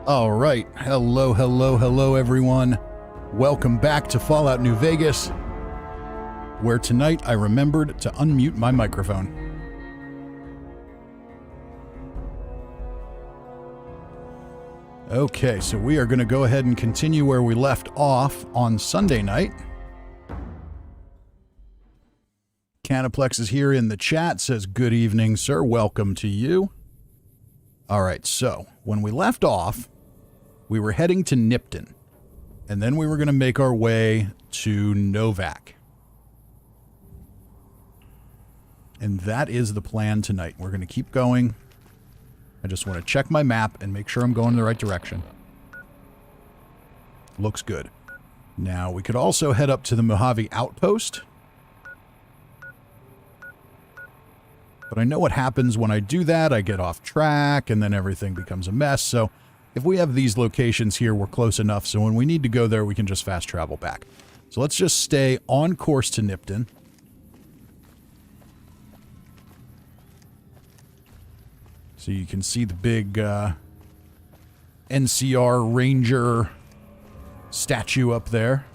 All right. Hello, hello, hello, everyone. Welcome back to Fallout New Vegas, where tonight I remembered to unmute my microphone. Okay, so we are going to go ahead and continue where we left off on Sunday night. Canaplex is here in the chat, says, "Good evening, sir. Welcome to you." All right, so when we left off, we were heading to Nipton, and then we were going to make our way to Novac. And that is the plan tonight. We're going to keep going. I just want to check my map and make sure I'm going in the right direction. Looks good. Now, we could also head up to the Mojave Outpost. But I know what happens when I do that. I get off track, and then everything becomes a mess. So if we have these locations here, we're close enough. So when we need to go there, we can just fast travel back. So let's just stay on course to Nipton. So you can see the big NCR Ranger statue up there.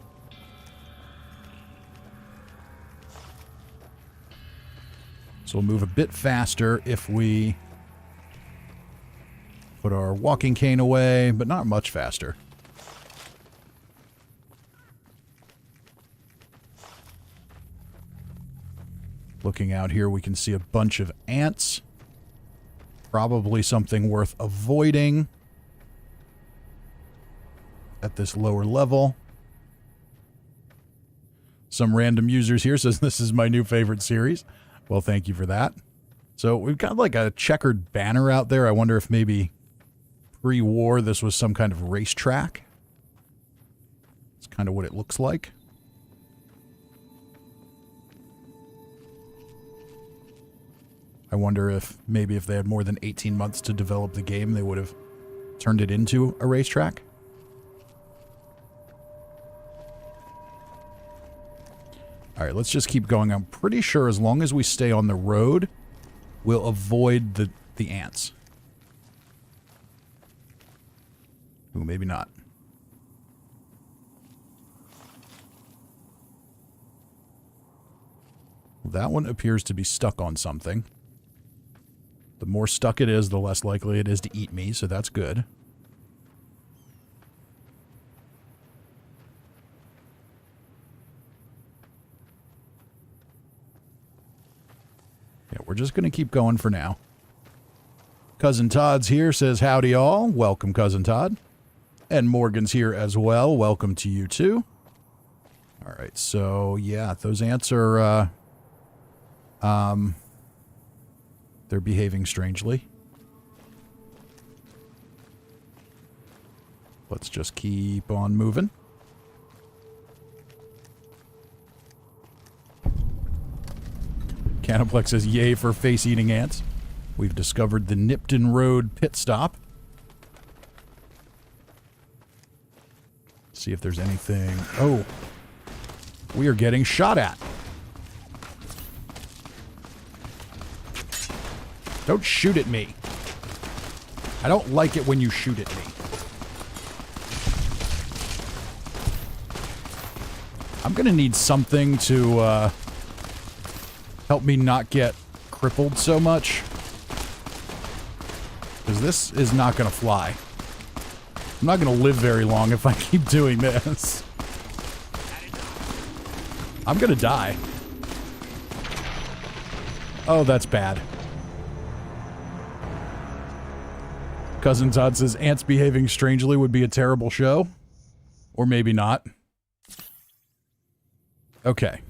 So we'll move a bit faster if we put our walking cane away, but not much faster. Looking out here, we can see a bunch of ants. Probably something worth avoiding at this lower level. Some random users here says this is my new favorite series. Well, thank you for that. So we've got like a checkered banner out there. I wonder if maybe pre-war this was some kind of racetrack. It's kind of what it looks like. I wonder if maybe if they had more than 18 months to develop the game, they would have turned it into a racetrack. All right, let's just keep going. I'm pretty sure as long as we stay on the road, we'll avoid the ants. Ooh, maybe not. That one appears to be stuck on something. The more stuck it is, the less likely it is to eat me, so that's good. Yeah, we're just going to keep going for now. Cousin Todd's here, says howdy all. Welcome, Cousin Todd. And Morgan's here as well. Welcome to you too. All right, so yeah, those ants are they're behaving strangely. Let's just keep on moving. Canaplex says, yay for face-eating ants. We've discovered the Nipton Road pit stop. See if there's anything. Oh, we are getting shot at. Don't shoot at me. I don't like it when you shoot at me. I'm gonna need something to help me not get crippled so much. Because this is not gonna fly. I'm not gonna live very long if I keep doing this. I'm gonna die. Oh, that's bad. Cousin Todd says, ants behaving strangely would be a terrible show. Or maybe not. Okay.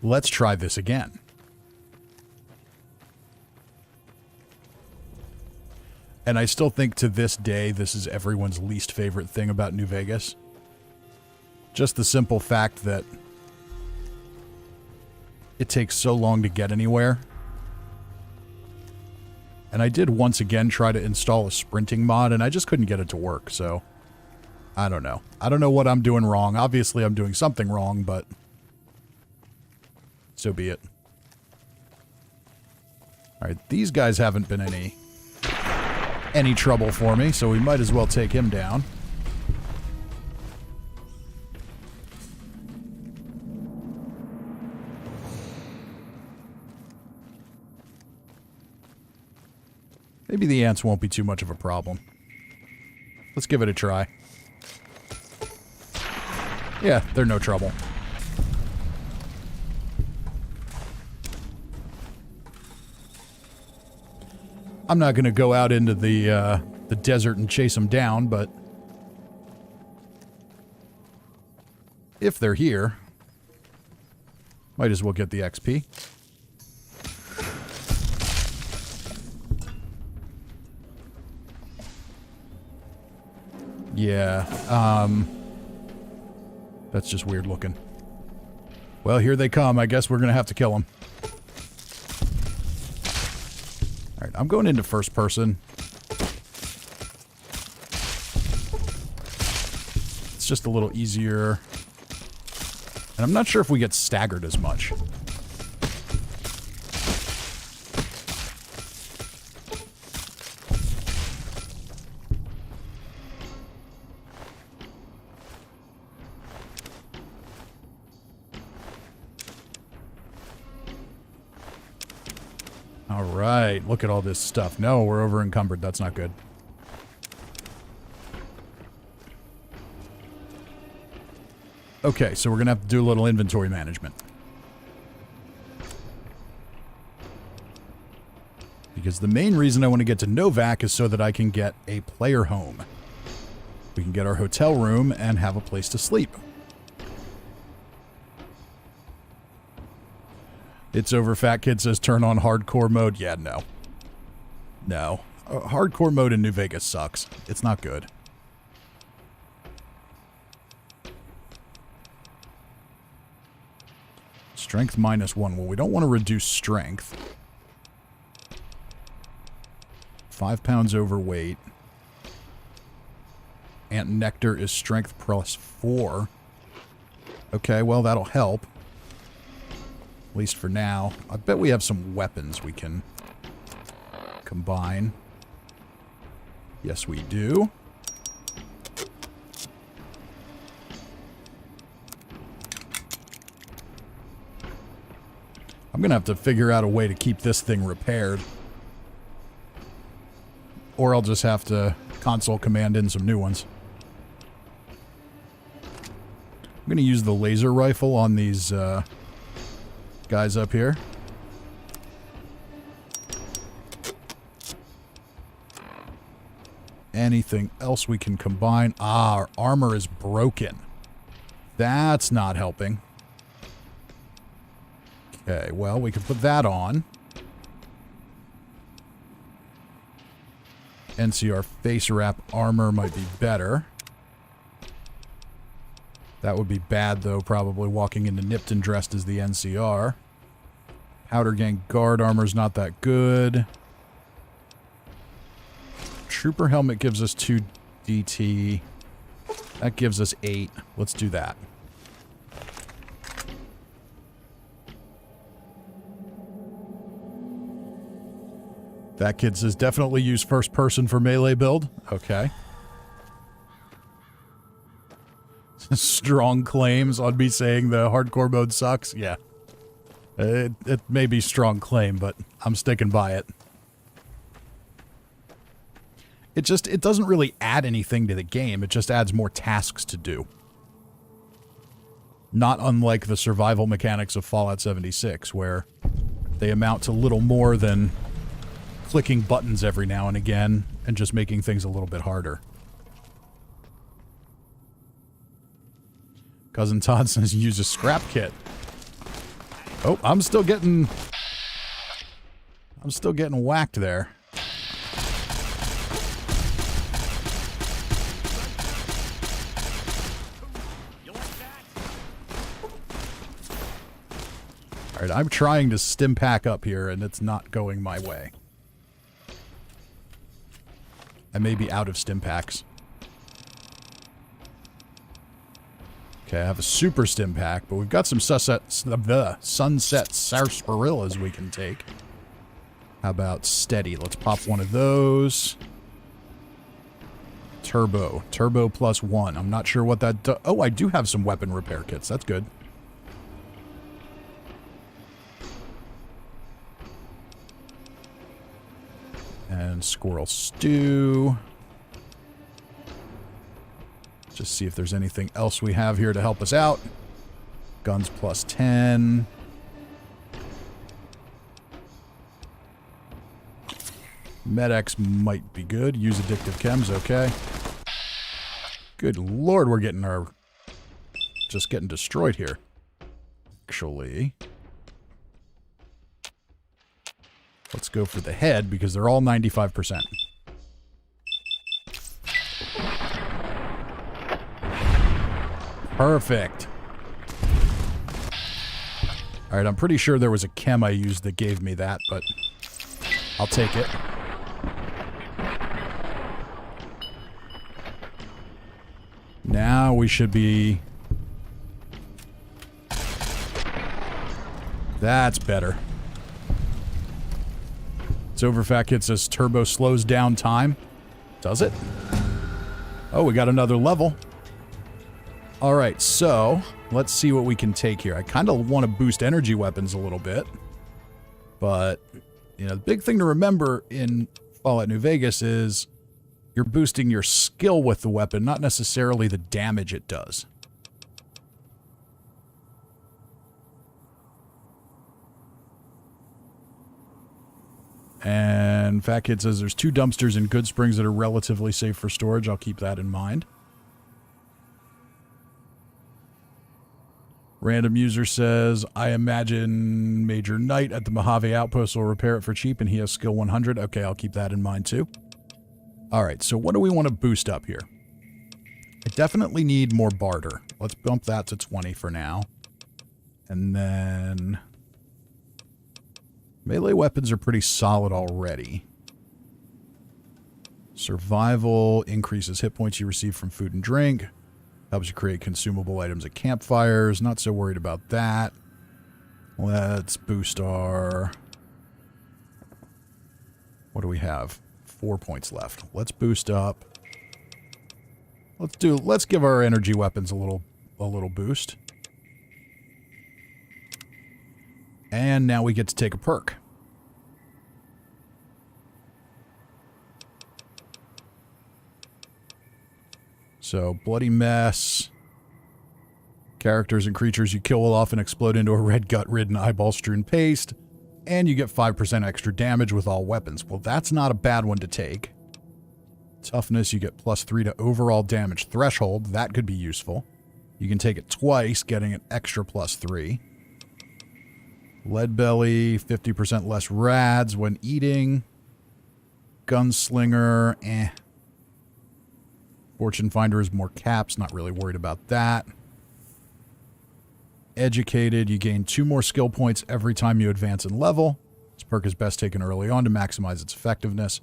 Let's try this again. And I still think to this day, this is everyone's least favorite thing about New Vegas. Just the simple fact that it takes so long to get anywhere. And I did once again try to install a sprinting mod, and I just couldn't get it to work, so I don't know. I don't know what I'm doing wrong. Obviously, I'm doing something wrong, but so be it. Alright, these guys haven't been any any trouble for me, so we might as well take him down. Maybe the ants won't be too much of a problem. Let's give it a try. Yeah, they're no trouble. I'm not going to go out into the desert and chase them down, but if they're here, might as well get the XP. Yeah, that's just weird looking. Well, here they come. I guess we're going to have to kill them. Alright, I'm going into first person. It's just a little easier. And I'm not sure if we get staggered as much. Alright, look at all this stuff. No, we're over encumbered. That's not good. Okay, so we're going to have to do a little inventory management. Because the main reason I want to get to Novac is so that I can get a player home. We can get our hotel room and have a place to sleep. It's over. Fat Kid says turn on hardcore mode. Yeah, no. No. Hardcore mode in New Vegas sucks. It's not good. Strength -1. Well, we don't want to reduce strength. 5 pounds overweight. Ant Nectar is strength +4. Okay, well, that'll help. At least for now. I bet we have some weapons we can combine. Yes, we do. I'm going to have to figure out a way to keep this thing repaired. Or I'll just have to console command in some new ones. I'm going to use the laser rifle on these guys up here. Anything else we can combine? Ah, our armor is broken. That's not helping. Okay, well, we can put that on. NCR face wrap armor might be better. That would be bad, though, probably walking into Nipton dressed as the NCR. Powder Gang guard armor's not that good. Trooper helmet gives us 2 DT. That gives us 8. Let's do that. That kid says definitely use first person for melee build. Okay. Strong claims on me saying the hardcore mode sucks. Yeah. It may be strong claim, but I'm sticking by it. It doesn't really add anything to the game. It just adds more tasks to do. Not unlike the survival mechanics of Fallout 76, where they amount to little more than clicking buttons every now and again and just making things a little bit harder. Cousin Todd says use a scrap kit. Oh, I'm still getting whacked there. Alright, I'm trying to stim pack up here and it's not going my way. I may be out of stim packs. Okay, I have a super stim pack, but we've got some sunset sarsaparillas we can take. How about steady? Let's pop one of those. Turbo. Turbo +1. I'm not sure what that does. Oh, I do have some weapon repair kits. That's good. And squirrel stew. Just see if there's anything else we have here to help us out. Guns +10. Med-X might be good. Use addictive chems, okay. Good lord, we're getting just getting destroyed here. Actually, let's go for the head because they're all 95%. Perfect. Alright, I'm pretty sure there was a chem I used that gave me that, but I'll take it. Now we should be... That's better. Overfat Kit says turbo slows down time. Does it? Oh, we got another level. Alright, so let's see what we can take here. I kind of want to boost energy weapons a little bit. But, you know, the big thing to remember in Fallout New Vegas is you're boosting your skill with the weapon, not necessarily the damage it does. And Fat Kid says there's 2 dumpsters in Goodsprings that are relatively safe for storage. I'll keep that in mind. Random user says, I imagine Major Knight at the Mojave Outpost will repair it for cheap and he has skill 100. Okay, I'll keep that in mind too. Alright, so what do we want to boost up here? I definitely need more barter. Let's bump that to 20 for now. And then... melee weapons are pretty solid already. Survival increases hit points you receive from food and drink. Helps you create consumable items at campfires. Not so worried about that. Let's boost our... what do we have? 4 points left. Let's boost up. Let's give our energy weapons a little boost. And now we get to take a perk. So, Bloody Mess. Characters and creatures you kill will often explode into a red gut-ridden eyeball-strewn paste. And you get 5% extra damage with all weapons. Well, that's not a bad one to take. Toughness, you get +3 to overall damage threshold. That could be useful. You can take it twice, getting an extra +3. Lead Belly, 50% less rads when eating. Gunslinger, eh. Fortune Finder is more caps, not really worried about that. Educated, you gain 2 more skill points every time you advance in level. This perk is best taken early on to maximize its effectiveness.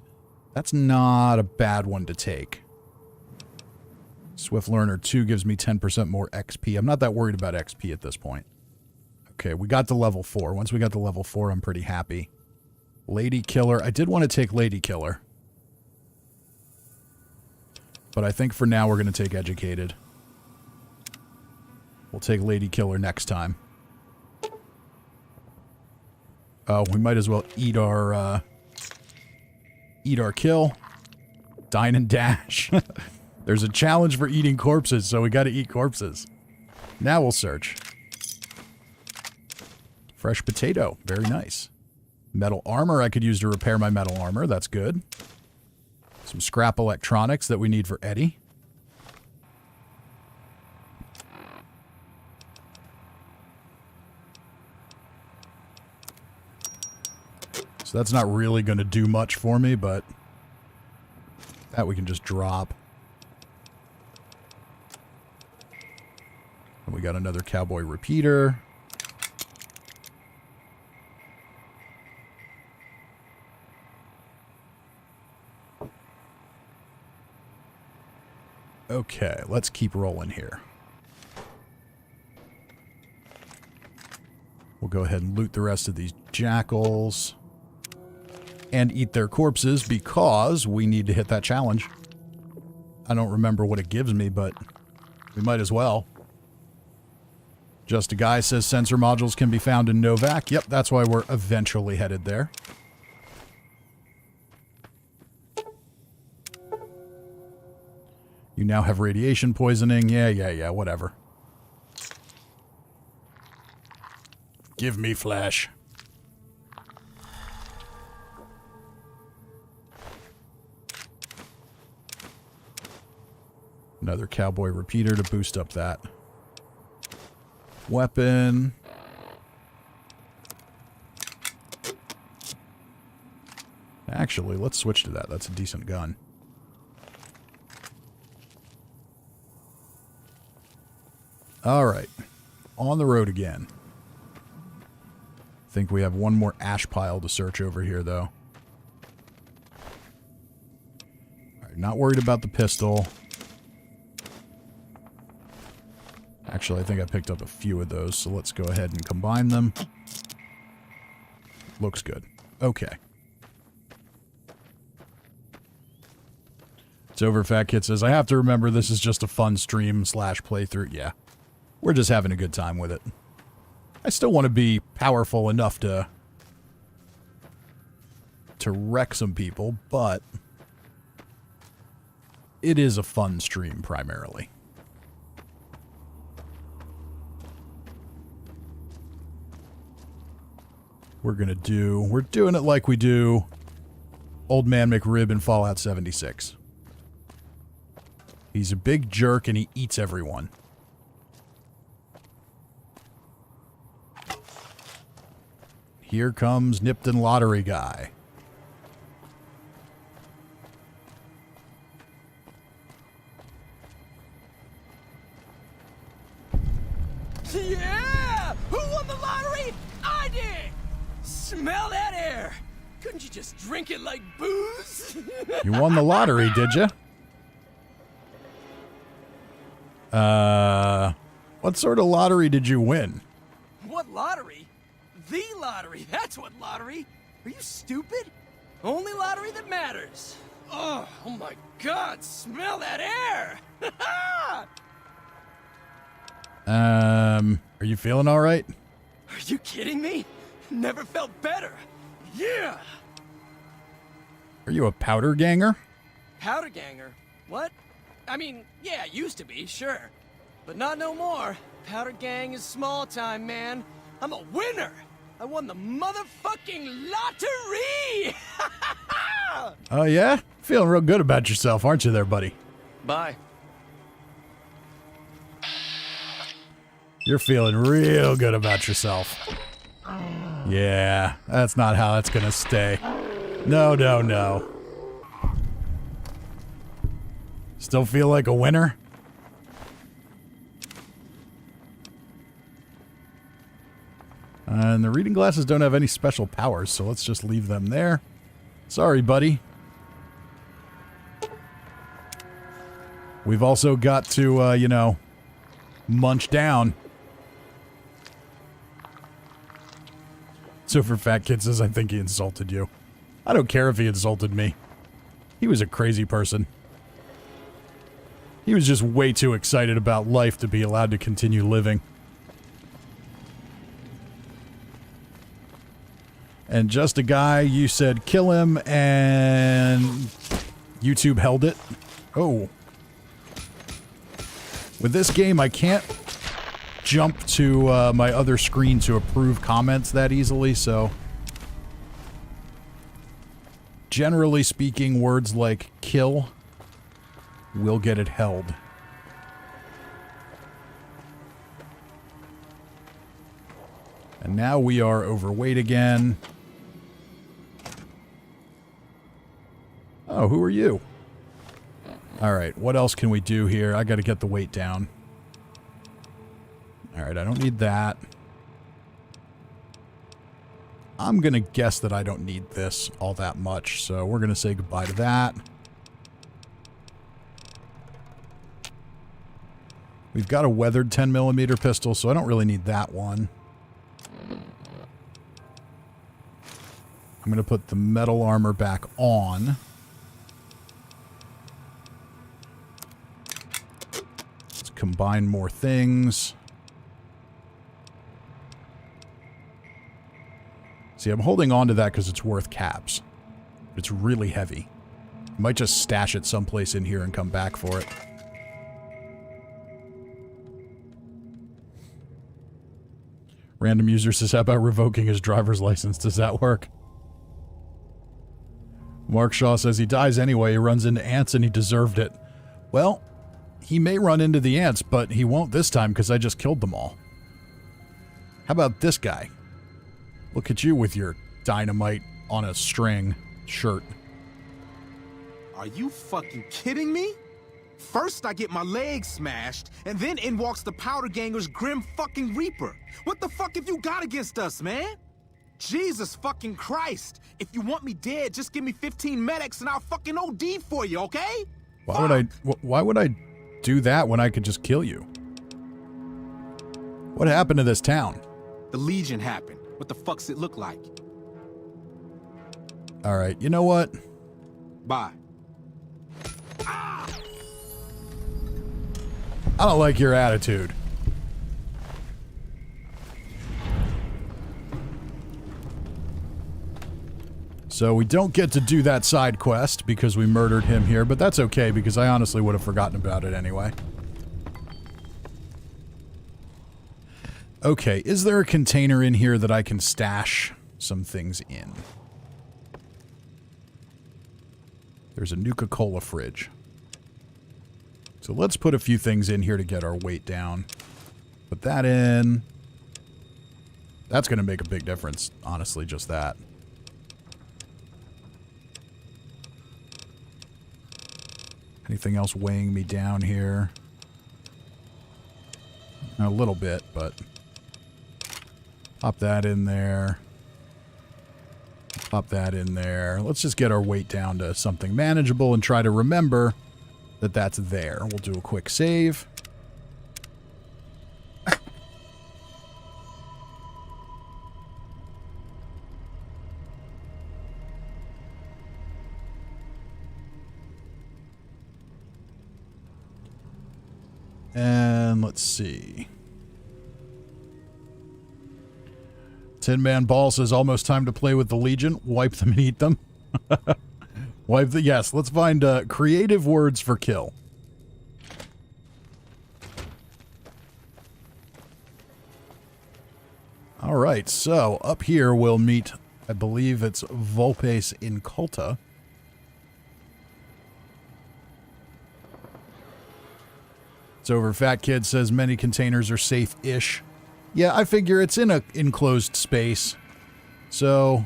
That's not a bad one to take. Swift Learner 2 gives me 10% more XP. I'm not that worried about XP at this point. Okay, we got to level 4. Once we got to level 4, I'm pretty happy. Lady Killer. I did want to take Lady Killer. But I think for now we're going to take Educated. We'll take Lady Killer next time. Oh, we might as well eat our kill. Dine and dash. There's a challenge for eating corpses, so we got to eat corpses. Now we'll search. Fresh potato. Very nice. Metal armor I could use to repair my metal armor. That's good. Some scrap electronics that we need for Eddie. So that's not really going to do much for me, but that we can just drop. And we got another cowboy repeater. Okay, let's keep rolling here. We'll go ahead and loot the rest of these jackals. And eat their corpses because we need to hit that challenge. I don't remember what it gives me, but we might as well. Just a Guy says sensor modules can be found in Novac. Yep, that's why we're eventually headed there. You now have radiation poisoning. Yeah, whatever. Give me flash. Another cowboy repeater to boost up that weapon. Actually, let's switch to that. That's a decent gun. Alright. On the road again. I think we have one more ash pile to search over here, though. Alright, not worried about the pistol. Actually, I think I picked up a few of those, so let's go ahead and combine them. Looks good. Okay. It's over. Fat Kid says, I have to remember this is just a fun stream / playthrough. Yeah. We're just having a good time with it. I still want to be powerful enough to wreck some people, but it is a fun stream primarily. We're doing it like we do Old Man McRib in Fallout 76. He's a big jerk and he eats everyone. Here comes Nipton Lottery Guy. Yeah! Who won the lottery? I did! Smell that air! Couldn't you just drink it like booze? You won the lottery, did you? What sort of lottery did you win? What lottery? The lottery, that's what lottery. Are you stupid? Only lottery that matters. Oh my God, smell that air! Are you feeling all right? Are you kidding me? Never felt better. Yeah! Are you a powder ganger? Powder ganger? What? I mean, yeah, used to be, sure. But not no more. Powder gang is small time, man. I'm a winner! I won the motherfucking lottery! Oh, yeah? Feeling real good about yourself, aren't you there, buddy? Bye. You're feeling real good about yourself. Yeah, that's not how that's gonna stay. No. Still feel like a winner? And the reading glasses don't have any special powers, so let's just leave them there. Sorry, buddy. We've also got to, munch down. So for Fat Kid says, I think he insulted you. I don't care if he insulted me. He was a crazy person. He was just way too excited about life to be allowed to continue living. And Just a Guy, you said kill him, and YouTube held it. Oh. With this game, I can't jump to my other screen to approve comments that easily, so... Generally speaking, words like kill will get it held. And now we are overweight again. Oh, who are you? Alright, what else can we do here? I gotta get the weight down. Alright, I don't need that. I'm gonna guess that I don't need this all that much, so we're gonna say goodbye to that. We've got a weathered 10mm pistol, so I don't really need that one. I'm gonna put the metal armor back on. combine more things. See, I'm holding on to that because it's worth caps. It's really heavy. Might just stash it someplace in here and come back for it. Random user says, how about revoking his driver's license? Does that work? Mark Shaw says he dies anyway. He runs into ants and he deserved it. Well, he may run into the ants, but he won't this time because I just killed them all. How about this guy? Look at you with your dynamite on a string shirt. Are you fucking kidding me? First I get my leg smashed, and then in walks the Powder Ganger's Grim fucking Reaper. What the fuck have you got against us, man? Jesus fucking Christ. If you want me dead, just give me 15 medics and I'll fucking OD for you, okay? Why would I do that when I could just kill you? What happened to this town? The Legion happened. What the fuck's it look like? Alright, you know what? Bye. I don't like your attitude. So we don't get to do that side quest because we murdered him here, but that's okay because I honestly would have forgotten about it anyway. Okay, is there a container in here that I can stash some things in? There's a Nuka-Cola fridge. So let's put a few things in here to get our weight down. Put that in. That's going to make a big difference, honestly, just that. Anything else weighing me down here? A little bit, but... Pop that in there. Pop that in there. Let's just get our weight down to something manageable and try to remember that that's there. We'll do a quick save. And let's see. Tin Man Ball says almost time to play with the Legion. Wipe them and eat them. Wipe the... Yes, let's find creative words for kill. Alright, so up here we'll meet, I believe it's Vulpes Inculta. It's over. Fat Kid says many containers are safe-ish. Yeah, I figure it's in an enclosed space. So,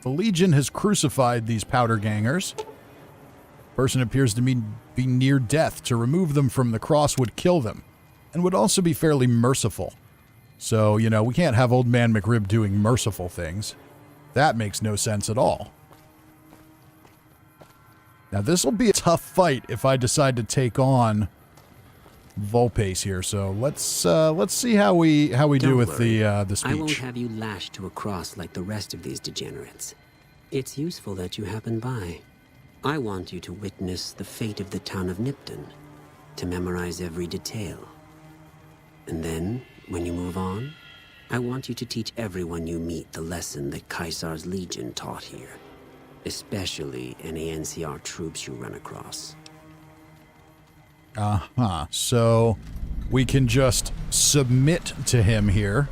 the Legion has crucified these powder gangers. Person appears to be near death. To remove them from the cross would kill them, and would also be fairly merciful. So, you know, we can't have Old Man McRib doing merciful things. That makes no sense at all. Now, this will be a tough fight if I decide to take on Vulpes here, so let's see how we do with the speech. I won't have you lashed to a cross like the rest of these degenerates. It's useful that you happen by. I want you to witness the fate of the town of Nipton, to memorize every detail. And then, when you move on, I want you to teach everyone you meet the lesson that Caesar's Legion taught here, especially any NCR troops you run across. So we can just submit to him here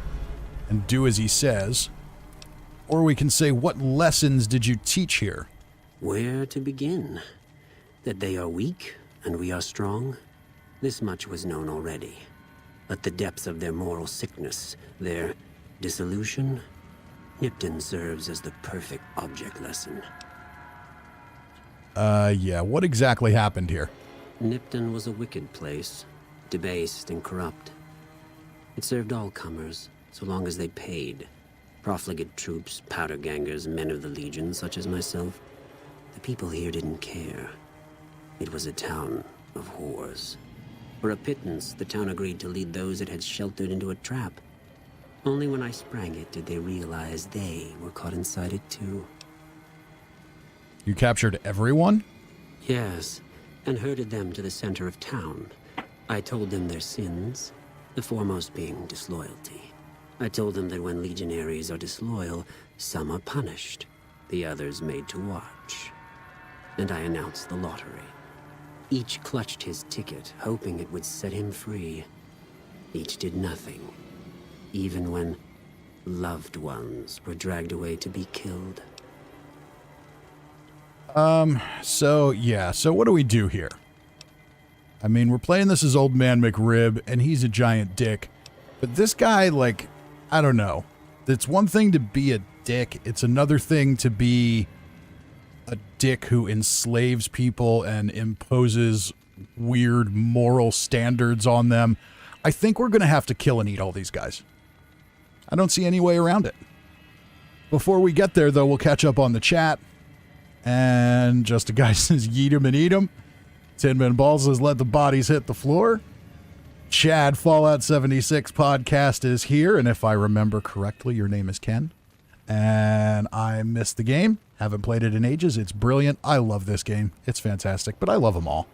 and do as he says. Or we can say, what lessons did you teach here? Where to begin? That they are weak and we are strong? This much was known already. But the depths of their moral sickness, their dissolution, Nipton serves as the perfect object lesson. Yeah, what exactly happened here? Nipton was a wicked place, debased and corrupt. It served all comers, so long as they paid. Profligate troops, powder gangers, men of the Legion, such as myself. The people here didn't care. It was a town of whores. For a pittance, the town agreed to lead those it had sheltered into a trap. Only when I sprang it did they realize they were caught inside it too. You captured everyone? Yes, and herded them to the center of town. I told them their sins, the foremost being disloyalty. I told them that when legionaries are disloyal, some are punished, the others made to watch. And I announced the lottery. Each clutched his ticket, hoping it would set him free. Each did nothing, even when loved ones were dragged away to be killed. So what do we do here? I mean, we're playing this as Old Man McRib, and he's a giant dick. But this guy, like, I don't know. It's one thing to be a dick. It's another thing to be a dick who enslaves people and imposes weird moral standards on them. I think we're going to have to kill and eat all these guys. I don't see any way around it. Before we get there, though, we'll catch up on the chat. And just a guy says, yeet 'em and eat 'em. Tin Man Ball says, let the bodies hit the floor. Chad, Fallout 76 podcast is here. And if I remember correctly, your name is Ken. And I missed the game. Haven't played it in ages. It's brilliant. I love this game. It's fantastic, but I love them all.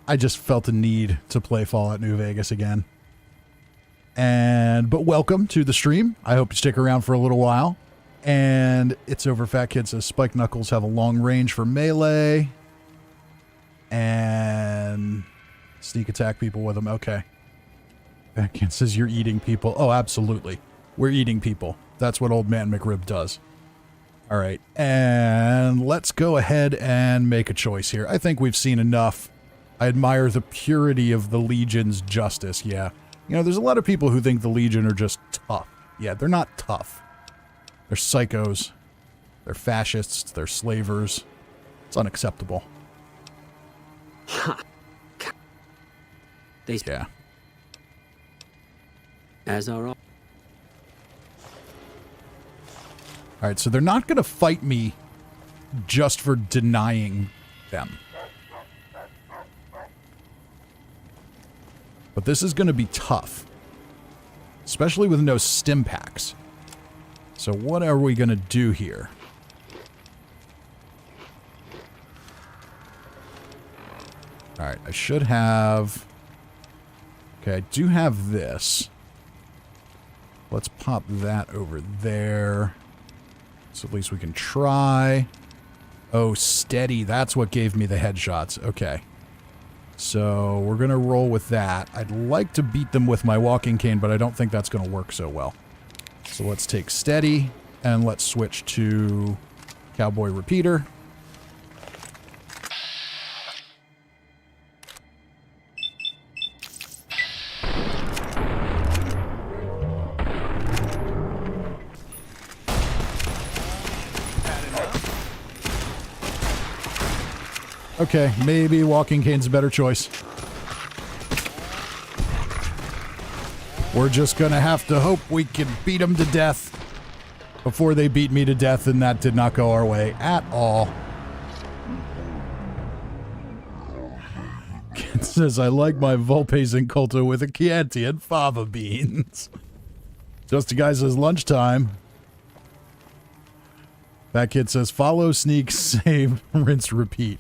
I just felt a need to play Fallout New Vegas again. But welcome to the stream. I hope you stick around for a little while. And It's Over Fat Kid says Spike Knuckles have a long range for melee. And sneak attack people with them. Okay. Fat Kid says you're eating people. Oh, absolutely. We're eating people. That's what Old Man McRib does. All right. And let's go ahead and make a choice here. I think we've seen enough. I admire the purity of the Legion's justice. Yeah. You know, there's a lot of people who think the Legion are just tough. Yeah, they're not tough. They're psychos. They're fascists. They're slavers. It's unacceptable. Yeah. As are all. All right, so they're not going to fight me just for denying them. But this is going to be tough. Especially with no stim packs. So what are we going to do here? Alright, I should have... Okay, I do have this. Let's pop that over there. So at least we can try. Oh, steady. That's what gave me the headshots. Okay. So we're going to roll with that. I'd like to beat them with my walking cane, but I don't think that's going to work so well. So let's take steady, and let's switch to Cowboy Repeater. Okay, maybe walking cane's a better choice. We're just gonna have to hope we can beat them to death before they beat me to death, and that did not go our way at all. It says, I like my Volpes and Colto with a Chianti and fava beans. Just a guy says, lunchtime. That kid says, follow, sneak, save, rinse, repeat.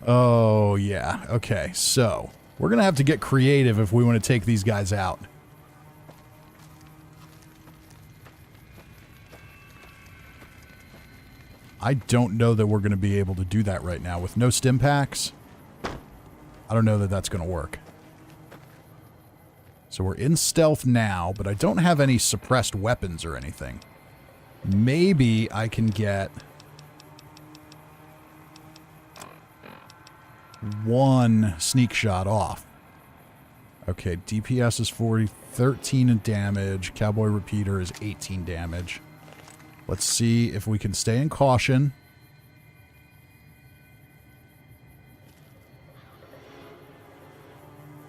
Oh, yeah. Okay, so we're going to have to get creative if we want to take these guys out. I don't know that we're going to be able to do that right now. With no stim packs, I don't know that that's going to work. So we're in stealth now, but I don't have any suppressed weapons or anything. Maybe I can get... one sneak shot off. Okay, DPS is 40, 13 in damage. Cowboy Repeater is 18 damage. Let's see if we can stay in caution.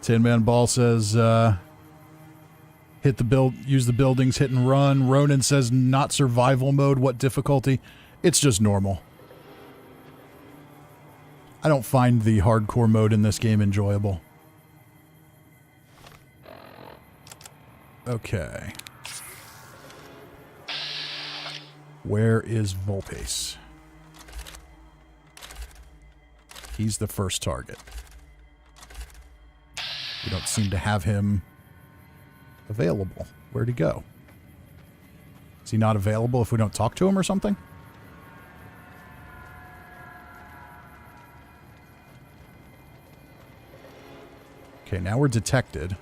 Tin Man Ball says, hit the use the buildings, hit and run. Ronan says, not survival mode. What difficulty? It's just normal. I don't find the hardcore mode in this game enjoyable. Okay. Where is Volpes? He's the first target. We don't seem to have him available. Where'd he go? Is he not available if we don't talk to him or something? Okay, now we're detected.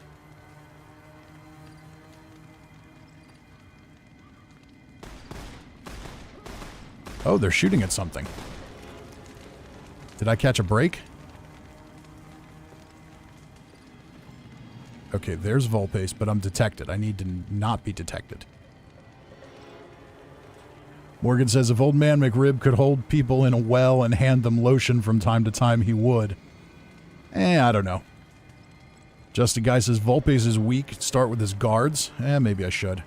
Oh, they're shooting at something. Did I catch a break? Okay, there's Volpace, but I'm detected. I need to not be detected. Morgan says if Old Man McRib could hold people in a well and hand them lotion from time to time, he would. I don't know. Justin Guy says Volpace is weak. Start with his guards. Maybe I should.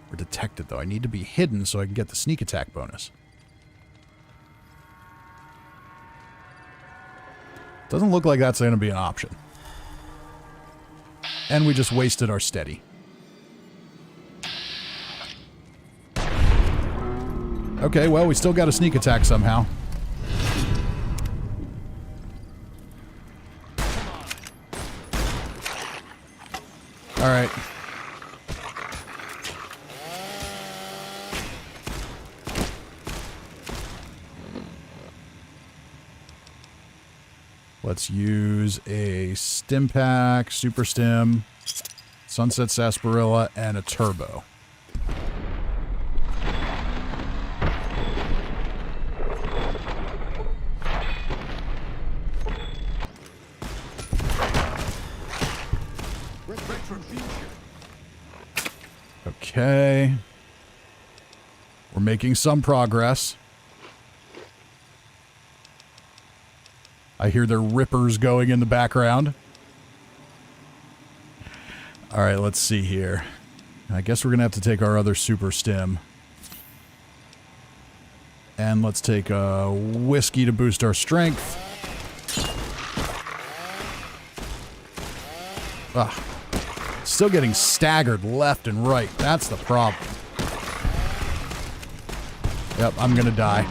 We're detected, though. I need to be hidden so I can get the sneak attack bonus. Doesn't look like that's going to be an option. And we just wasted our steady. Okay, well, we still got a sneak attack somehow. All right. Let's use a stim pack, super stim, sunset sarsaparilla, and a turbo. Okay. We're making some progress. I hear their rippers going in the background. All right, let's see here. I guess we're going to have to take our other super stim. And let's take a whiskey to boost our strength. Ugh. Still getting staggered left and right. That's the problem. Yep, I'm going to die.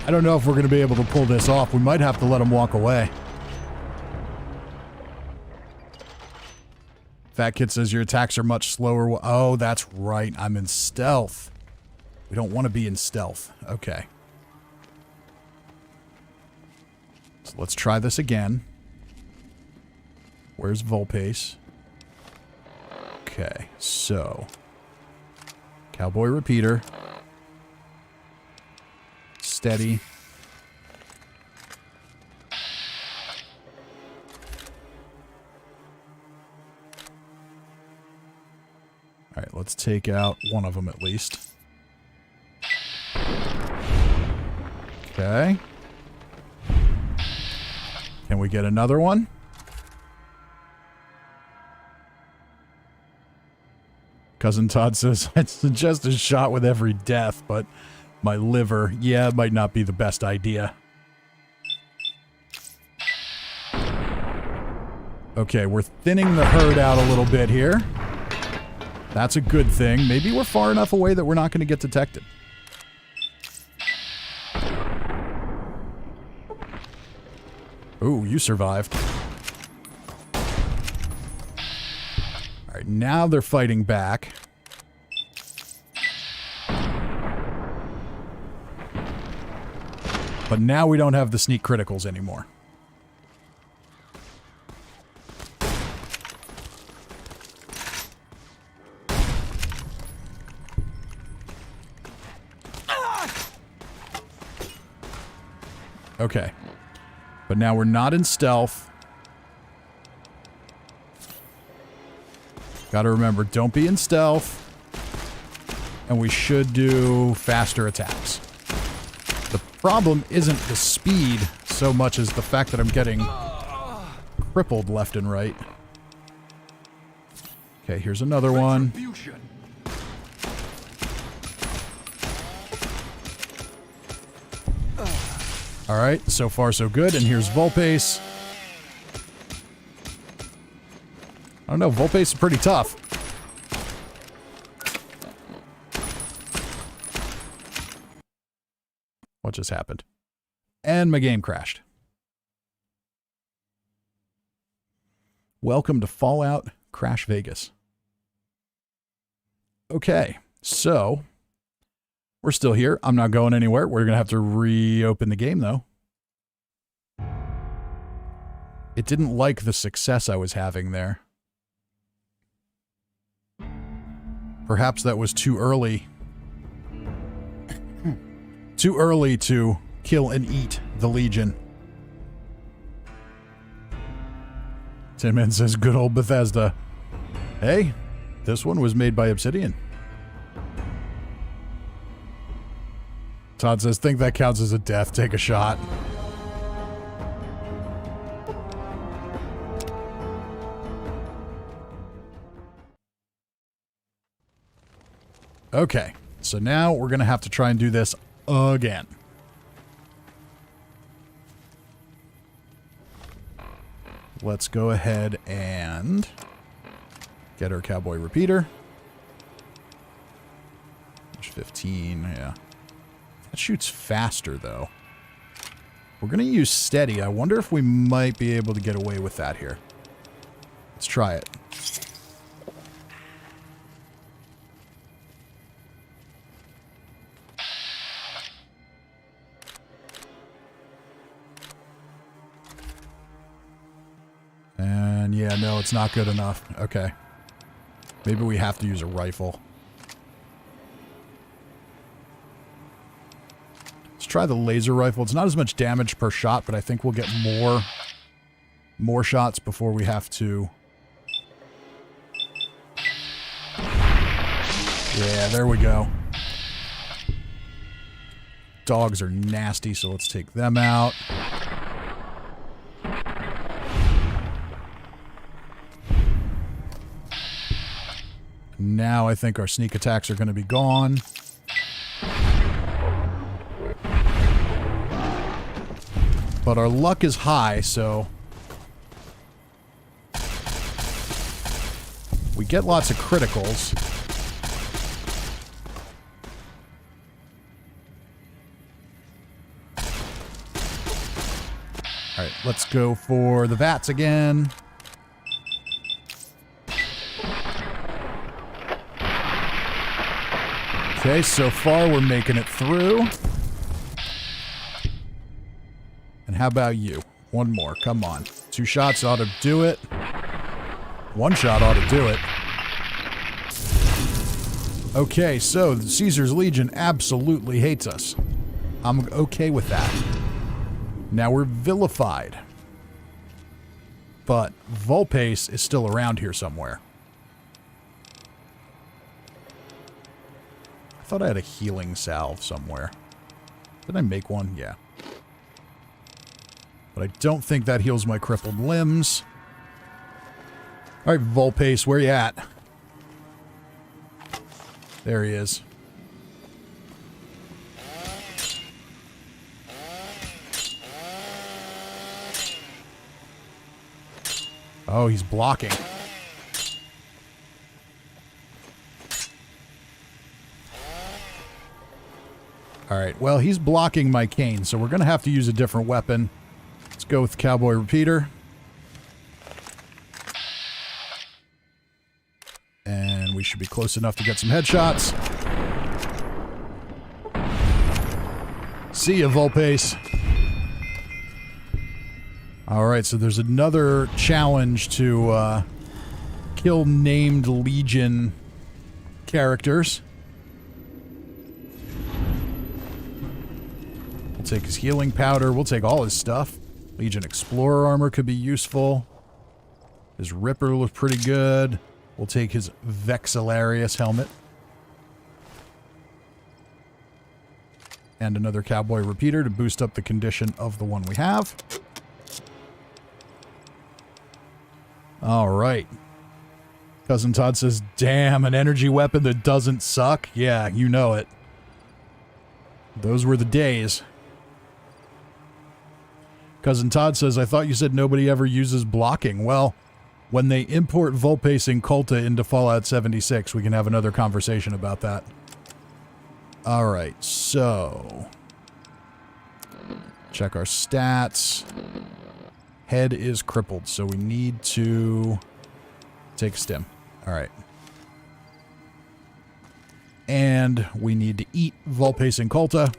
I don't know if we're going to be able to pull this off. We might have to let him walk away. Fat Kid says your attacks are much slower. Oh, that's right. I'm in stealth. We don't want to be in stealth. Okay. So let's try this again. Where's Volpace? Okay, so cowboy repeater. Steady. All right, let's take out one of them at least. Okay. Can we get another one? Cousin Todd says, I'd suggest a shot with every death, but my liver, yeah, it might not be the best idea. Okay, we're thinning the herd out a little bit here. That's a good thing. Maybe we're far enough away that we're not going to get detected. Ooh, you survived. All right, now they're fighting back. But now we don't have the sneak criticals anymore. Okay. But now we're not in stealth. Gotta remember, don't be in stealth. And we should do faster attacks. The problem isn't the speed so much as the fact that I'm getting crippled left and right. Okay, here's another one. All right, so far so good. And here's Volpace. I don't know, Volpace is pretty tough. What just happened? And my game crashed. Welcome to Fallout Crash Vegas. Okay, so we're still here. I'm not going anywhere. We're going to have to reopen the game, though. It didn't like the success I was having there. Perhaps that was too early. Too early to kill and eat the Legion. Tin Man says, good old Bethesda. Hey, this one was made by Obsidian. Todd says, think that counts as a death. Take a shot. Okay, so now we're going to have to try and do this again. Let's go ahead and get our cowboy repeater. 15, yeah. That shoots faster, though. We're going to use steady. I wonder if we might be able to get away with that here. Let's try it. And yeah, no, it's not good enough. Okay. Maybe we have to use a rifle. Let's try the laser rifle. It's not as much damage per shot, but I think we'll get more shots before we have to. Yeah, there we go. Dogs are nasty, so let's take them out. Now I think our sneak attacks are going to be gone. But our luck is high, so we get lots of criticals. All right, let's go for the VATS again. Okay, so far we're making it through. And how about you? One more, come on. 2 shots ought to do it. 1 shot ought to do it. Okay, so the Caesar's Legion absolutely hates us. I'm okay with that. Now we're vilified. But Volpace is still around here somewhere. I thought I had a healing salve somewhere. Did I make one? Yeah. But I don't think that heals my crippled limbs. Alright, Volpace, where you at? There he is. Oh, he's blocking. Alright, well, he's blocking my cane, so we're going to have to use a different weapon. Let's go with the cowboy repeater. And we should be close enough to get some headshots. See ya, Volpace. Alright, so there's another challenge to kill named Legion characters. We'll take his healing powder. We'll take all his stuff. Legion Explorer armor could be useful. His Ripper looks pretty good. We'll take his Vexillarius helmet. And another cowboy repeater to boost up the condition of the one we have. Alright. Cousin Todd says, damn, an energy weapon that doesn't suck? Yeah, you know it. Those were the days. Cousin Todd says, I thought you said nobody ever uses blocking. Well, when they import Volpace and Colta into Fallout 76, we can have another conversation about that. Alright, so check our stats. head is crippled, so we need to take a stim. All right. And we need to eat Vulpes Inculta.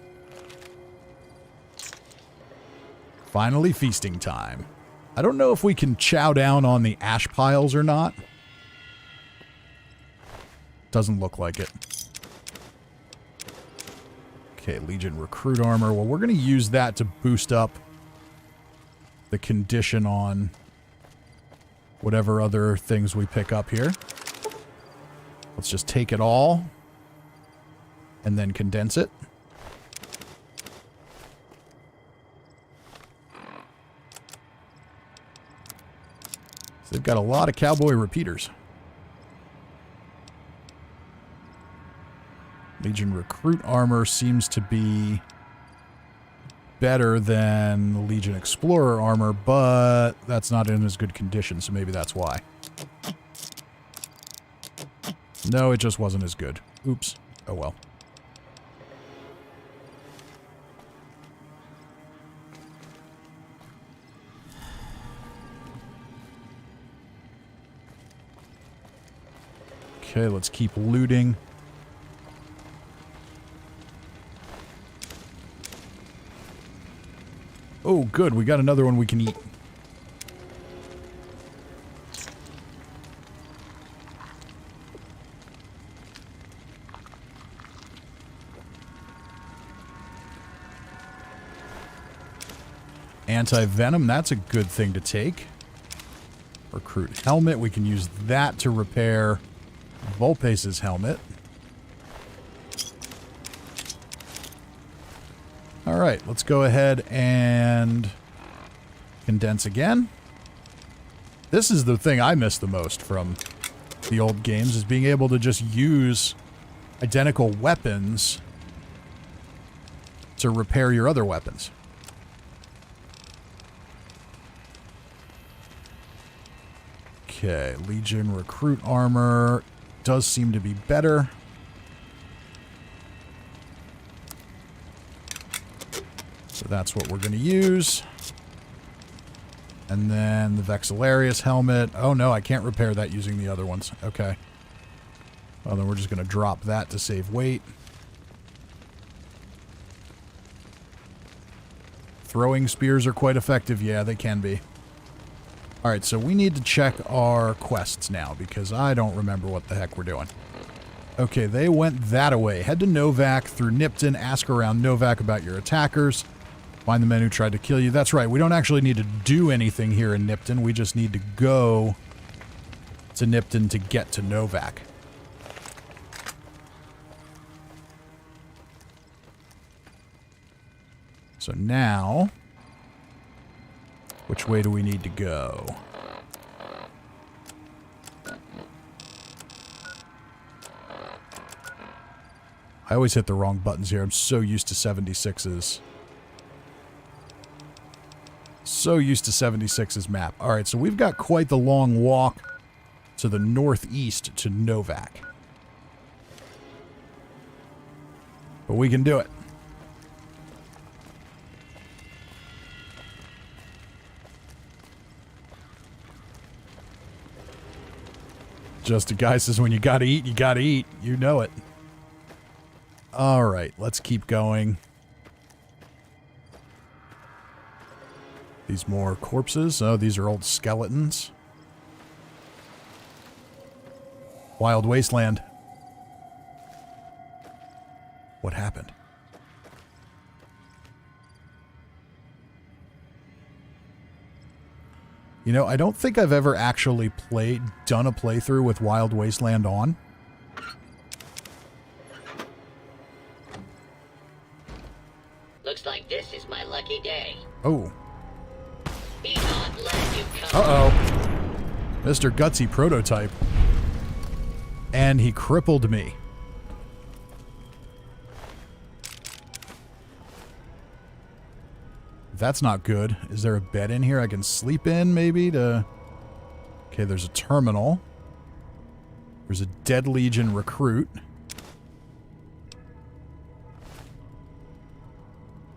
Finally feasting time. I don't know if we can chow down on the ash piles or not. Doesn't look like it. Okay, Legion Recruit Armor. Well, we're going to use that to boost up the condition on whatever other things we pick up here. Let's just take it all and then condense it. So they've got a lot of cowboy repeaters. Legion Recruit Armor seems to be better than the Legion Explorer Armor, but that's not in as good condition, so maybe that's why. No, it just wasn't as good. Oops. Oh well. Okay, let's keep looting. Oh, good. We got another one we can eat. Anti-venom, that's a good thing to take. Recruit helmet, we can use that to repair Vulpes' helmet. Alright, let's go ahead and condense again. This is the thing I miss the most from the old games, is being able to just use identical weapons to repair your other weapons. Okay, Legion Recruit Armor does seem to be better. So that's what we're going to use. And then the Vexillarius helmet. Oh no, I can't repair that using the other ones. Okay. Well, then we're just going to drop that to save weight. Throwing spears are quite effective. Yeah, they can be. Alright, so we need to check our quests now, because I don't remember what the heck we're doing. Okay, they went that way. Head to Novac through Nipton. Ask around Novac about your attackers. Find the men who tried to kill you. That's right, we don't actually need to do anything here in Nipton. We just need to go to Nipton to get to Novac. So now, which way do we need to go? I always hit the wrong buttons here. I'm so used to 76's. So used to 76's map. Alright, so we've got quite the long walk to the northeast to Novac. But we can do it. Just a guy says when you gotta eat, you gotta eat. You know it. Alright, let's keep going. These more corpses. Oh, these are old skeletons. Wild wasteland. What happened? You know, I don't think I've ever actually done a playthrough with Wild Wasteland on. Looks like this is my lucky day. Oh. Be not let you come. Uh-oh. Mr. Gutsy Prototype. And he crippled me. That's not good. Is there a bed in here I can sleep in, maybe, to... Okay, there's a terminal. There's a dead Legion recruit.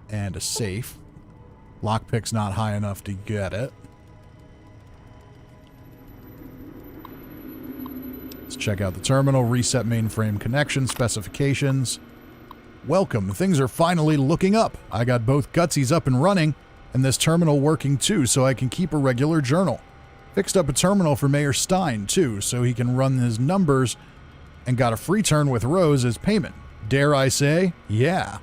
And a safe. Lockpick's not high enough to get it. check out the terminal, reset mainframe connection specifications. Welcome, things are finally looking up. I got both Gutsies up and running, and this terminal working too, so I can keep a regular journal. Fixed up a terminal for Mayor Stein too, so he can run his numbers, and got a free turn with Rose as payment. Dare I say, yeah.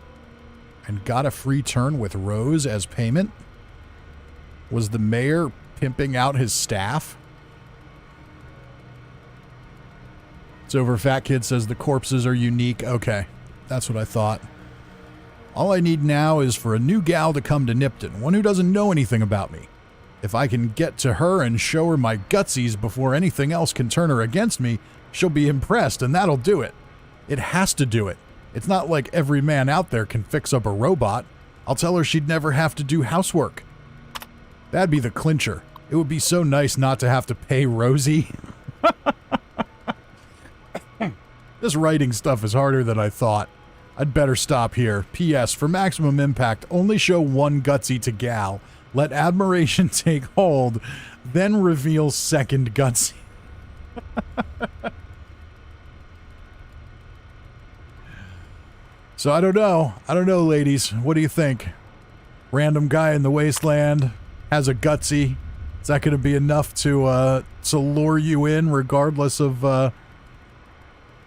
And got a free turn with Rose as payment? Was the mayor pimping out his staff? Silver Fat Kid says the corpses are unique. Okay, that's what I thought. All I need now is for a new gal to come to Nipton, one who doesn't know anything about me. If I can get to her and show her my gutsies before anything else can turn her against me, she'll be impressed, and that'll do it. It has to do it. It's not like every man out there can fix up a robot. I'll tell her she'd never have to do housework. That'd be the clincher. It would be so nice not to have to pay Rosie. This writing stuff is harder than I thought. I'd better stop here. P.S. For maximum impact, only show one gutsy to gal. Let admiration take hold, then reveal second gutsy. So I don't know. I don't know, ladies. What do you think? Random guy in the wasteland has a gutsy. Is that going to be enough to lure you in, regardless of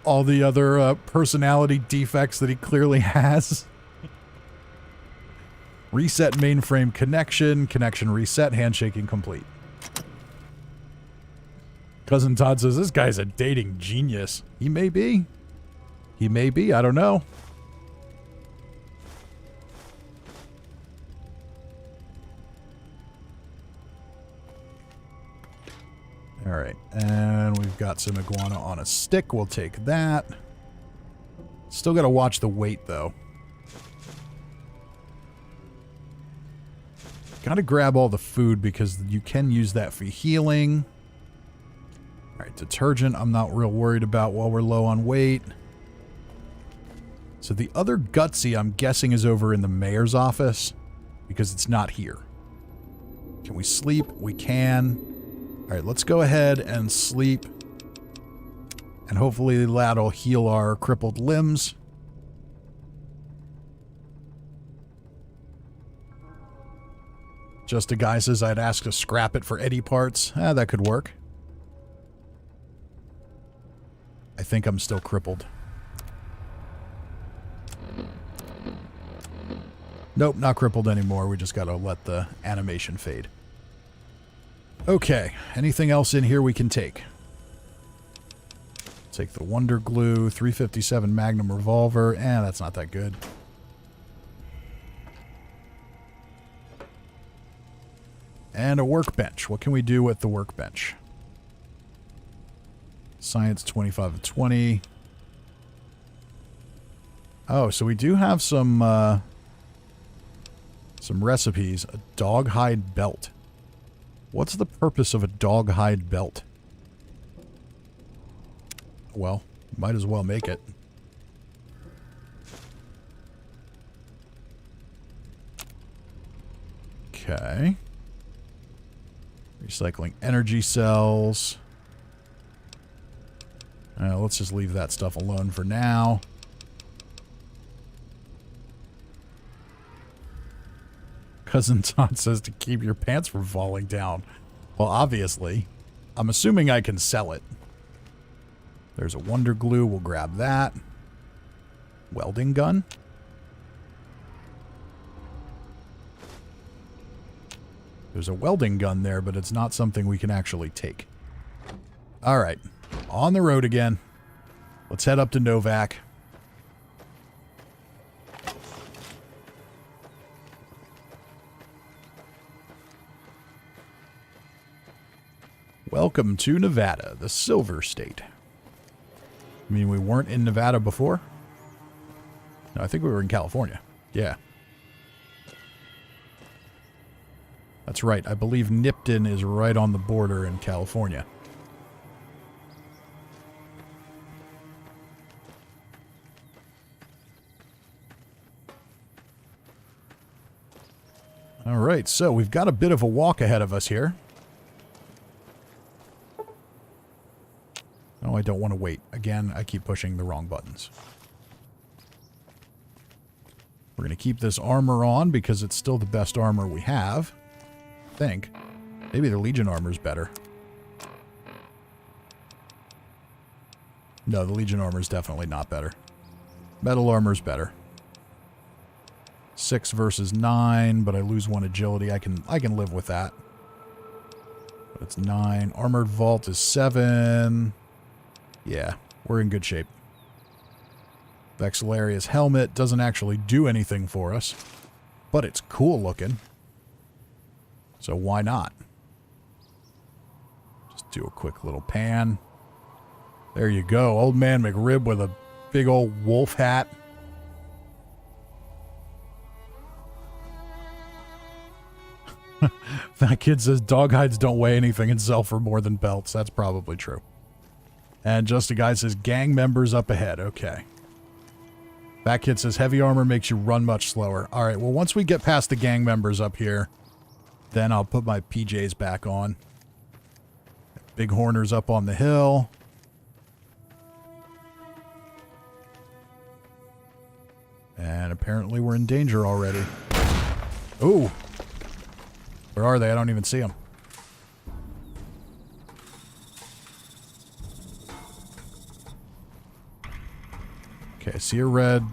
all the other personality defects that he clearly has? Reset mainframe connection. Connection reset. Handshaking complete. Cousin Todd says, this guy's a dating genius. He may be. He may be. I don't know. All right, and we've got some iguana on a stick. We'll take that. Still got to watch the weight, though. Got to grab all the food because you can use that for healing. All right, detergent I'm not real worried about while we're low on weight. So the other gutsy I'm guessing is over in the mayor's office because it's not here. Can we sleep? We can. All right, let's go ahead and sleep. And hopefully that'll heal our crippled limbs. Just a guy says I'd ask to scrap it for Eddie parts. That could work. I think I'm still crippled. Nope, not crippled anymore. We just gotta let the animation fade. Okay, anything else in here we can take? Take the Wonder Glue, 357 Magnum Revolver, and that's not that good. And a workbench. What can we do with the workbench? Science 25 of 20. Oh, so we do have some recipes. A dog hide belt. What's the purpose of a dog hide belt? Well, might as well make it. Okay. Recycling energy cells. Let's just leave that stuff alone for now. Cousin Todd says to keep your pants from falling down. Well, obviously. I'm assuming I can sell it. There's a Wonder Glue. We'll grab that. Welding gun. There's a welding gun there, but it's not something we can actually take. All right. On the road again. Let's head up to Novac. Welcome to Nevada, the Silver State. I mean, we weren't in Nevada before? No, I think we were in California. Yeah. That's right. I believe Nipton is right on the border in California. All right, so we've got a bit of a walk ahead of us here. No, I don't want to wait. Again, I keep pushing the wrong buttons. We're going to keep this armor on because it's still the best armor we have. I think. Maybe the Legion armor's better. No, the Legion armor's definitely not better. Metal armor's better. 6 versus 9, but I lose 1 agility. I can live with that. But it's 9. Armored vault is 7. Yeah, we're in good shape. Vexillarius helmet doesn't actually do anything for us, but it's cool looking. So why not? Just do a quick little pan. There you go. Old Man McRib with a big old wolf hat. That kid says dog hides don't weigh anything and sell for more than belts. That's probably true. And just a guy says gang members up ahead. Okay. That kid says heavy armor makes you run much slower. All right, well, once we get past the gang members up here, then I'll put my PJs back on. Big Horners up on the hill. And apparently we're in danger already. Ooh. Where are they? I don't even see them. Okay, I see a red.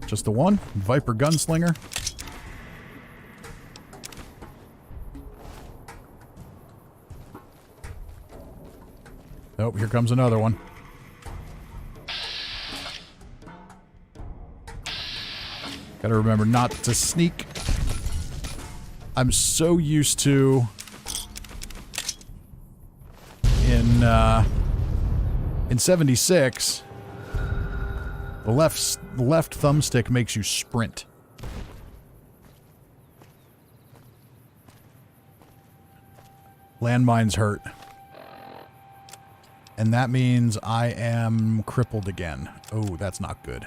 Just the one? Viper Gunslinger. Nope, here comes another one. Gotta remember not to sneak. I'm so used to in 76, the left thumbstick makes you sprint. Landmines hurt. And that means I am crippled again. Oh, that's not good.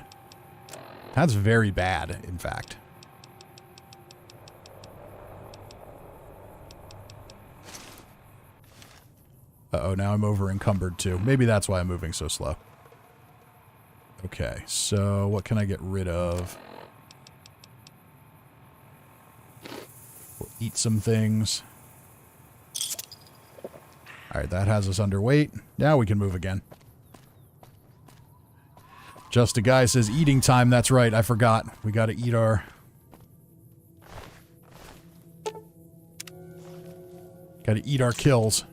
That's very bad, in fact. Uh-oh, now I'm over encumbered too. Maybe that's why I'm moving so slow. Okay, so what can I get rid of? We'll eat some things. Alright, that has us underweight. Now we can move again. Just a guy says eating time. That's right. I forgot. We got to eat our... Got to eat our kills.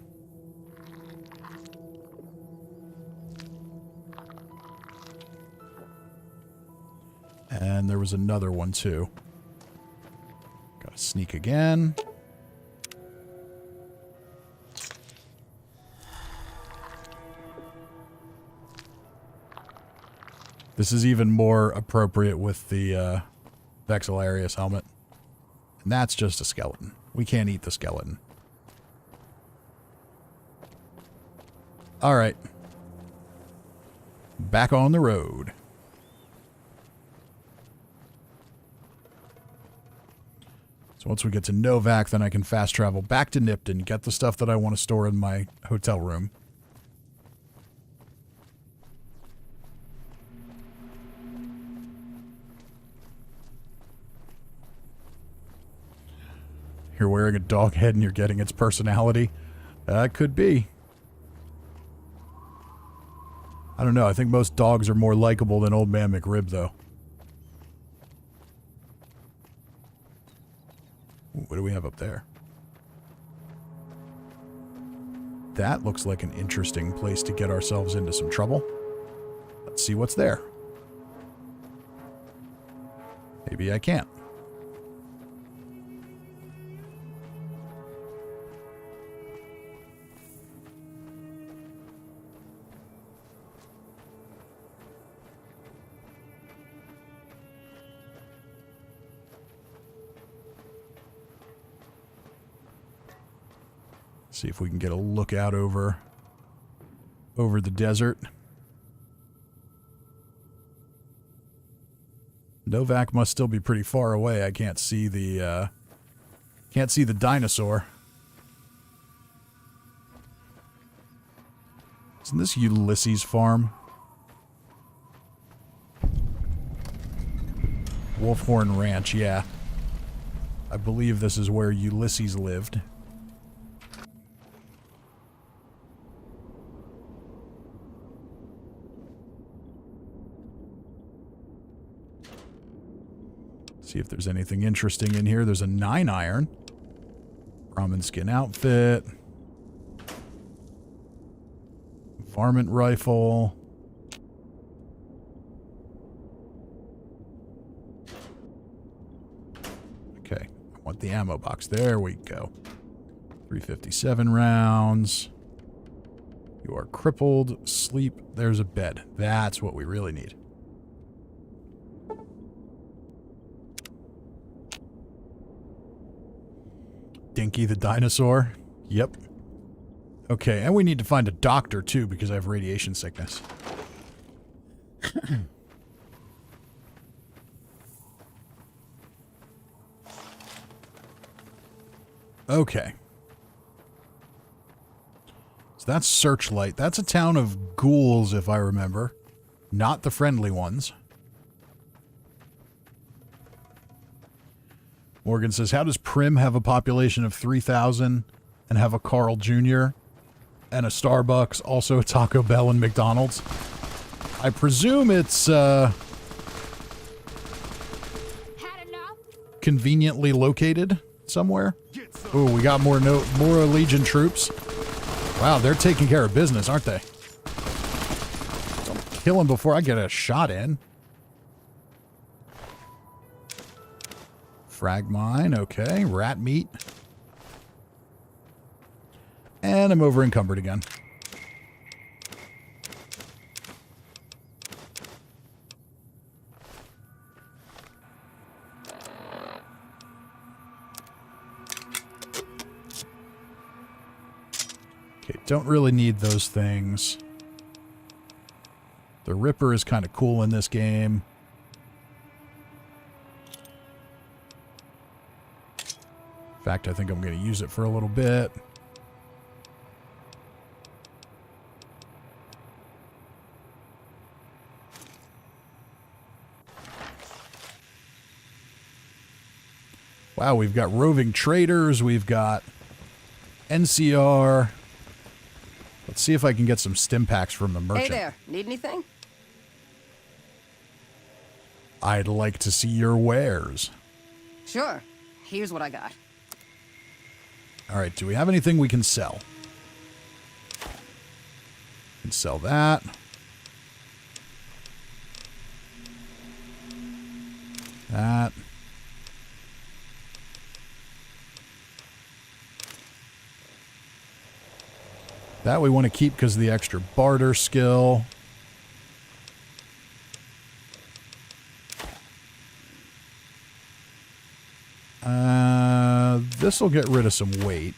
And there was another one too. Got to sneak again. This is even more appropriate with the Vexillarius helmet. And that's just a skeleton. We can't eat the skeleton. Alright. Back on the road. So once we get to Novac, then I can fast travel back to Nipton, get the stuff that I want to store in my hotel room. You're wearing a dog head and you're getting its personality. Could be. I don't know. I think most dogs are more likable than Old Man McRib, though. Ooh, what do we have up there? That looks like an interesting place to get ourselves into some trouble. Let's see what's there. Maybe I can't. See if we can get a look out over the desert. Novac must still be pretty far away. I can't see the dinosaur. Isn't this Ulysses' farm? Wolfhorn Ranch, yeah. I believe this is where Ulysses lived. See if there's anything interesting in here. There's a 9-iron. Ramen skin outfit. Varmint rifle. Okay, I want the ammo box. There we go. 357 rounds. You are crippled. Sleep. There's a bed. That's what we really need. Dinky the dinosaur. Yep. Okay, and we need to find a doctor, too, because I have radiation sickness. Okay. So that's Searchlight. That's a town of ghouls, if I remember. Not the friendly ones. Morgan says, how does Prim have a population of 3,000 and have a Carl Jr. and a Starbucks, also a Taco Bell and McDonald's? I presume it's conveniently located somewhere. Oh, we got more Legion troops. Wow, they're taking care of business, aren't they? Don't kill them before I get a shot in. Frag mine, okay. Rat meat. And I'm over encumbered again. Okay, don't really need those things. The Ripper is kind of cool in this game. In fact, I think I'm going to use it for a little bit. Wow, we've got roving traders, we've got NCR. Let's see if I can get some stim packs from the merchant. Hey there, need anything? I'd like to see your wares. Sure, here's what I got. All right, do we have anything we can sell? Can sell that. That. That we want to keep because of the extra barter skill. This will get rid of some weight.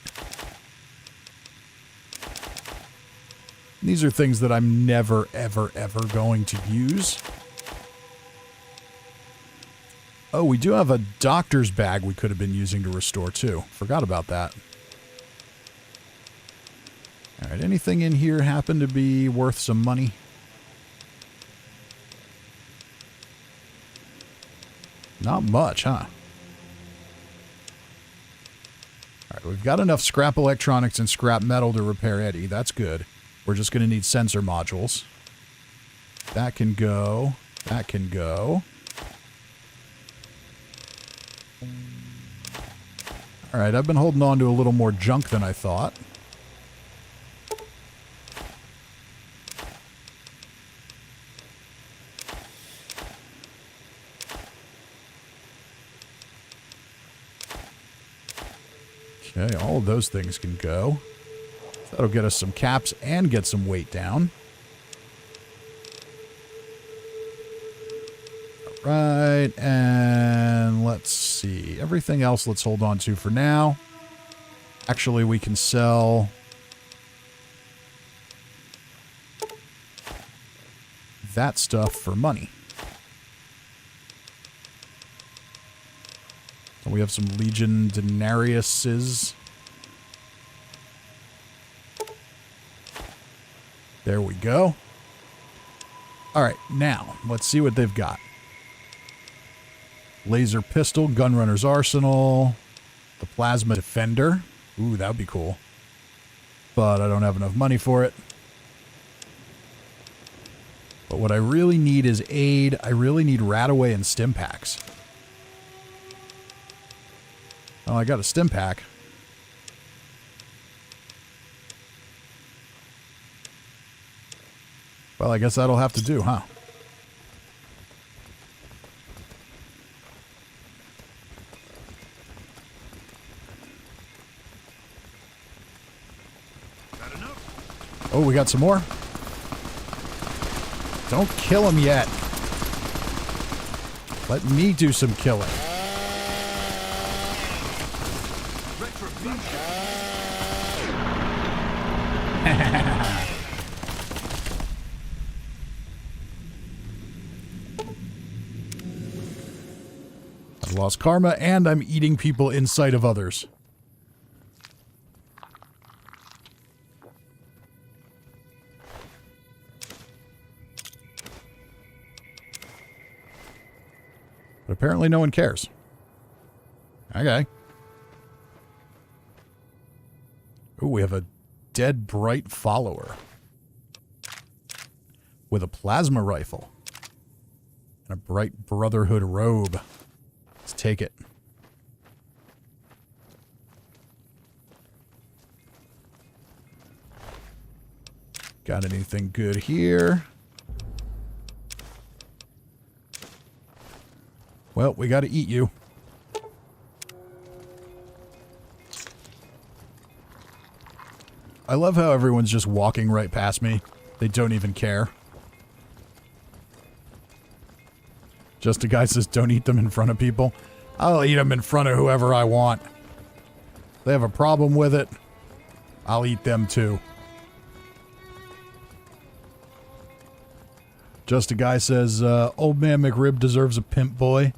These are things that I'm never, ever, ever going to use. Oh, we do have a doctor's bag we could have been using to restore too. Forgot about that. All right, anything in here happen to be worth some money? Not much, huh? All right, we've got enough scrap electronics and scrap metal to repair Eddie. That's good. We're just going to need sensor modules. That can go. That can go. All right, I've been holding on to a little more junk than I thought. Okay, all of those things can go. That'll get us some caps and get some weight down. All right, and let's see. Everything else let's hold on to for now. Actually, we can sell that stuff for money. We have some Legion Denariuses. There we go. All right, now let's see what they've got. Laser pistol, gunrunner's arsenal, the plasma defender. Ooh, that would be cool. But I don't have enough money for it. But what I really need is aid. I really need Rataway and stim packs. Oh, I got a stim pack. Well, I guess that'll have to do, huh? Oh, we got some more. Don't kill him yet. Let me do some killing. I've lost karma, and I'm eating people inside of others. But apparently no one cares. Okay. Ooh, we have a dead bright follower. With a plasma rifle. And a bright brotherhood robe. Let's take it. Got anything good here? Well, we gotta eat you. I love how everyone's just walking right past me. They don't even care. Just a guy says don't eat them in front of people. I'll eat them in front of whoever I want. If they have a problem with it, I'll eat them too. Just a guy says, Old Man McRib deserves a pimp boy.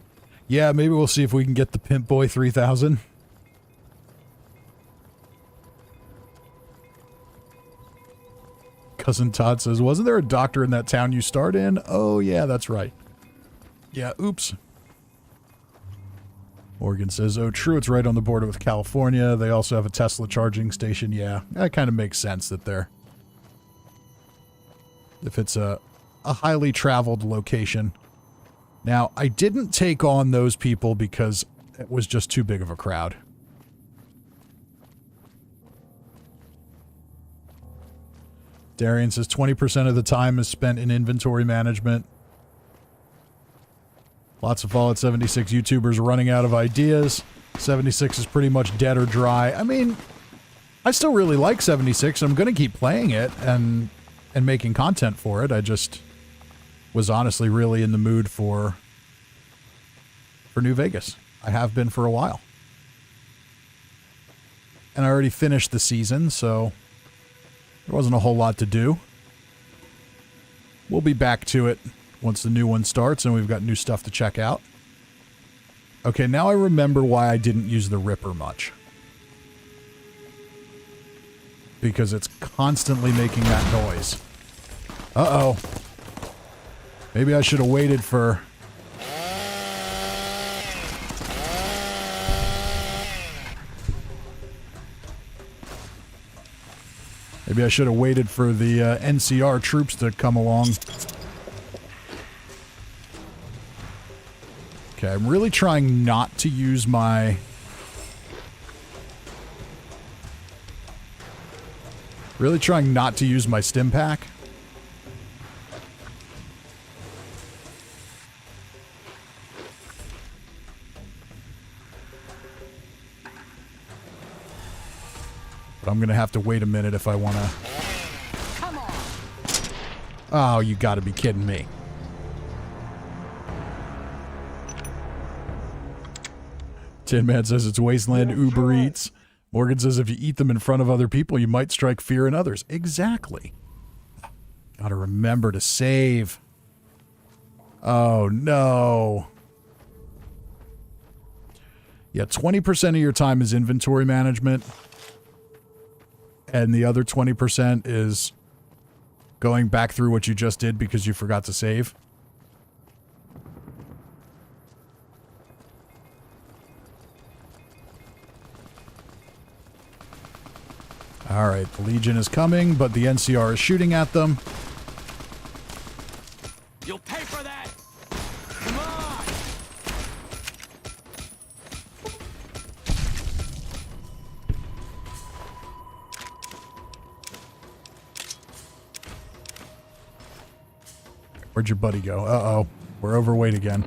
Yeah, maybe we'll see if we can get the Pimp Boy 3000. Cousin Todd says, wasn't there a doctor in that town you starred in? Oh, yeah, that's right. Yeah, oops. Morgan says, oh, true, it's right on the border with California. They also have a Tesla charging station. Yeah, that kind of makes sense that they're... If it's a highly traveled location... Now, I didn't take on those people because it was just too big of a crowd. Darian says 20% of the time is spent in inventory management. Lots of Fallout 76 YouTubers running out of ideas. 76 is pretty much dead or dry. I mean, I still really like 76. I'm going to keep playing it and making content for it. I just... was honestly really in the mood for New Vegas. I have been for a while. And I already finished the season, so there wasn't a whole lot to do. We'll be back to it once the new one starts and we've got new stuff to check out. Okay, now I remember why I didn't use the Ripper much. Because it's constantly making that noise. Uh-oh. Maybe I should have waited for... Maybe I should have waited for the NCR troops to come along. Okay, I'm really trying not to use my... Really trying not to use my stim pack. But I'm going to have to wait a minute if I want to... Come on. Oh, you got to be kidding me. Tin Man says it's Wasteland Uber Eats. Morgan says if you eat them in front of other people, you might strike fear in others. Exactly. Got to remember to save. Oh, no. Yeah, 20% of your time is inventory management. And the other 20% is Going back through what you just did because you forgot to save. Alright, the Legion is coming, but the NCR is shooting at them. You'll pay for that! Come on! Where'd your buddy go? Uh-oh. We're overweight again.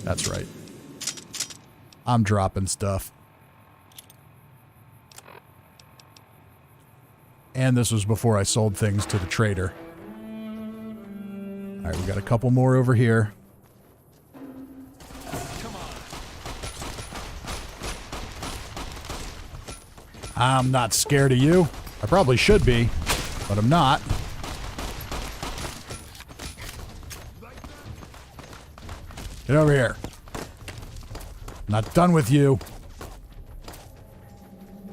That's right. I'm dropping stuff. And this was before I sold things to the trader. Alright, we got a couple more over here. I'm not scared of you. I probably should be, but I'm not. Get over here. I'm not done with you.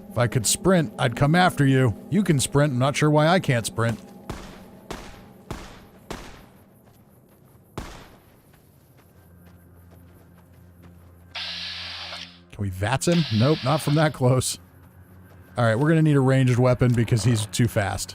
If I could sprint, I'd come after you. You can sprint. I'm not sure why I can't sprint. Can we VATS him? Nope, not from that close. Alright, we're going to need a ranged weapon because he's too fast.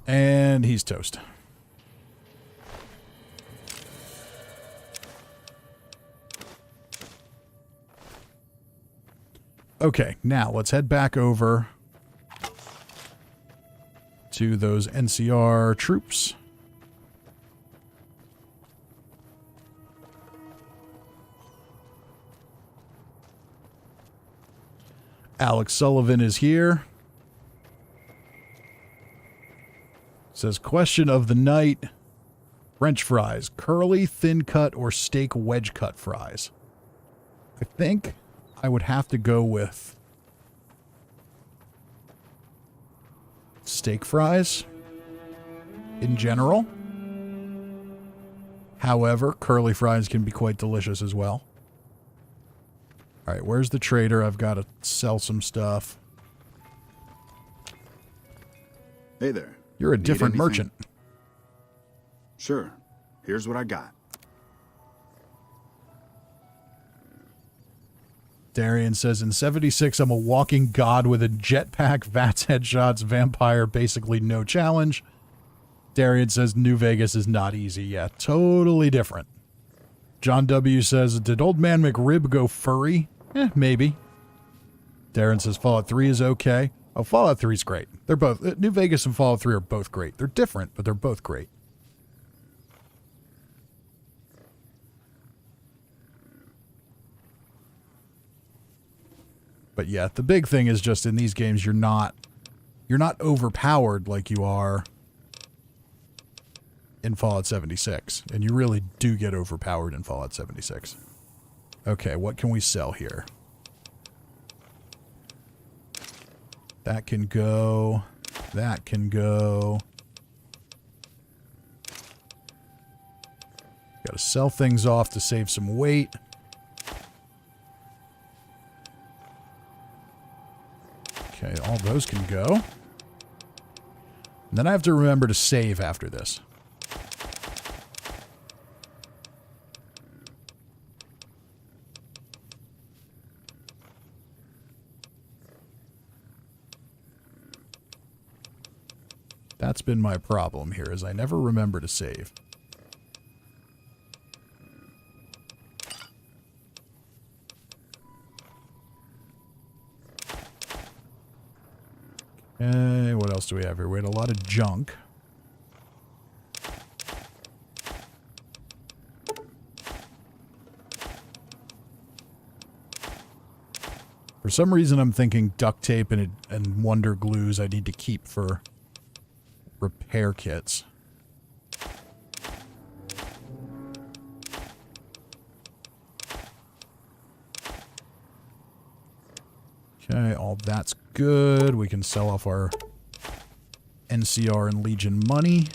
And he's toast. Okay, now let's head back over to those NCR troops. Alex Sullivan is here. Says, question of the night. French fries. Curly, thin cut, or steak wedge cut fries? I think I would have to go with steak fries in general. However, curly fries can be quite delicious as well. Alright, where's the trader? I've got to sell some stuff. Hey there. You're a Need different anything? merchant. Sure. Here's what I got. Darian says, in 76, I'm a walking god with a jetpack, VATS headshots, vampire, basically no challenge. Darian says, New Vegas is not easy. Yeah, totally different. John W. says, did Old Man McRib go furry? Maybe. Darren says, Fallout 3 is okay. Oh, Fallout 3 is great. They're both, New Vegas and Fallout 3 are both great. They're different, but they're both great. But yeah, the big thing is just in these games, you're not overpowered like you are in Fallout 76. And you really do get overpowered in Fallout 76. Okay, what can we sell here? That can go. That can go. Gotta sell things off to save some weight. Okay, all those can go. And then I have to remember to save after this. That's been my problem here, is I never remember to save. Okay, what else do we have here? We had a lot of junk. For some reason, I'm thinking duct tape and wonder glues I need to keep for repair kits. Okay, all that's good. We can sell off our NCR and Legion money.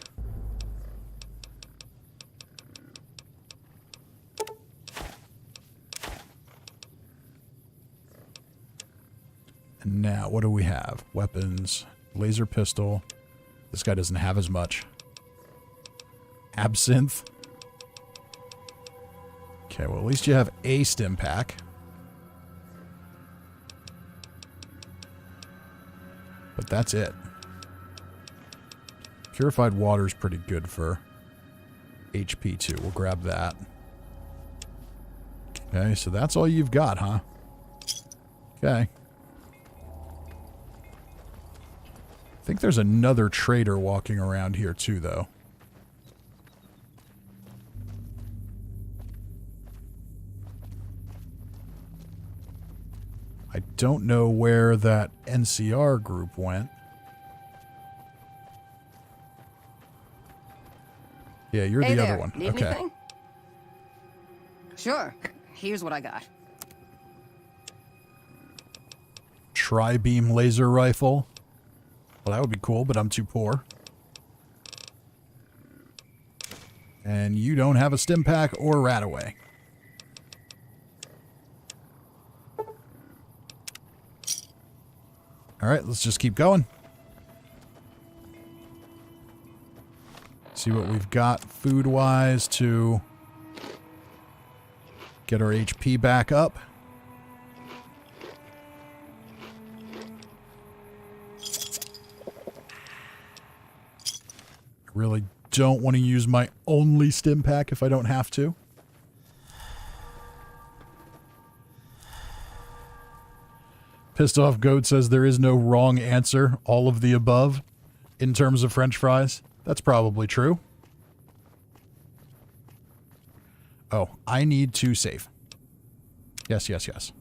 And now, what do we have? Weapons, laser pistol. This guy doesn't have as much. Absinthe. Okay, well, at least you have a stim pack. But that's it. Purified water's pretty good for HP too. We'll grab that. Okay, so that's all you've got, huh? Okay. I think there's another trader walking around here too, though. I don't know where that NCR group went. Yeah, you're Hey the there. other one. Need Okay. anything? Sure. Here's what I got. Tri-beam laser rifle. Well, that would be cool, but I'm too poor. And you don't have a stim pack or Rataway. All right, let's just keep going. See what we've got food-wise to get our HP back up. I really don't want to use my only stim pack if I don't have to. Pissed Off Goat says there is no wrong answer, all of the above, in terms of French fries. That's probably true. Oh, I need to save. Yes, yes, yes.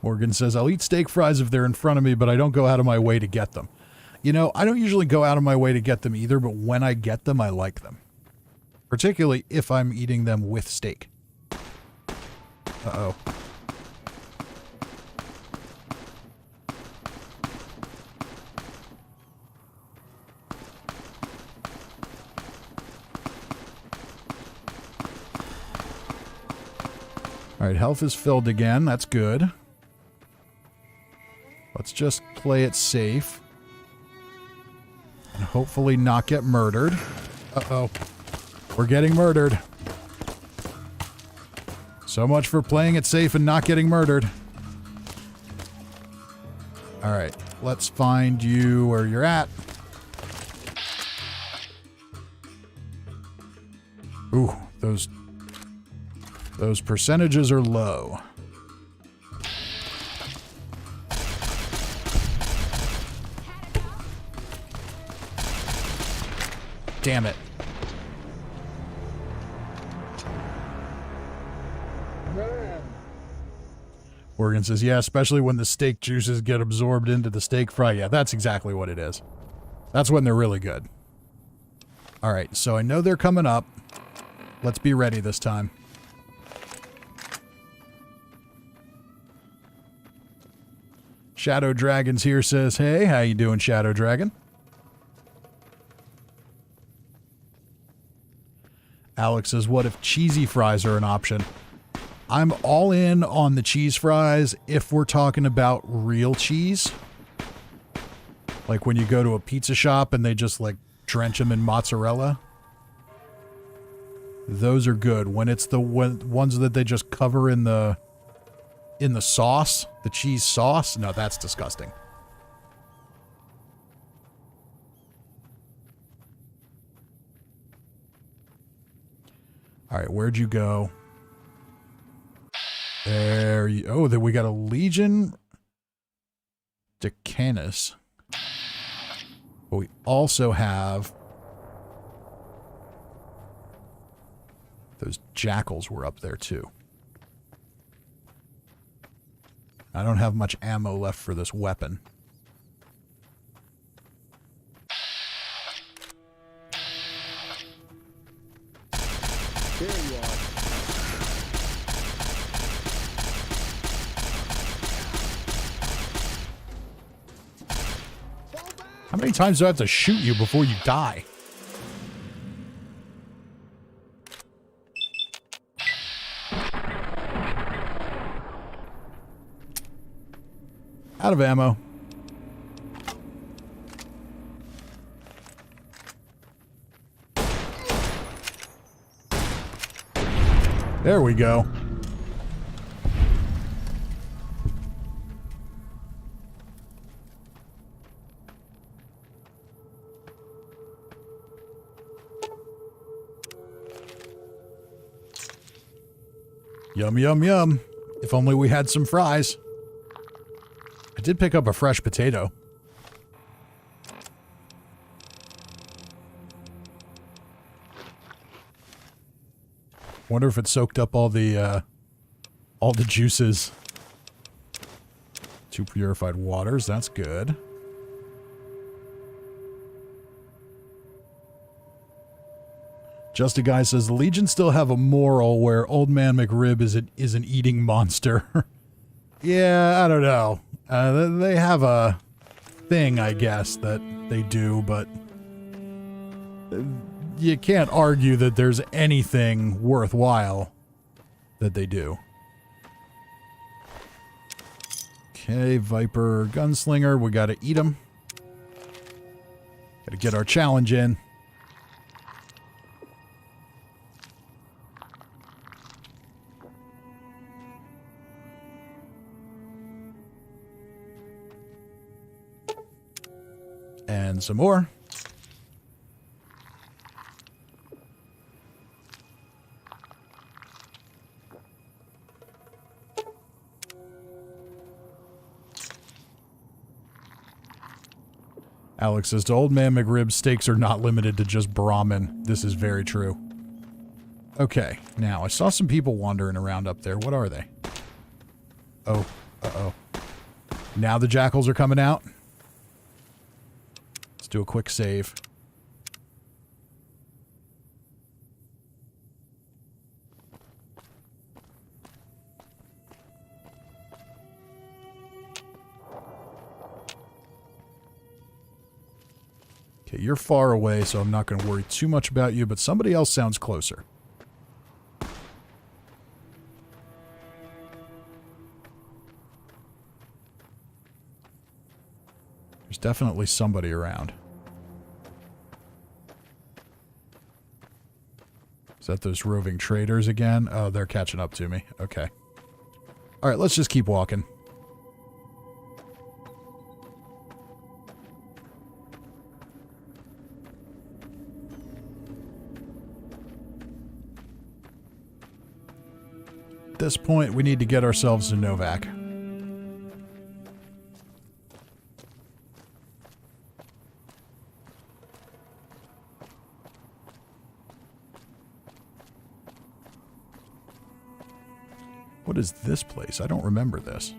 Morgan says, I'll eat steak fries if they're in front of me, but I don't go out of my way to get them. You know, I don't usually go out of my way to get them either, but when I get them, I like them. Particularly if I'm eating them with steak. Uh-oh. Alright, health is filled again. That's good. Let's just play it safe. And hopefully not get murdered. Uh-oh. We're getting murdered. So much for playing it safe and not getting murdered. Alright, let's find you where you're at. Ooh, those percentages are low. Damn it. Morgan says, yeah, especially when the steak juices get absorbed into the steak fry. Yeah, that's exactly what it is. That's when they're really good. All right, so I know they're coming up. Let's be ready this time. Shadow Dragon's here, says, hey, how you doing, Shadow Dragon? Alex says, what if cheesy fries are an option? I'm all in on the cheese fries if we're talking about real cheese. Like when you go to a pizza shop and they just like drench them in mozzarella. Those are good. When it's the ones that they just cover in the sauce, the cheese sauce, no, that's disgusting. All right, where'd you go? There you... Oh, then we got a Legion Decanus. But we also have... Those jackals were up there, too. I don't have much ammo left for this weapon. There you are. many times do I have to shoot you before you die? Out of ammo. There we go. Yum, yum, yum. If only we had some fries. I did pick up a fresh potato. Wonder if it soaked up all the juices. 2 purified waters, that's good. Just a Guy says, the Legion still have a moral where Old Man McRib is an eating monster. Yeah, I don't know. They have a thing, I guess, that they do, but you can't argue that there's anything worthwhile that they do. Okay, Viper Gunslinger, we gotta eat him. Gotta get our challenge in. And some more. Alex says, to Old Man McRib's steaks are not limited to just Brahmin. This is very true. Okay, now I saw some people wandering around up there. What are they? Oh, uh-oh. Now the jackals are coming out. Let's do a quick save. Okay, you're far away, so I'm not going to worry too much about you, but somebody else sounds closer. There's definitely somebody around. Is that those roving traders again? Oh, they're catching up to me. Okay. All right, let's just keep walking. At this point, we need to get ourselves a Novac. What is this place? I don't remember this.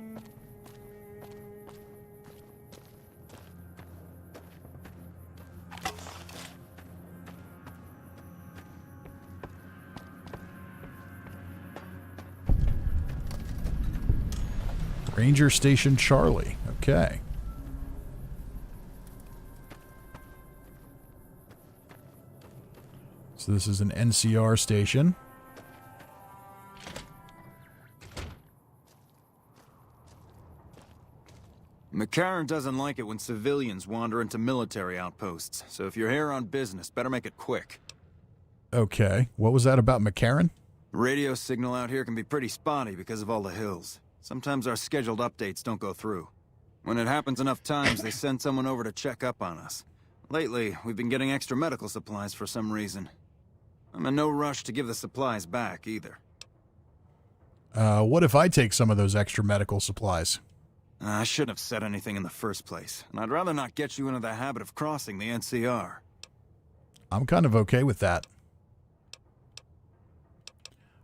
Ranger Station Charlie. Okay. So this is an NCR station. McCarran doesn't like it when civilians wander into military outposts, so if you're here on business, better make it quick. Okay. What was that about McCarran? The radio signal out here can be pretty spotty because of all the hills. Sometimes our scheduled updates don't go through. When it happens enough times, they send someone over to check up on us. Lately, we've been getting extra medical supplies for some reason. I'm in no rush to give the supplies back, either. What if I take some of those extra medical supplies? I shouldn't have said anything in the first place, and I'd rather not get you into the habit of crossing the NCR. I'm kind of okay with that.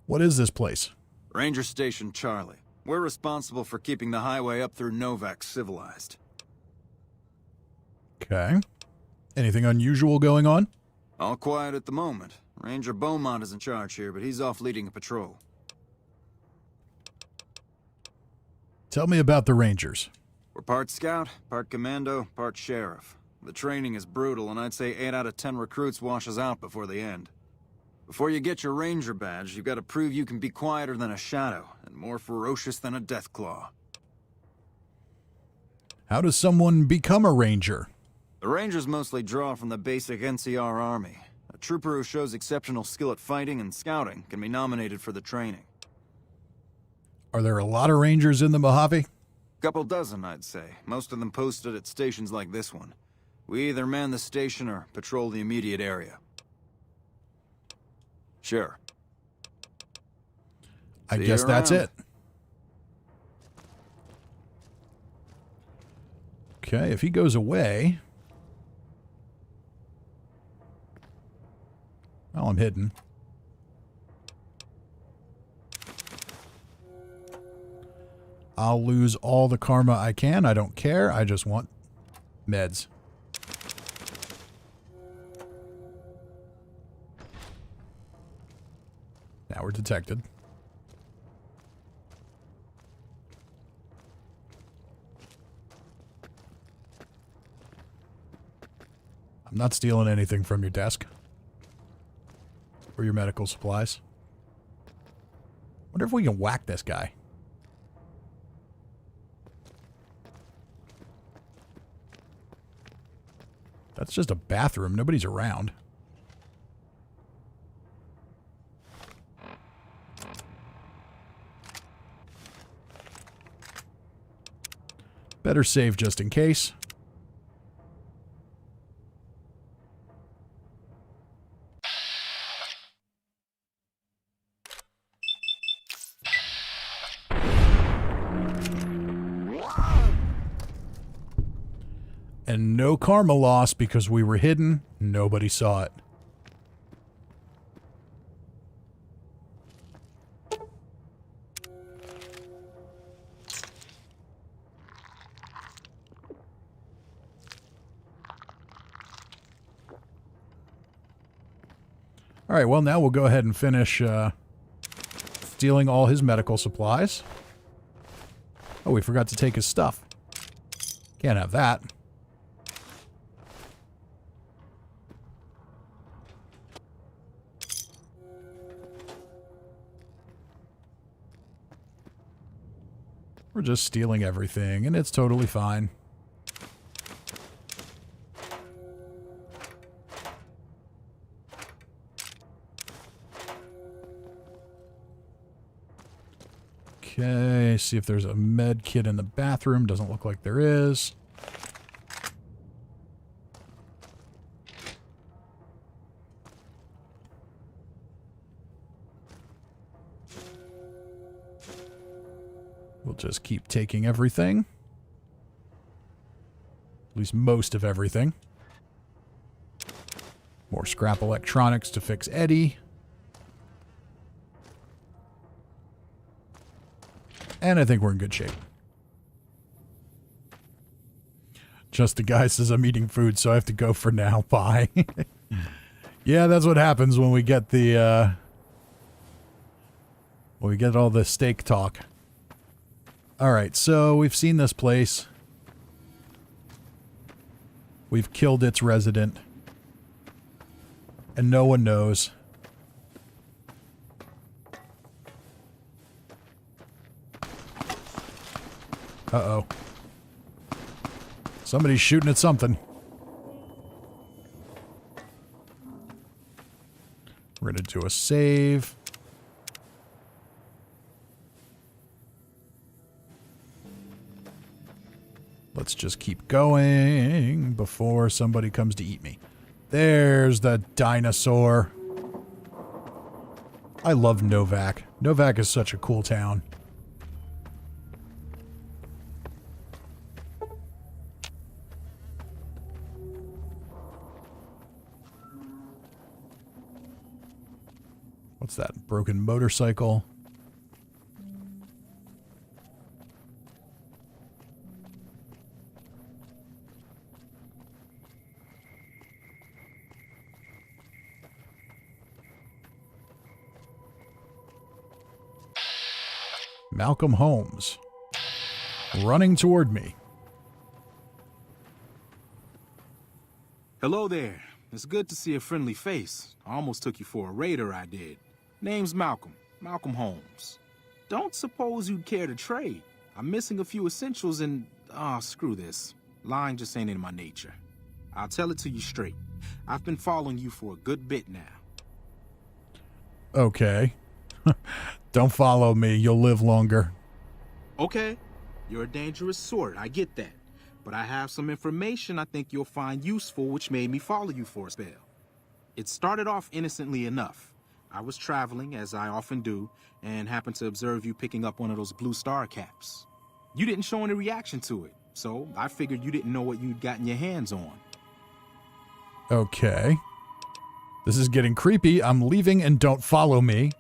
What is this place? Ranger Station Charlie. We're responsible for keeping the highway up through Novac civilized. Okay. Anything unusual going on? All quiet at the moment. Ranger Beaumont is in charge here, but he's off leading a patrol. Tell me about the Rangers. We're part scout, part commando, part sheriff. The training is brutal, and I'd say 8 out of 10 recruits washes out before the end. Before you get your ranger badge, you've got to prove you can be quieter than a shadow, and more ferocious than a deathclaw. How does someone become a ranger? The rangers mostly draw from the basic NCR army. A trooper who shows exceptional skill at fighting and scouting can be nominated for the training. Are there a lot of rangers in the Mojave? Couple dozen, I'd say. Most of them posted at stations like this one. We either man the station or patrol the immediate area. Sure. I See guess you that's around. it. Okay, if he goes away... Well, I'm hidden. I'll lose all the karma I can. I don't care. I just want meds. Now we're detected. I'm not stealing anything from your desk. Or your medical supplies. Wonder if we can whack this guy. That's just a bathroom. Nobody's around. Better save just in case. And no karma loss because we were hidden. Nobody saw it. All right, well, now we'll go ahead and finish stealing all his medical supplies. Oh, we forgot to take his stuff. Can't have that. We're just stealing everything, and it's totally fine. Okay, see if there's a med kit in the bathroom. Doesn't look like there is. We'll just keep taking everything. At least most of everything. More scrap electronics to fix Eddie. And I think we're in good shape. Just the guy says I'm eating food, so I have to go for now. Bye. Yeah, that's what happens when we get the, when we get all the steak talk. Alright, so we've seen this place. We've killed its resident. And no one knows. Uh-oh. Somebody's shooting at something. We're going to do a save. Let's just keep going before somebody comes to eat me. There's the dinosaur. I love Novac. Novac is such a cool town. What's that? Broken motorcycle. Malcolm Holmes. Running toward me. Hello there. It's good to see a friendly face. I almost took you for a raider, I did. Name's Malcolm. Malcolm Holmes. Don't suppose you'd care to trade. I'm missing a few essentials and... screw this. Lying just ain't in my nature. I'll tell it to you straight. I've been following you for a good bit now. Okay. Don't follow me. You'll live longer. Okay. You're a dangerous sort. I get that. But I have some information I think you'll find useful, which made me follow you for a spell. It started off innocently enough. I was traveling, as I often do, and happened to observe you picking up one of those blue star caps. You didn't show any reaction to it, so I figured you didn't know what you'd gotten your hands on. Okay. This is getting creepy. I'm leaving and don't follow me.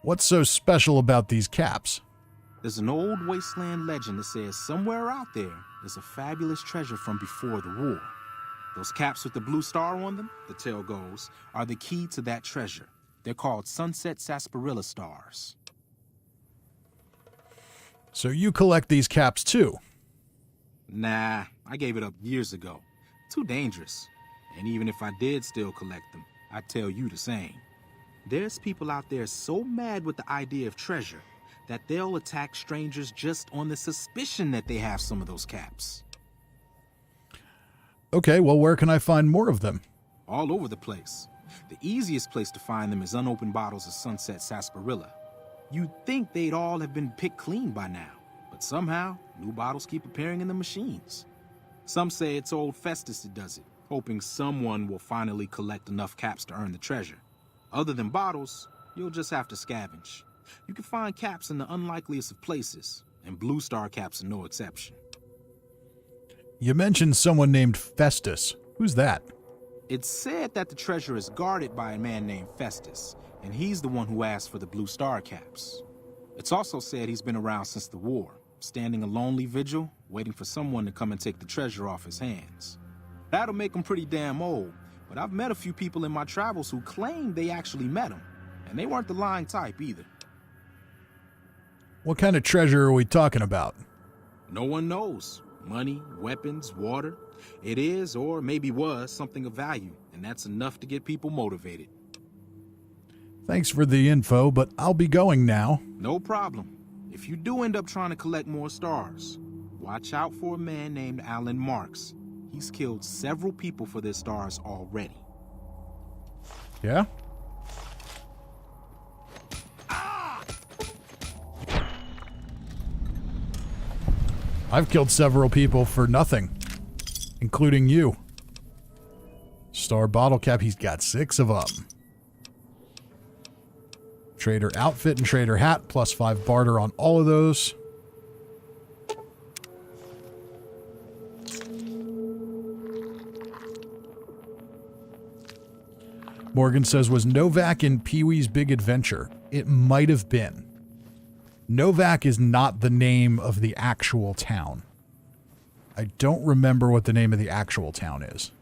What's so special about these caps? There's an old wasteland legend that says somewhere out there is a fabulous treasure from before the war. Those caps with the blue star on them, the tale goes, are the key to that treasure. They're called sunset sarsaparilla stars. So you collect these caps too? Nah, I gave it up years ago. Too dangerous. And even if I did still collect them, I'd tell you the same. There's people out there so mad with the idea of treasure that they'll attack strangers just on the suspicion that they have some of those caps. Okay, well, where can I find more of them? All over the place. The easiest place to find them is unopened bottles of sunset sarsaparilla. You'd think they'd all have been picked clean by now, but somehow, new bottles keep appearing in the machines. Some say it's old Festus that does it, hoping someone will finally collect enough caps to earn the treasure. Other than bottles, you'll just have to scavenge. You can find caps in the unlikeliest of places, and blue star caps are no exception. You mentioned someone named Festus. Who's that? It's said that the treasure is guarded by a man named Festus, and he's the one who asked for the blue star caps. It's also said he's been around since the war, standing a lonely vigil, waiting for someone to come and take the treasure off his hands. That'll make him pretty damn old, but I've met a few people in my travels who claim they actually met him, and they weren't the lying type either. What kind of treasure are we talking about? No one knows. Money, weapons, water. It is, or maybe was, something of value, and that's enough to get people motivated. Thanks for the info, but I'll be going now. No problem. If you do end up trying to collect more stars, watch out for a man named Alan Marks. He's killed several people for their stars already. Yeah? I've killed several people for nothing, including you. Star bottle cap, he's got 6 of them. Trader outfit and trader hat, +5 barter on all of those. Morgan says, was Novac in Pee-wee's Big Adventure? It might have been. Novac is not the name of the actual town. I don't remember what the name of the actual town is.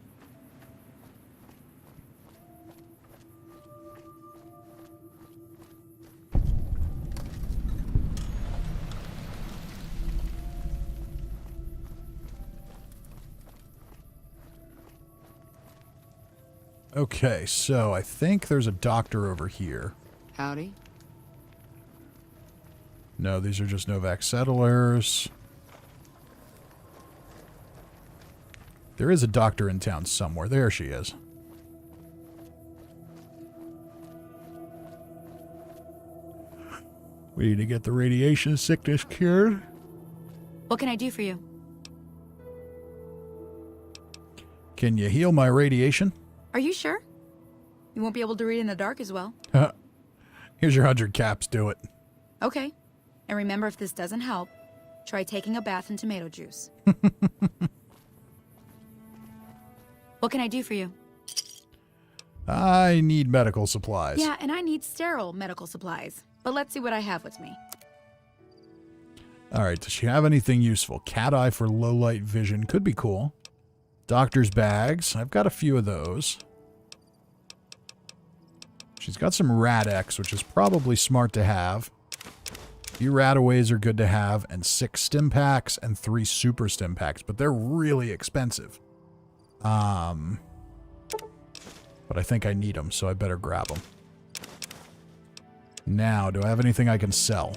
Okay, so I think there's a doctor over here. Howdy. No, these are just Novac settlers. There is a doctor in town somewhere. There she is. We need to get the radiation sickness cured. What can I do for you? Can you heal my radiation? Are you sure? You won't be able to read in the dark as well. Here's your 100 caps. Do it. Okay. And remember, if this doesn't help, try taking a bath in tomato juice. What can I do for you? I need medical supplies. Yeah, and I need sterile medical supplies. But let's see what I have with me. All right, does she have anything useful? Cat eye for low light vision. Could be cool. Doctor's bags. I've got a few of those. She's got some Rad-X, which is probably smart to have. A few Radaways are good to have, and 6 stim packs and 3 super stim packs, but they're really expensive. But I think I need them, so I better grab them. Now, do I have anything I can sell?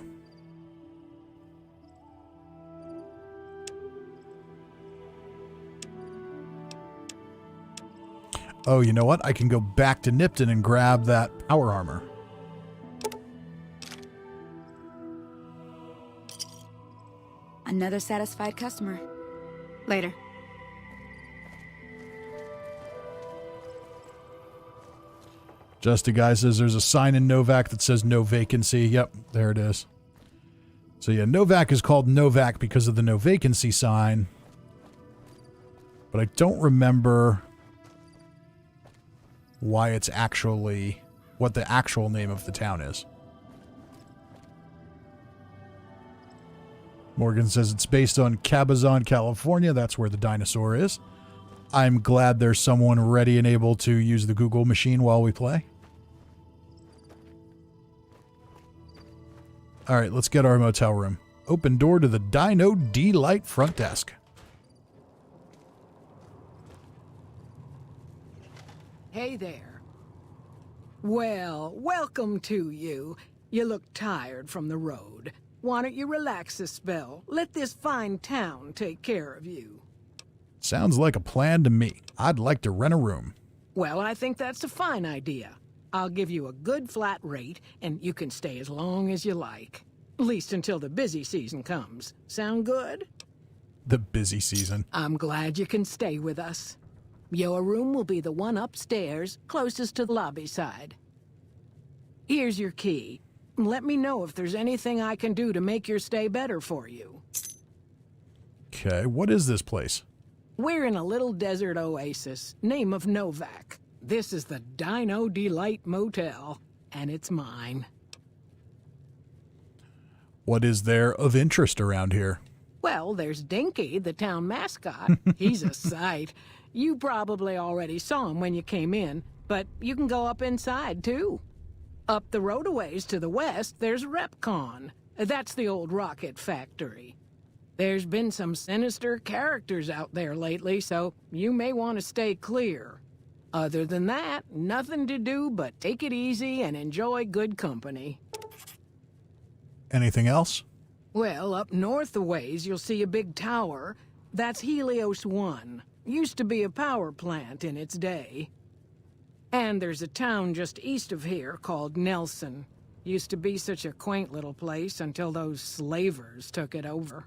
Oh, you know what? I can go back to Nipton and grab that power armor. Another satisfied customer. Later. Just a guy says there's a sign in Novac that says no vacancy. Yep, there it is. So yeah, Novac is called Novac because of the no vacancy sign. But I don't remember why it's actually, what the actual name of the town is. Morgan says it's based on Cabazon, California. That's where the dinosaur is. I'm glad there's someone ready and able to use the Google machine while we play. All right, let's get our motel room. Open door to the Dino D-Light front desk. Hey there. Well, welcome to you. You look tired from the road. Why don't you relax a spell? Let this fine town take care of you. Sounds like a plan to me. I'd like to rent a room. Well, I think that's a fine idea. I'll give you a good flat rate, and you can stay as long as you like. At least until the busy season comes. Sound good? The busy season. I'm glad you can stay with us. Your room will be the one upstairs, closest to the lobby side. Here's your key. Let me know if there's anything I can do to make your stay better for you. Okay, what is this place? We're in a little desert oasis, name of Novac. This is the Dino Delight Motel, and it's mine. What is there of interest around here? Well, there's Dinky, the town mascot. He's a sight. You probably already saw him when you came in, but you can go up inside, too. Up the road a ways to the west, there's Repconn. That's the old rocket factory. There's been some sinister characters out there lately, so you may want to stay clear. Other than that, nothing to do but take it easy and enjoy good company. Anything else? Well, up north a ways, you'll see a big tower. That's Helios 1. Used to be a power plant in its day. And there's a town just east of here called Nelson. Used to be such a quaint little place until those slavers took it over.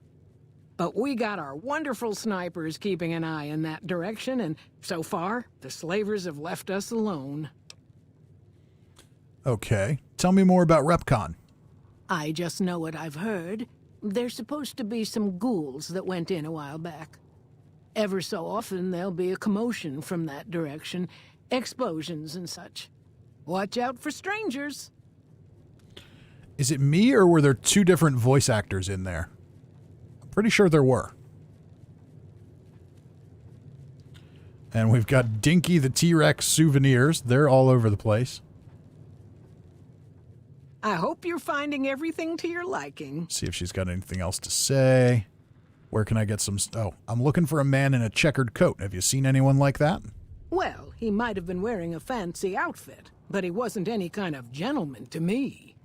But we got our wonderful snipers keeping an eye in that direction, and so far, the slavers have left us alone. Okay. Tell me more about Repconn. I just know what I've heard. There's supposed to be some ghouls that went in a while back. Ever so often, there'll be a commotion from that direction, explosions and such. Watch out for strangers. Is it me, or were there two different voice actors in there? I'm pretty sure there were. And we've got Dinky the T-Rex souvenirs. They're all over the place. I hope you're finding everything to your liking. See if she's got anything else to say. Where can I get some... Oh, I'm looking for a man in a checkered coat. Have you seen anyone like that? Well, he might have been wearing a fancy outfit, but he wasn't any kind of gentleman to me.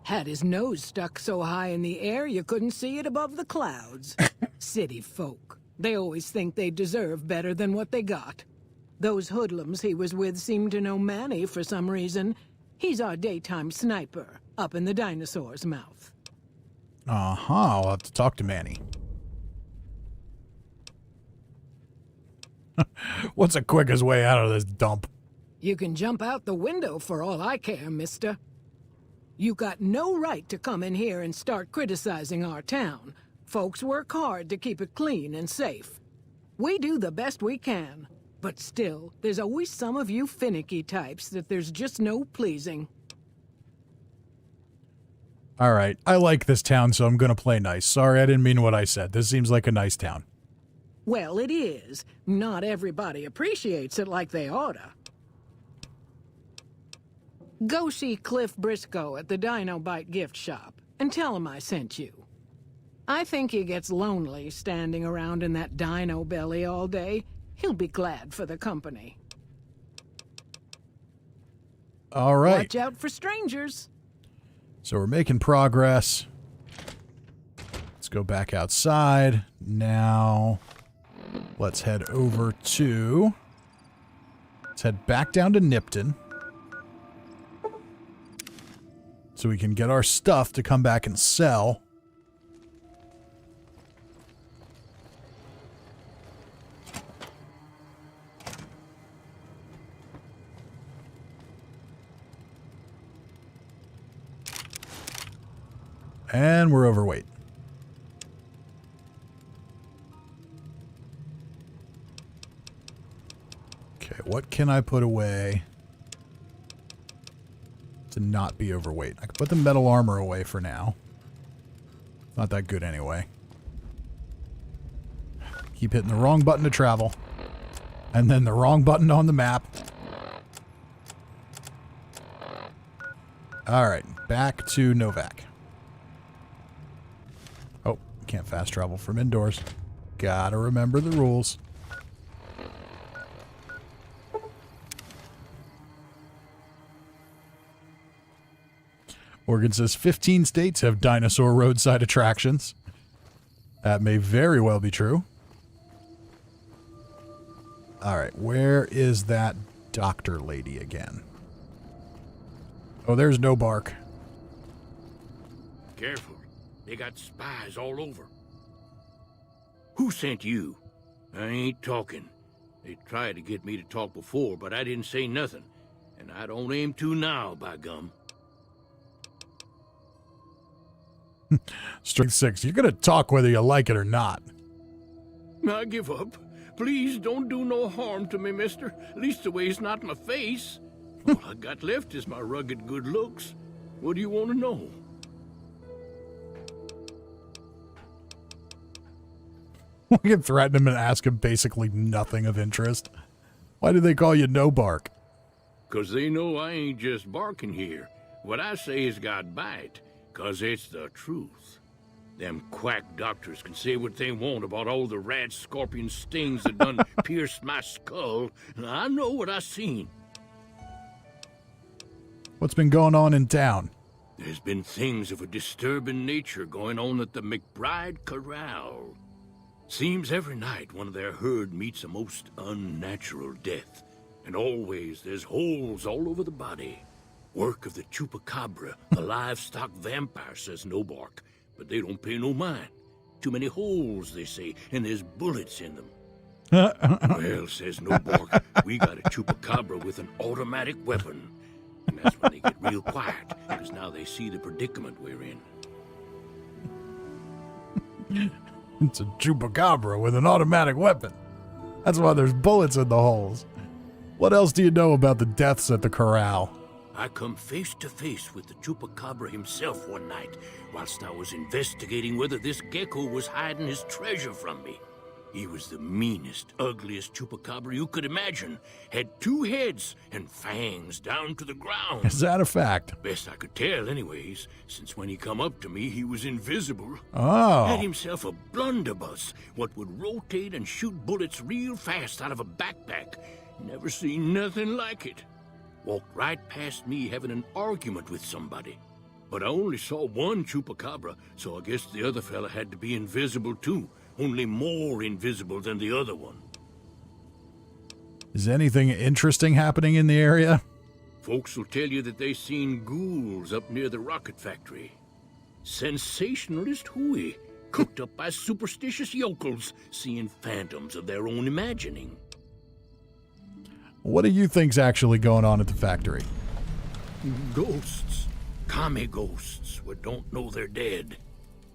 Had his nose stuck so high in the air you couldn't see it above the clouds. City folk. They always think they deserve better than what they got. Those hoodlums he was with seemed to know Manny for some reason. He's our daytime sniper, up in the dinosaur's mouth. Uh-huh, I'll have to talk to Manny. What's the quickest way out of this dump? You can jump out the window for all I care, mister. You got no right to come in here and start criticizing our town. Folks work hard to keep it clean and safe. We do the best we can. But still, there's always some of you finicky types that there's just no pleasing. All right, I like this town, so I'm going to play nice. Sorry, I didn't mean what I said. This seems like a nice town. Well, it is. Not everybody appreciates it like they oughta. Go see Cliff Briscoe at the Dino Bite gift shop and tell him I sent you. I think he gets lonely standing around in that dino belly all day. He'll be glad for the company. All right. Watch out for strangers. So we're making progress. Let's go back outside. Now, let's head over to... Let's head back down to Nipton. So we can get our stuff to come back and sell. And we're overweight. Okay, what can I put away to not be overweight? I can put the metal armor away for now. Not that good anyway. Keep hitting the wrong button to travel. And then the wrong button on the map. Alright, back to Novac. Oh, can't fast travel from indoors. Gotta remember the rules. Oregon says 15 states have dinosaur roadside attractions. That may very well be true. Alright, where is that doctor lady again? Oh, there's no bark. Careful. They got spies all over. Who sent you? I ain't talking. They tried to get me to talk before, but I didn't say nothing. And I don't aim to now, by gum. Strength 6. You're going to talk whether you like it or not. I give up. Please don't do no harm to me, mister. Leastways not in my face. All I got left is my rugged good looks. What do you want to know? We can threaten him and ask him basically nothing of interest. Why do they call you No Bark? 'Cause they know I ain't just barking here. What I say has got bite, 'cause it's the truth. Them quack doctors can say what they want about all the rat scorpion stings that done pierced my skull, and I know what I seen. What's been going on in town? There's been things of a disturbing nature going on at the McBride Corral. Seems every night one of their herd meets a most unnatural death, and always there's holes all over the body. Work of the chupacabra, the livestock vampire, says No Bark, but they don't pay no mind. Too many holes, they say, and there's bullets in them. Well, says No Bark, we got a chupacabra with an automatic weapon. And that's when they get real quiet, because now they see the predicament we're in. It's a chupacabra with an automatic weapon. That's why there's bullets in the holes. What else do you know about the deaths at the corral? I come face to face with the chupacabra himself one night, whilst I was investigating whether this gecko was hiding his treasure from me. He was the meanest, ugliest chupacabra you could imagine. Had 2 heads and fangs down to the ground. Is that a fact? Best I could tell anyways, since when he come up to me, he was invisible. Oh. Had himself a blunderbuss, what would rotate and shoot bullets real fast out of a backpack. Never seen nothing like it. Walked right past me having an argument with somebody. But I only saw one chupacabra, so I guess the other fella had to be invisible too. Only more invisible than the other one. Is anything interesting happening in the area? Folks will tell you that they seen ghouls up near the rocket factory. Sensationalist hooey, cooked up by superstitious yokels, seeing phantoms of their own imagining. What do you think's actually going on at the factory? Ghosts. Commie ghosts who don't know they're dead.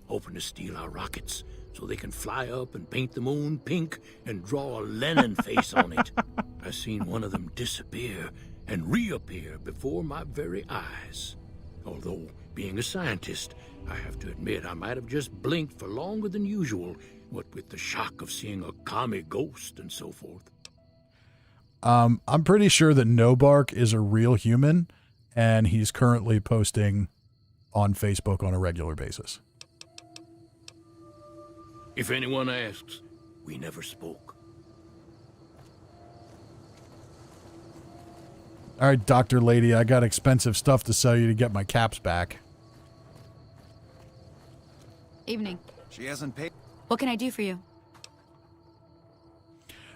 Hoping to steal our rockets so they can fly up and paint the moon pink and draw a Lenin face on it. I seen one of them disappear and reappear before my very eyes. Although, being a scientist, I have to admit I might have just blinked for longer than usual, what with the shock of seeing a commie ghost and so forth. I'm pretty sure that No Bark is a real human, and he's currently posting on Facebook on a regular basis. If anyone asks, we never spoke. All right, Dr. Lady, I got expensive stuff to sell you to get my caps back. Evening. She hasn't paid. What can I do for you?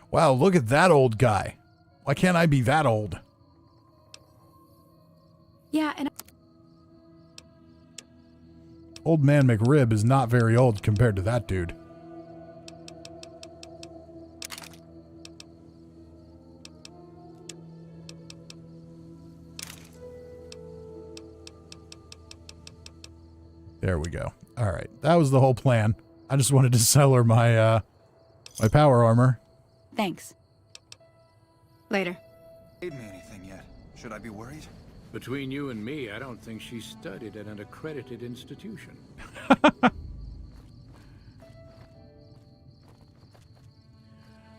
Wow, look at that old guy. Why can't I be that old? Yeah, and Old Man McRib is not very old compared to that dude. There we go. All right, that was the whole plan. I just wanted to sell her my my power armor. thanks. Later. Paid me anything yet? Should I be worried? Between you and me, I don't think she studied at an accredited institution.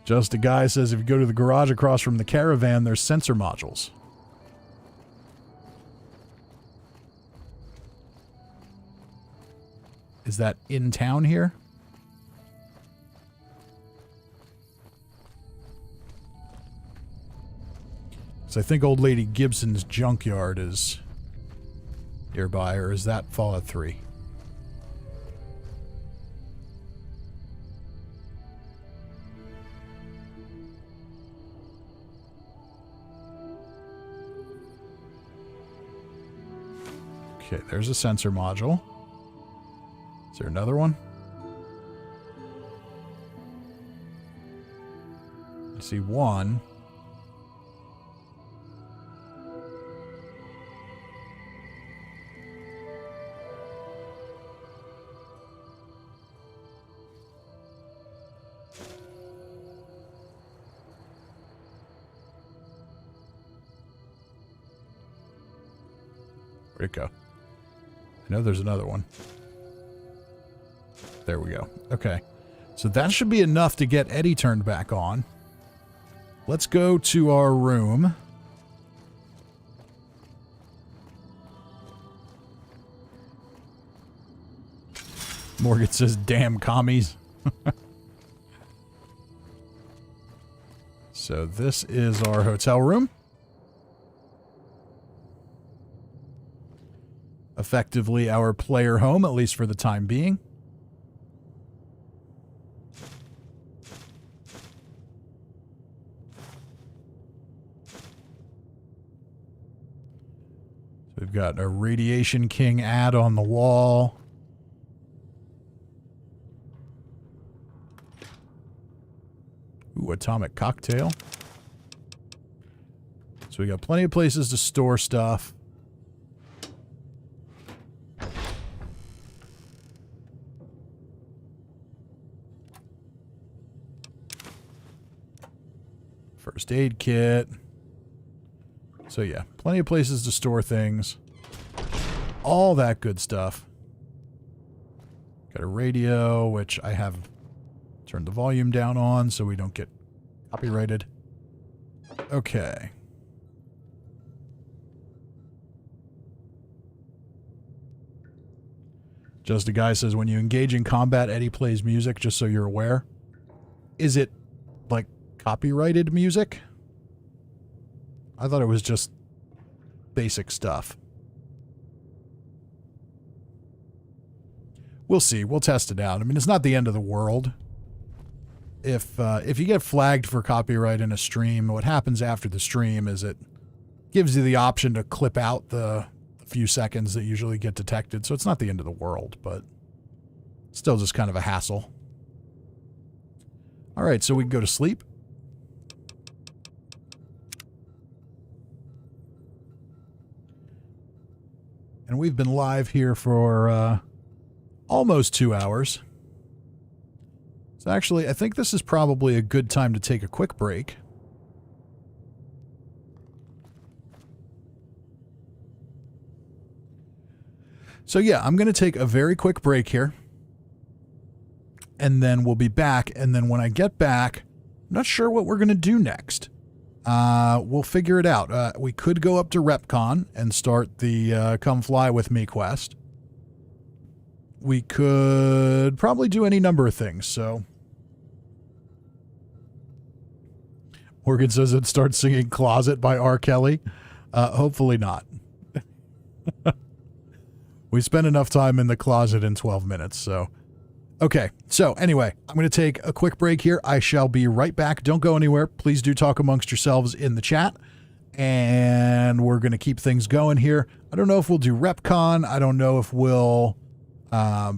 Just a guy says if you go to the garage across from the caravan, there's sensor modules. Is that in town here? So I think Old Lady Gibson's junkyard is nearby, or is that Fallout 3? Okay, there's a sensor module. Is there another one? I see one. Where'd it go? I know there's another one. There we go. Okay. So that should be enough to get Eddie turned back on. Let's go to our room. Morgan says, damn commies. So this is our hotel room. Effectively our player home, at least for the time being. So we've got a Radiation King ad on the wall. Ooh, atomic cocktail. So we got plenty of places to store stuff. First aid kit. So yeah, plenty of places to store things. All that good stuff. Got a radio, which I have turned the volume down on so we don't get copyrighted. Okay. Just a guy says, when you engage in combat, Eddie plays music, just so you're aware. Is it, like, copyrighted music? I thought it was just basic stuff. We'll see. We'll test it out. I mean, it's not the end of the world. If you get flagged for copyright in a stream, what happens after the stream is it gives you the option to clip out the few seconds that usually get detected. So it's not the end of the world, but still just kind of a hassle. All right, so we can go to sleep. And we've been live here for almost 2 hours. So actually, I think this is probably a good time to take a quick break. So yeah, I'm going to take a very quick break here. And then we'll be back. And then when I get back, I'm not sure what we're going to do next. We'll figure it out. We could go up to Repconn and start the Come Fly With Me quest. We could probably do any number of things, so. Morgan says it starts singing Closet by R. Kelly. Hopefully not. We spent enough time in the closet in 12 minutes, so... Okay, so anyway, I'm going to take a quick break here. I shall be right back. Don't go anywhere. Please do talk amongst yourselves in the chat. And we're going to keep things going here. I don't know if we'll do Repconn. I don't know if we'll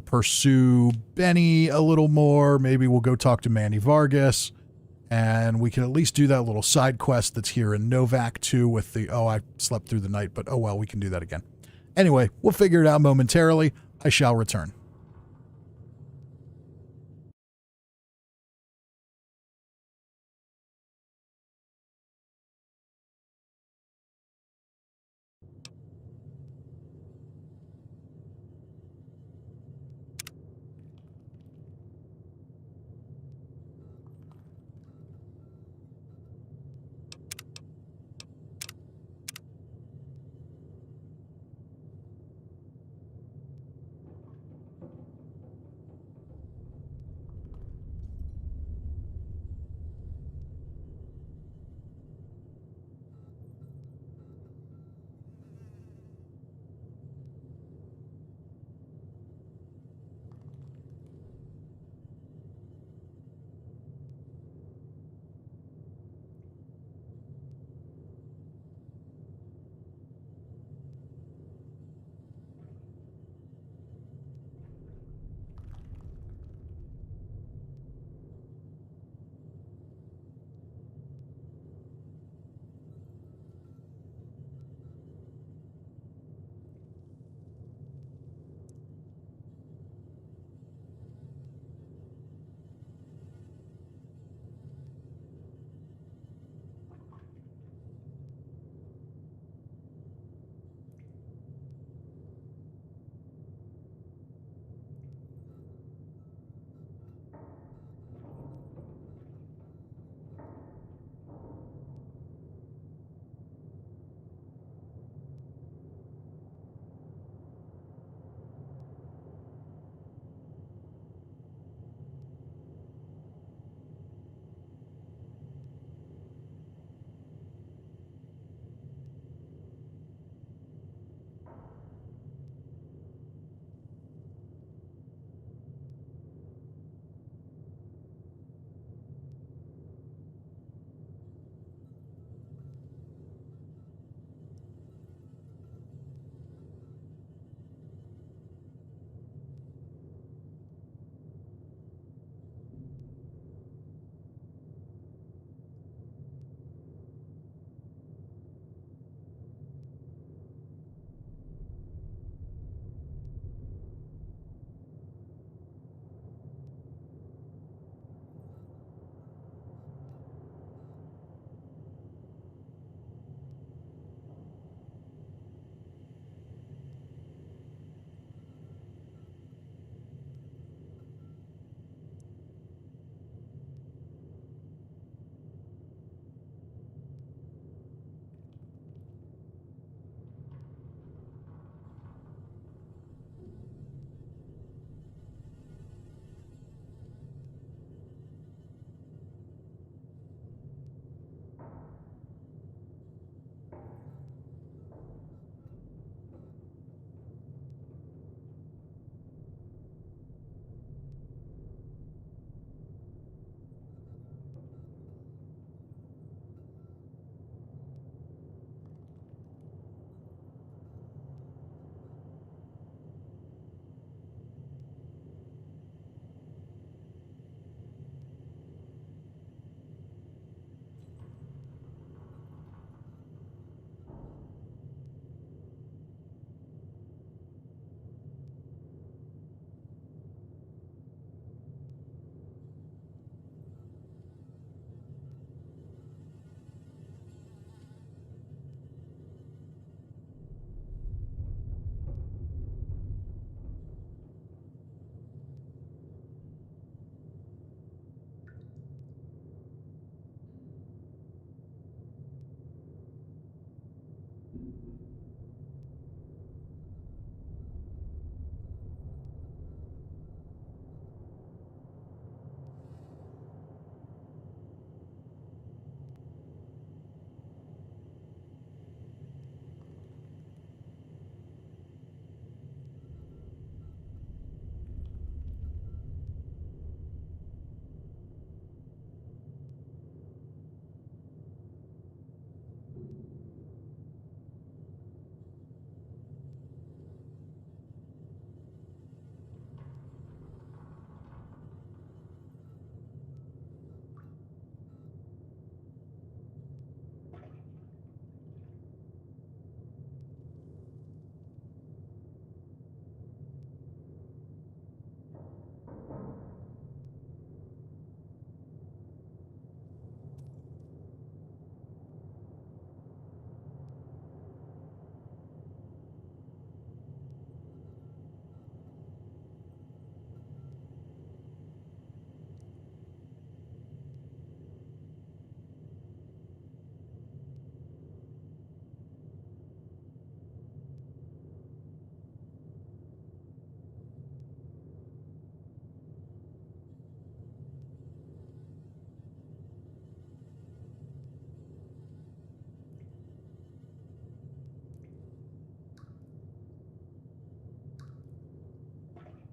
pursue Benny a little more. Maybe we'll go talk to Manny Vargas. And we can at least do that little side quest that's here in Novac too with the, oh, I slept through the night, but oh well, we can do that again. Anyway, we'll figure it out momentarily. I shall return.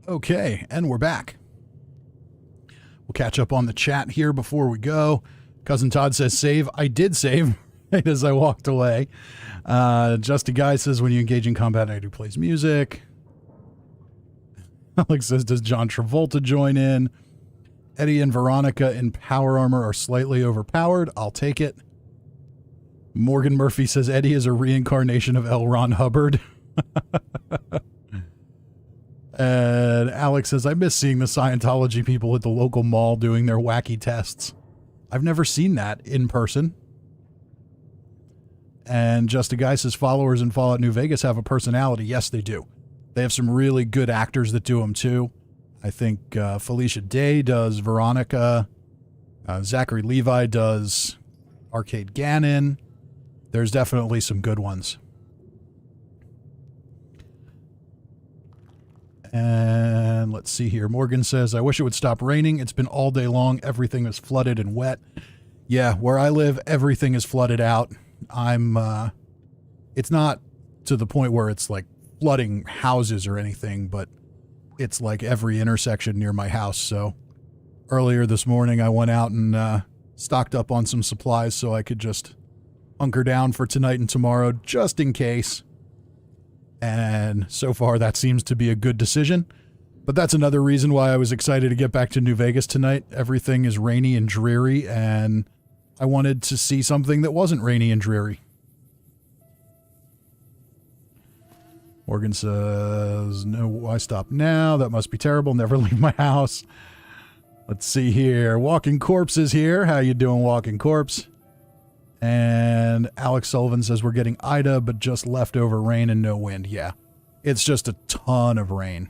Okay, and we're back. We'll catch up on the chat here before we go. Cousin Todd says save. I did save right as I walked away. Just a Guy says when you engage in combat, I do plays music. Alex says, does John Travolta join in? Eddie and Veronica in power armor are slightly overpowered. I'll take it. Morgan Murphy says Eddie is a reincarnation of L. Ron Hubbard. And Alex says, I miss seeing the Scientology people at the local mall doing their wacky tests. I've never seen that in person. And Just a Guy says, followers in Fallout New Vegas have a personality. Yes, they do. They have some really good actors that do them, too. I think Felicia Day does Veronica. Zachary Levi does Arcade Gannon. There's definitely some good ones. And let's see here. Morgan says, I wish it would stop raining. It's been all day long. Everything is flooded and wet. Yeah, where I live, everything is flooded out. It's not to the point where it's like flooding houses or anything, but it's like every intersection near my house. So earlier this morning, I went out and stocked up on some supplies so I could just hunker down for tonight and tomorrow, just in case. And so far, that seems to be a good decision. But that's another reason why I was excited to get back to New Vegas tonight. Everything is rainy and dreary, and I wanted to see something that wasn't rainy and dreary. Morgan says, no, why stop now? That must be terrible. Never leave my house. Let's see here. Walking Corpse is here. How you doing, Walking Corpse? And Alex Sullivan says we're getting Ida, but just leftover rain and no wind. Yeah, it's just a ton of rain.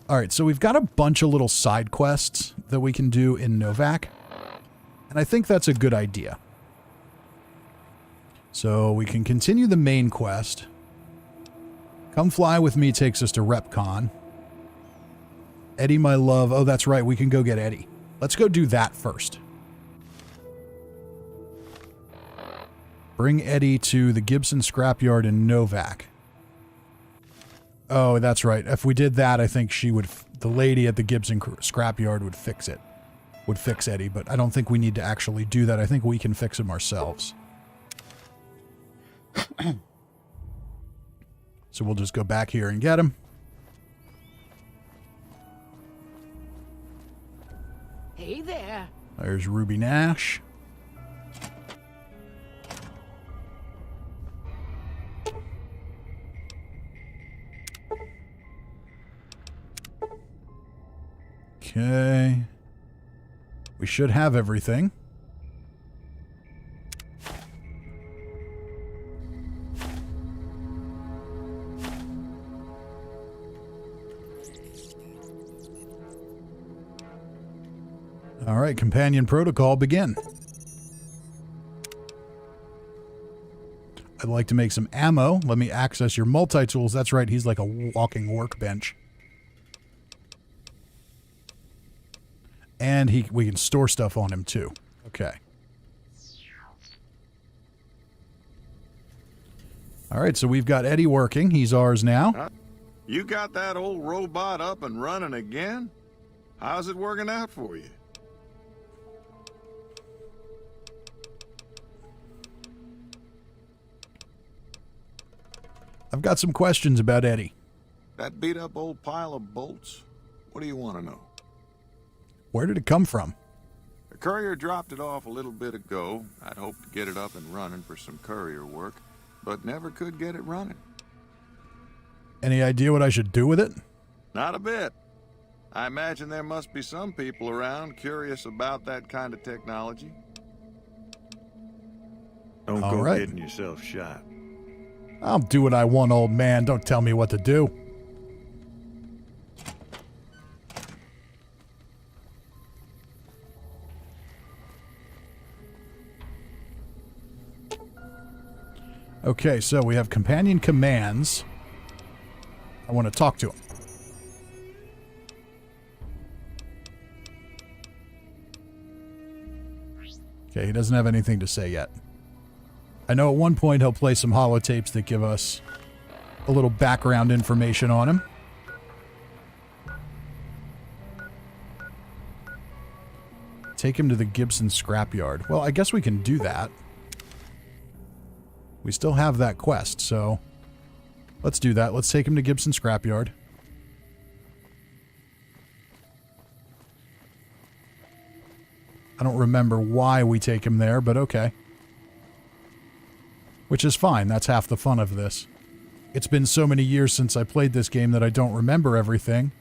All right, so we've got a bunch of little side quests that we can do in Novac. And I think that's a good idea. So we can continue the main quest. Come Fly With Me takes us to Repconn. Eddie, my love. Oh, that's right. We can go get Eddie. Let's go do that first. Bring Eddie to the Gibson scrapyard in Novac. Oh, that's right. If we did that, I think she would, the lady at the Gibson scrapyard would fix it. Would fix Eddie, but I don't think we need to actually do that. I think we can fix him ourselves. So we'll just go back here and get him. Hey there. There's Ruby Nash. Okay. We should have everything. All right, companion protocol, begin. I'd like to make some ammo. Let me access your multi-tools. That's right, he's like a walking workbench. And we can store stuff on him, too. Okay. All right, so we've got Eddie working. He's ours now. You got that old robot up and running again? How's it working out for you? I've got some questions about Eddie. That beat-up old pile of bolts? What do you want to know? Where did it come from? The courier dropped it off a little bit ago. I'd hoped to get it up and running for some courier work, but never could get it running. Any idea what I should do with it? Not a bit. I imagine there must be some people around curious about that kind of technology. Don't go getting yourself shot. I'll do what I want, old man. Don't tell me what to do. Okay, so we have companion commands. I want to talk to him. Okay, he doesn't have anything to say yet. I know at one point he'll play some holotapes that give us a little background information on him. Take him to the Gibson scrapyard. Well, I guess we can do that. We still have that quest, so let's do that. Let's take him to Gibson scrapyard. I don't remember why we take him there, but okay. Which is fine. That's half the fun of this. It's been so many years since I played this game that I don't remember everything,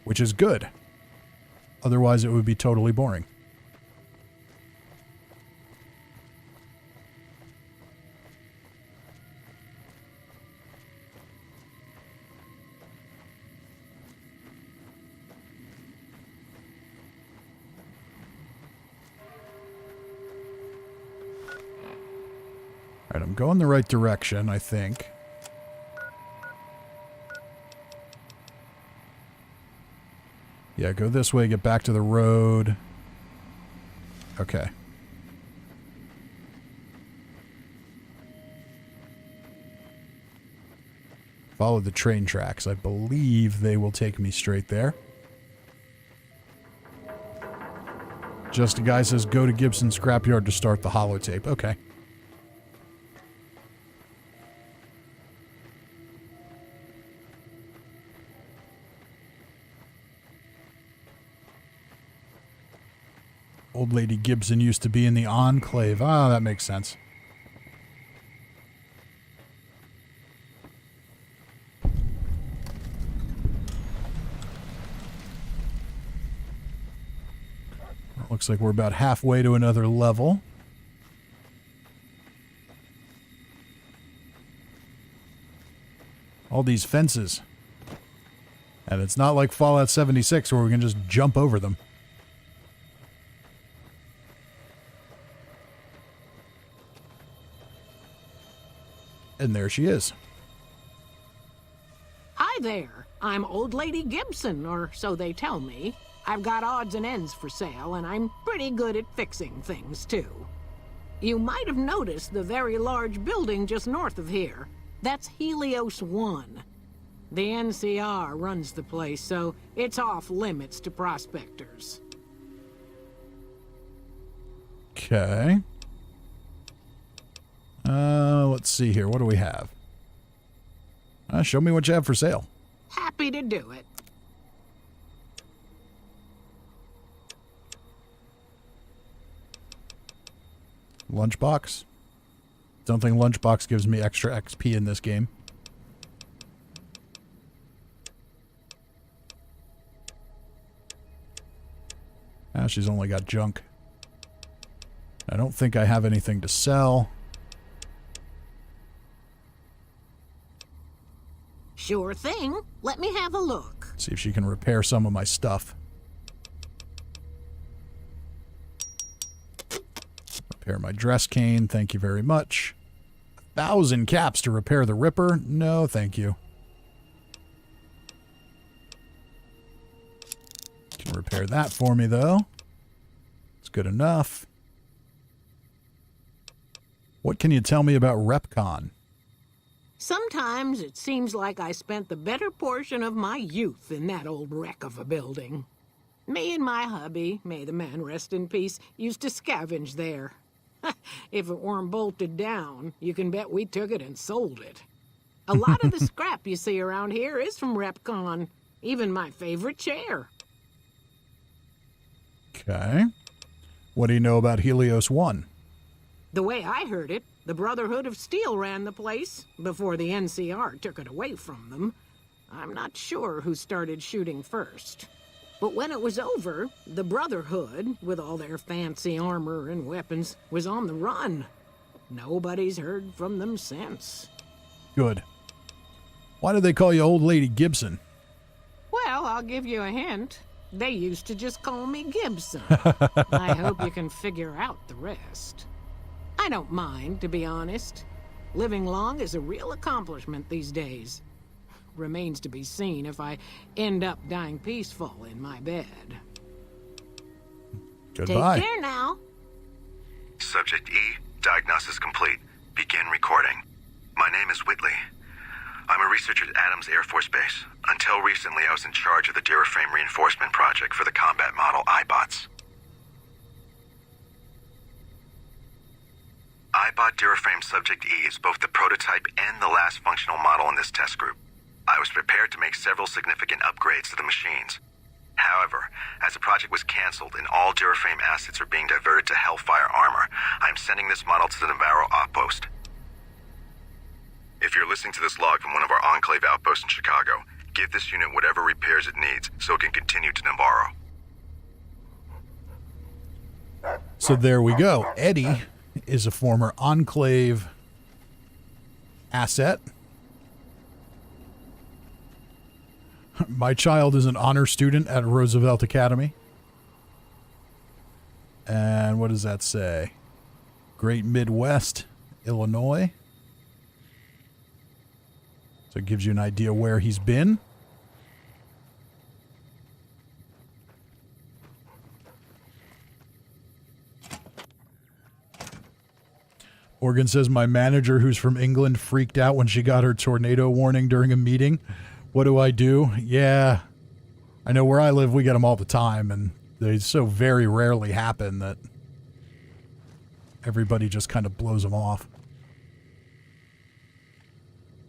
which is good. Otherwise, it would be totally boring. Alright, I'm going the right direction, I think. Yeah, go this way, get back to the road. Okay. Follow the train tracks. I believe they will take me straight there. Just a guy says go to Gibson scrapyard to start the holotape. Okay. Old Lady Gibson used to be in the Enclave. Ah, that makes sense. Looks like we're about halfway to another level. All these fences. And it's not like Fallout 76 where we can just jump over them. And there she is. Hi there. I'm Old Lady Gibson, or so they tell me. I've got odds and ends for sale, and I'm pretty good at fixing things, too. You might have noticed the very large building just north of here. That's Helios 1. The NCR runs the place, so it's off limits to prospectors. Okay. Let's see here. What do we have? Show me what you have for sale. Happy to do it. Lunchbox? Don't think Lunchbox gives me extra XP in this game. She's only got junk. I don't think I have anything to sell. Sure thing. Let me have a look. See if she can repair some of my stuff. Repair my dress cane. Thank you very much. 1,000 caps to repair the Ripper. No, thank you. Can repair that for me, though. It's good enough. What can you tell me about Repconn? Sometimes it seems like I spent the better portion of my youth in that old wreck of a building. Me and my hubby, may the man rest in peace, used to scavenge there. If it weren't bolted down, you can bet we took it and sold it. A lot of the scrap you see around here is from Repconn, even my favorite chair. Okay. What do you know about Helios 1? The way I heard it, the Brotherhood of Steel ran the place before the NCR took it away from them. I'm not sure who started shooting first. But when it was over, the Brotherhood, with all their fancy armor and weapons, was on the run. Nobody's heard from them since. Good. Why do they call you Old Lady Gibson? Well, I'll give you a hint. They used to just call me Gibson. I hope you can figure out the rest. I don't mind, to be honest. Living long is a real accomplishment these days. Remains to be seen if I end up dying peaceful in my bed. Goodbye. Take care now. Subject E, diagnosis complete. Begin recording. My name is Whitley. I'm a researcher at Adams Air Force Base. Until recently, I was in charge of the Duraframe Reinforcement Project for the combat model iBots. I bought Duraframe Subject E as both the prototype and the last functional model in this test group. I was prepared to make several significant upgrades to the machines. However, as the project was canceled and all Duraframe assets are being diverted to Hellfire armor, I'm sending this model to the Navarro outpost. If you're listening to this log from one of our Enclave outposts in Chicago, give this unit whatever repairs it needs so it can continue to Navarro. So there we go. Eddie is a former Enclave asset. My child is an honor student at Roosevelt Academy. And what does that say? Great Midwest, Illinois. So it gives you an idea where he's been. Morgan says, my manager, who's from England, freaked out when she got her tornado warning during a meeting. What do I do? Yeah, I know where I live, we get them all the time, and they so very rarely happen that everybody just kind of blows them off.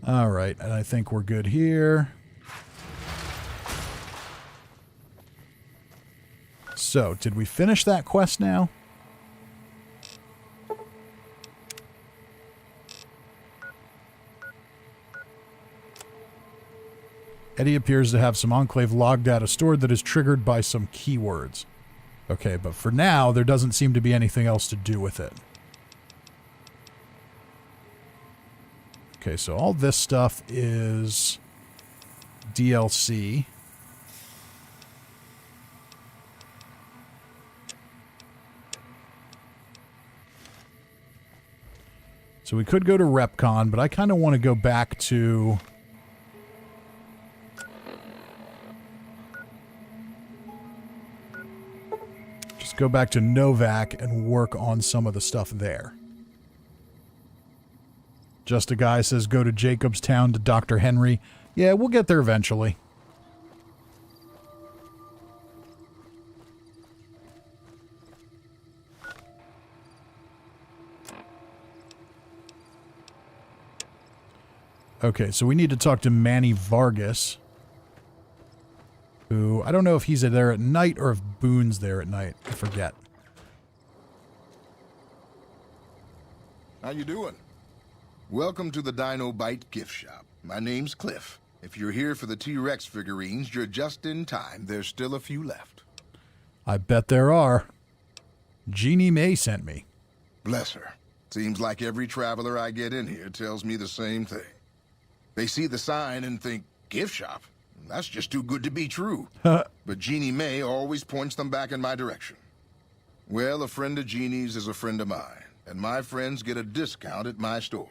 All right, and I think we're good here. So, did we finish that quest now? Eddie appears to have some Enclave log data stored that is triggered by some keywords. Okay, but for now, there doesn't seem to be anything else to do with it. Okay, so all this stuff is DLC. So we could go to Repconn, but I kind of want to go back to... just go back to Novac and work on some of the stuff there. Just a Guy says go to Jacobstown to Dr. Henry. Yeah, we'll get there eventually. Okay, so we need to talk to Manny Vargas, who, I don't know if he's there at night or if Boone's there at night. I forget. How you doing? Welcome to the Dino Bite gift shop. My name's Cliff. If you're here for the T-Rex figurines, you're just in time. There's still a few left. I bet there are. Jeannie Mae sent me. Bless her. Seems like every traveler I get in here tells me the same thing. They see the sign and think, gift shop? That's just too good to be true. But Jeannie Mae always points them back in my direction. Well, a friend of Jeannie's is a friend of mine, and my friends get a discount at my store.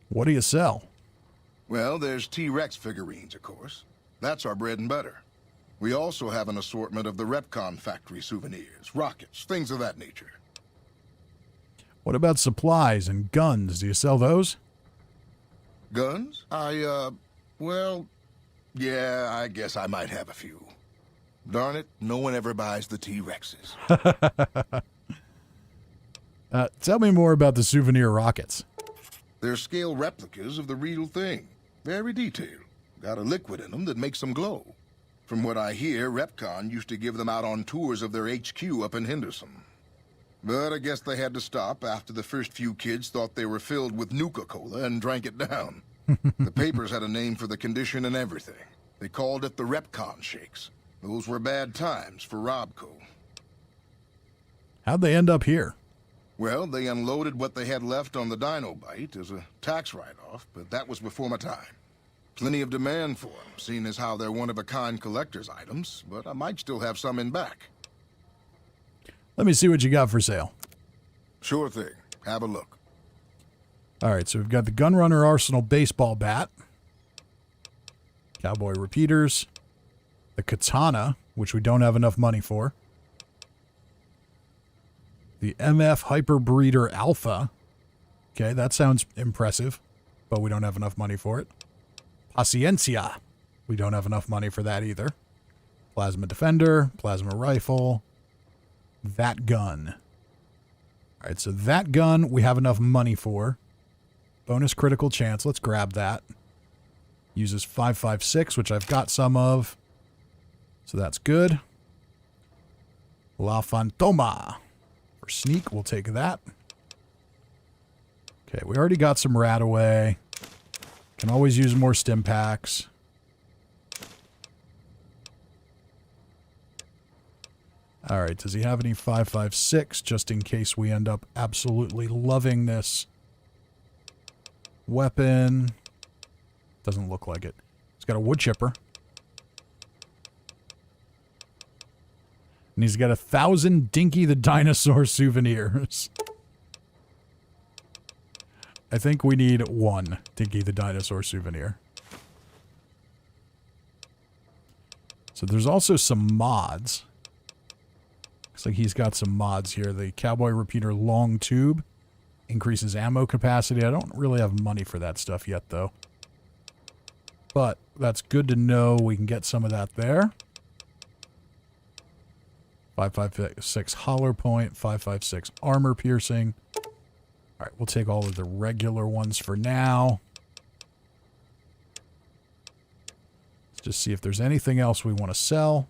What do you sell? Well, there's T-Rex figurines, of course. That's our bread and butter. We also have an assortment of the Repconn factory souvenirs, rockets, things of that nature. What about supplies and guns? Do you sell those? Guns? Well, yeah, I guess I might have a few. Darn it, no one ever buys the T-Rexes. Tell me more about the souvenir rockets. They're scale replicas of the real thing. Very detailed. Got a liquid in them that makes them glow. From what I hear, Repconn used to give them out on tours of their HQ up in Henderson. But I guess they had to stop after the first few kids thought they were filled with Nuka-Cola and drank it down. The papers had a name for the condition and everything. They called it the Repconn Shakes. Those were bad times for Robco. How'd they end up here? Well, they unloaded what they had left on the Dino Bite as a tax write-off, but that was before my time. Plenty of demand for them, seeing as how they're one-of-a-kind collector's items, but I might still have some in back. Let me see what you got for sale. Sure thing. Have a look. All right, so we've got the Gunrunner Arsenal baseball bat, cowboy repeaters, the katana, which we don't have enough money for, the MF Hyperbreeder Alpha. Okay, that sounds impressive, but we don't have enough money for it. Paciencia. We don't have enough money for that either. Plasma Defender, Plasma Rifle, that gun. All right, so that gun we have enough money for. Bonus critical chance. Let's grab that. Uses 5.56, which I've got some of. So that's good. La Fantoma. For sneak, we'll take that. Okay, we already got some Radaway. Can always use more stim packs. All right, does he have any 5.56 just in case we end up absolutely loving this weapon? Doesn't look like it. He's got a wood chipper. And he's got 1,000 Dinky the Dinosaur souvenirs. I think we need 1 Dinky the Dinosaur souvenir. So there's also some mods. Looks like he's got some mods here. The Cowboy Repeater Long Tube increases ammo capacity. I don't really have money for that stuff yet, though. But that's good to know. We can get some of that there. 5.56 hollow point, 5.56 armor piercing. All right, we'll take all of the regular ones for now. Let's just see if there's anything else we want to sell.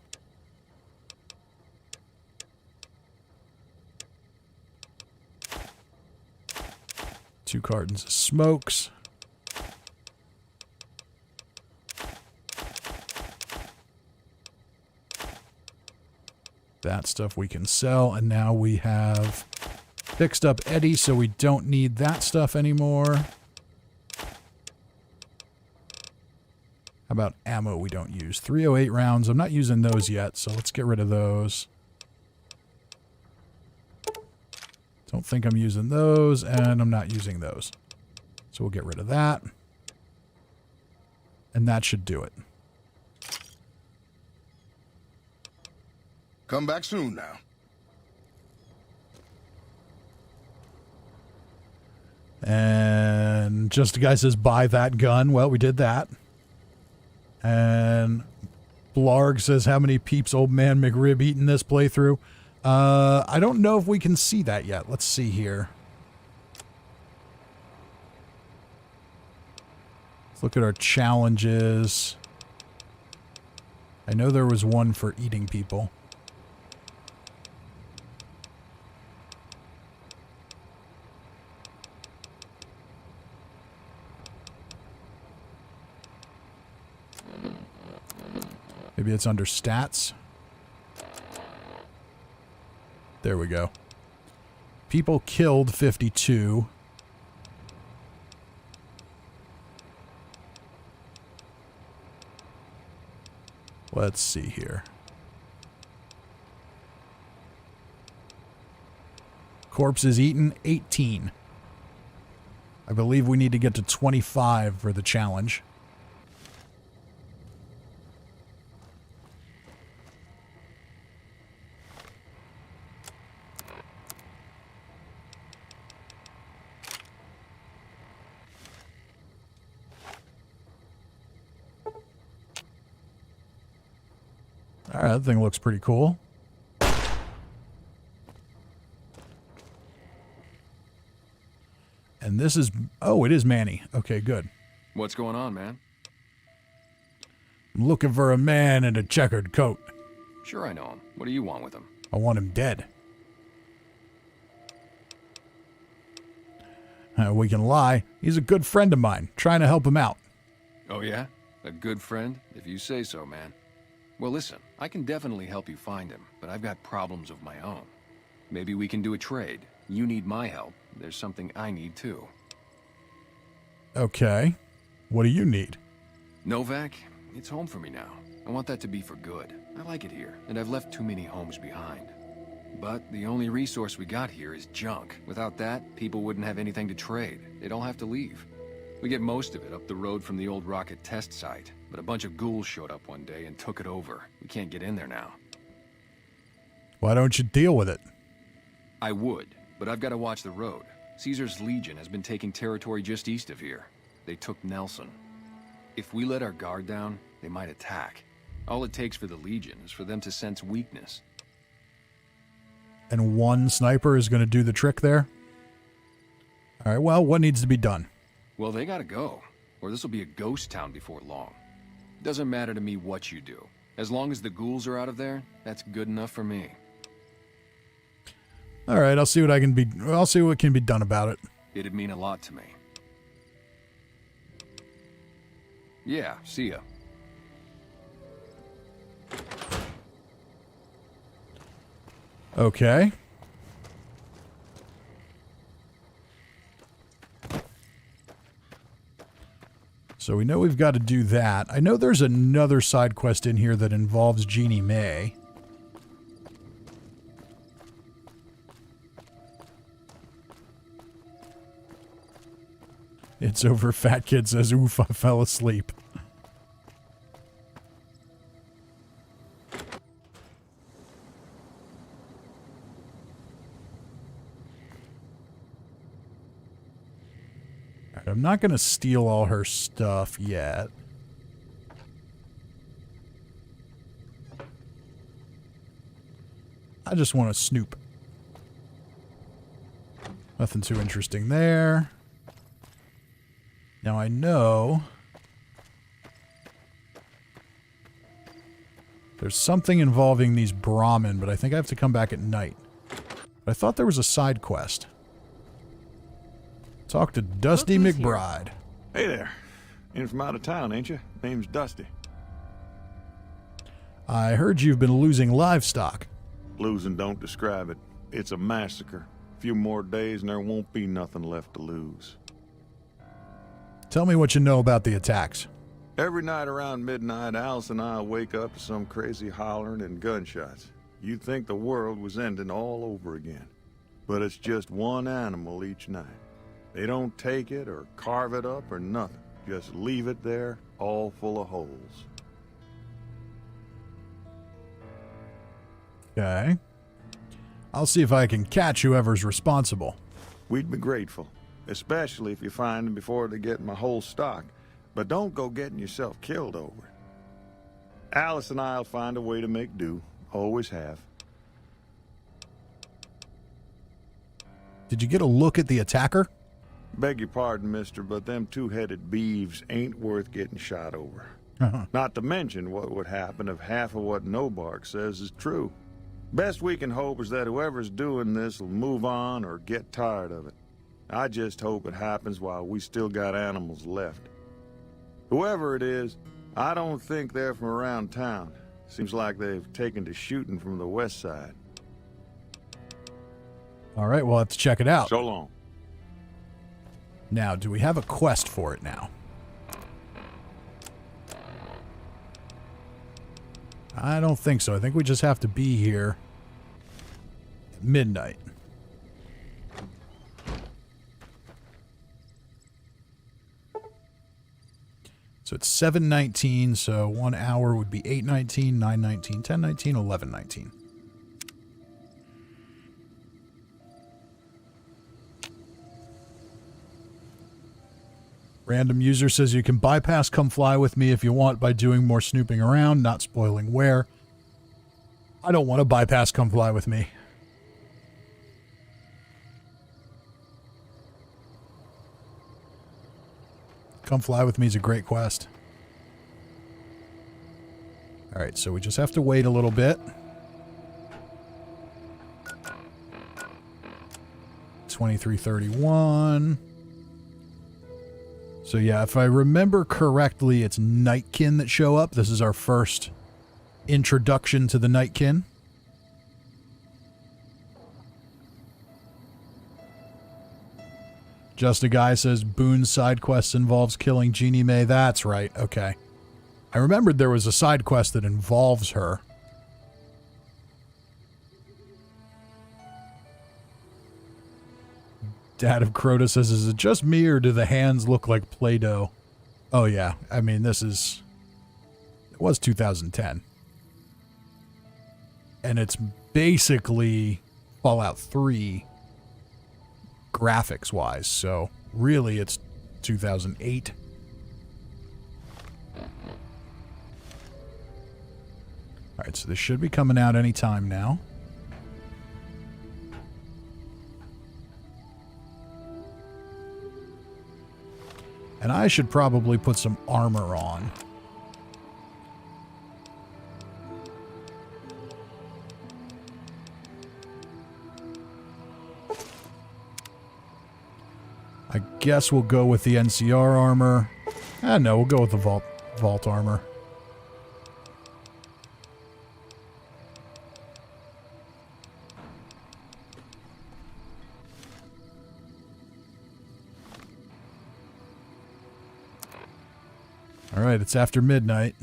Two cartons of smokes. That stuff we can sell, and now we have fixed up Eddie, so we don't need that stuff anymore. How about ammo we don't use? 308 rounds. I'm not using those yet, so let's get rid of those. Don't think I'm using those, and I'm not using those. So we'll get rid of that. And that should do it. Come back soon now. And just a guy says, buy that gun. Well, we did that. And Blarg says, how many peeps Old Man McRib eating this playthrough? I don't know if we can see that yet. Let's see here. Let's look at our challenges. I know there was one for eating people. Maybe it's under stats. There we go. People killed 52. Let's see here. Corpses eaten, 18. I believe we need to get to 25 for the challenge. All right, that thing looks pretty cool. And this is... Oh, it is Manny. Okay, good. What's going on, man? I'm looking for a man in a checkered coat. Sure I know him. What do you want with him? I want him dead. We can lie. He's a good friend of mine. Trying to help him out. Oh, yeah? A good friend? If you say so, man. Well, listen, I can definitely help you find him, but I've got problems of my own. Maybe we can do a trade. You need my help. There's something I need, too. Okay. What do you need? Novac, it's home for me now. I want that to be for good. I like it here, and I've left too many homes behind. But the only resource we got here is junk. Without that, people wouldn't have anything to trade. They'd all have to leave. We get most of it up the road from the old rocket test site, but a bunch of ghouls showed up one day and took it over. We can't get in there now. Why don't you deal with it? I would, but I've got to watch the road. Caesar's Legion has been taking territory just east of here. They took Nelson. If we let our guard down, they might attack. All it takes for the Legion is for them to sense weakness. and one sniper is going to do the trick there? All right, well, what needs to be done? Well, they gotta go, or this will be a ghost town before long. Doesn't matter to me what you do. As long as the ghouls are out of there, that's good enough for me. All right, I'll see what can be done about it. It'd mean a lot to me. Yeah, see ya. Okay. So we know we've got to do that. I know there's another side quest in here that involves Jeannie May. It's over. Fat Kid says, oof, I fell asleep. I'm not going to steal all her stuff yet. I just want to snoop. Nothing too interesting there. Now I know there's something involving these Brahmin, but I think I have to come back at night. But I thought there was a side quest. Talk to Dusty McBride. Hey there. In from out of town, ain't you? Name's Dusty. I heard you've been losing livestock. Losing don't describe it. It's a massacre. A few more days and there won't be nothing left to lose. Tell me what you know about the attacks. Every night around midnight, Alice and I wake up to some crazy hollering and gunshots. You'd think the world was ending all over again. But it's just one animal each night. They don't take it or carve it up or nothing. Just leave it there, all full of holes. Okay. I'll see if I can catch whoever's responsible. We'd be grateful, especially if you find them before they get my whole stock. But don't go getting yourself killed over it. Alice and I'll find a way to make do. Always have. Did you get a look at the attacker? Beg your pardon, mister, but them two-headed beeves ain't worth getting shot over. Not to mention what would happen if half of what Novac says is true. Best we can hope is that whoever's doing this will move on or get tired of it. I just hope it happens while we still got animals left. Whoever it is, I don't think they're from around town. Seems like they've taken to shooting from the west side. All right, we'll have to check it out. So long. Now, do we have a quest for it now? I don't think so. I think we just have to be here at midnight. So it's 7:19, so 1 hour would be 8:19, 9:19, 10:19, 11:19. Random user says you can bypass come fly with me if you want by doing more snooping around, not spoiling where. I don't want to bypass come fly with me. Come fly with me is a great quest. Alright, so we just have to wait a little bit. 23:31. So yeah, if I remember correctly, it's Nightkin that show up. This is our first introduction to the Nightkin. Just a Guy says Boone's side quest involves killing Jeannie May. That's right. Okay. I remembered there was a side quest that involves her. Dad of Crota says, is it just me or do the hands look like Play-Doh? Oh yeah, I mean it was 2010. And it's basically Fallout 3 graphics wise, so really it's 2008. Alright, so this should be coming out any time now. And I should probably put some armor on. I guess we'll go with the NCR armor. No, we'll go with the vault armor. All right, it's after midnight.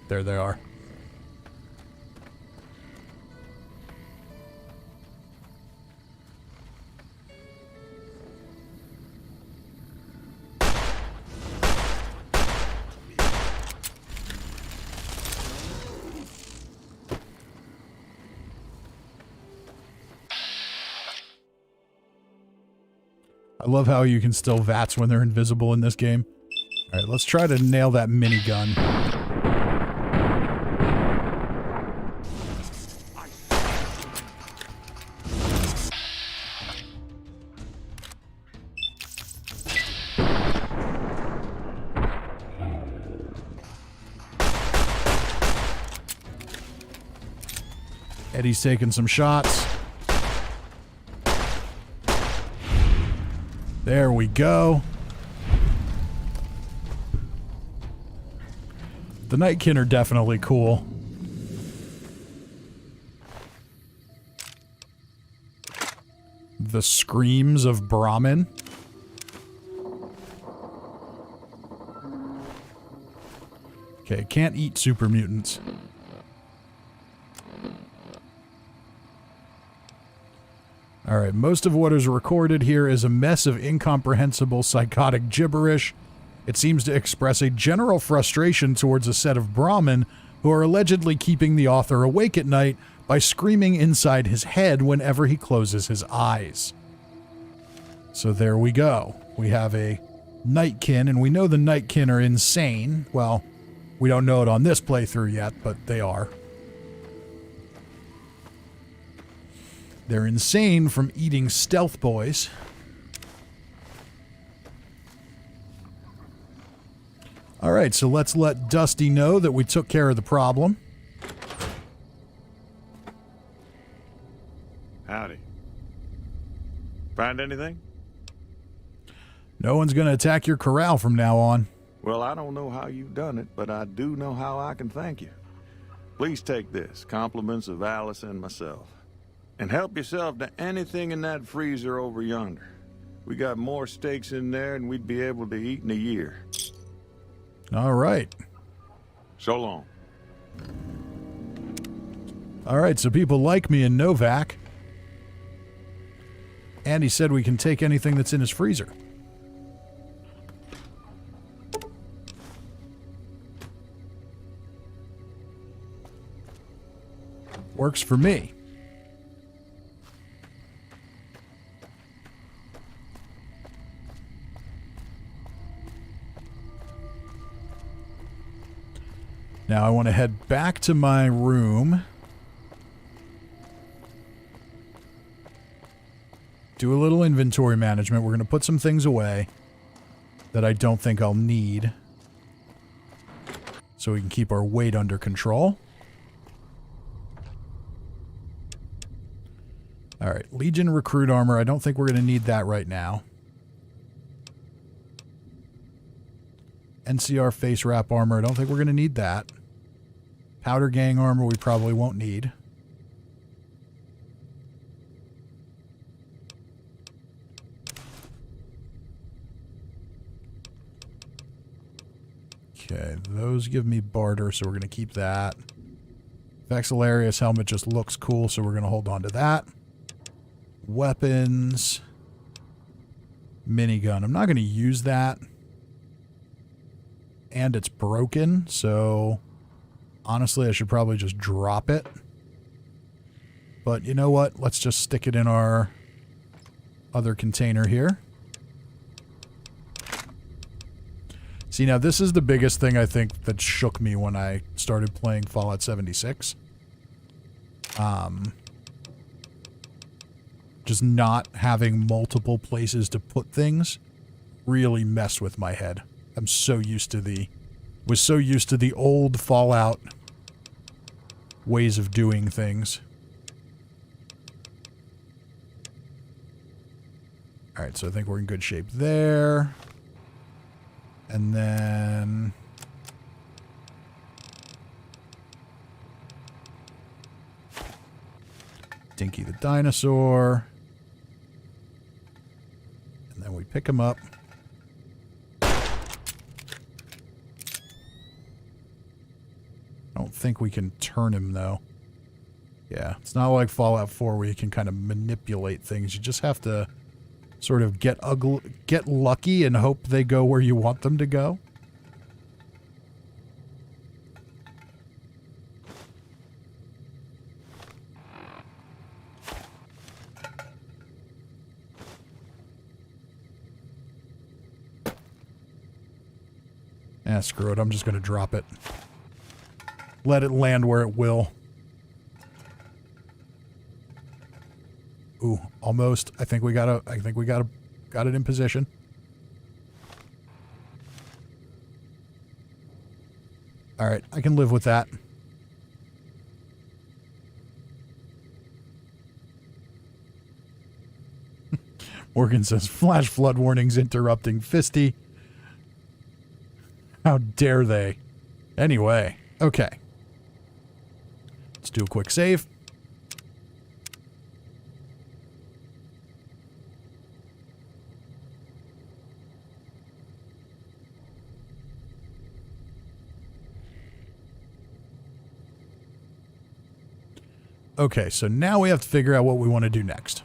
There they are. I love how you can still VATS when they're invisible in this game. All right, let's try to nail that minigun. Eddie's taking some shots. There we go. The Nightkin are definitely cool. The screams of Brahmin. Okay, can't eat super mutants. Alright, most of what is recorded here is a mess of incomprehensible psychotic gibberish. It seems to express a general frustration towards a set of Brahmin who are allegedly keeping the author awake at night by screaming inside his head whenever he closes his eyes. So there we go. We have a Nightkin, and we know the Nightkin are insane. Well, we don't know it on this playthrough yet, but they are. They're insane from eating stealth boys. Alright, so let's let Dusty know that we took care of the problem. Howdy. Find anything? No one's going to attack your corral from now on. Well, I don't know how you've done it, but I do know how I can thank you. Please take this, compliments of Alice and myself. And help yourself to anything in that freezer over yonder. We got more steaks in there than we'd be able to eat in a year. All right. So long. All right, so people like me in Novac. And he said we can take anything that's in his freezer. Works for me. Now I want to head back to my room. Do a little inventory management. We're going to put some things away that I don't think I'll need, so we can keep our weight under control. Alright, Legion recruit armor. I don't think we're going to need that right now. NCR face wrap armor. I don't think we're going to need that. Powder gang armor we probably won't need. Okay, those give me barter, so we're going to keep that. Vexillarius helmet just looks cool, so we're going to hold on to that. Weapons. Minigun. I'm not going to use that. And it's broken, so honestly I should probably just drop it. But you know what? Let's just stick it in our other container here. See, now this is the biggest thing I think that shook me when I started playing Fallout 76. Just not having multiple places to put things really messed with my head. I'm so used to the old Fallout ways of doing things. Alright, so I think we're in good shape there. And then... Dinky the dinosaur. And then we pick him up. I don't think we can turn him, though. Yeah, it's not like Fallout 4 where you can kind of manipulate things. You just have to sort of get lucky and hope they go where you want them to go. Ah, screw it. I'm just going to drop it. Let it land where it will. Ooh, almost. I think we got it in position. All right, I can live with that. Morgan says, flash flood warnings interrupting Fisty. How dare they? Anyway, okay. Let's do a quick save. Okay, so now we have to figure out what we want to do next.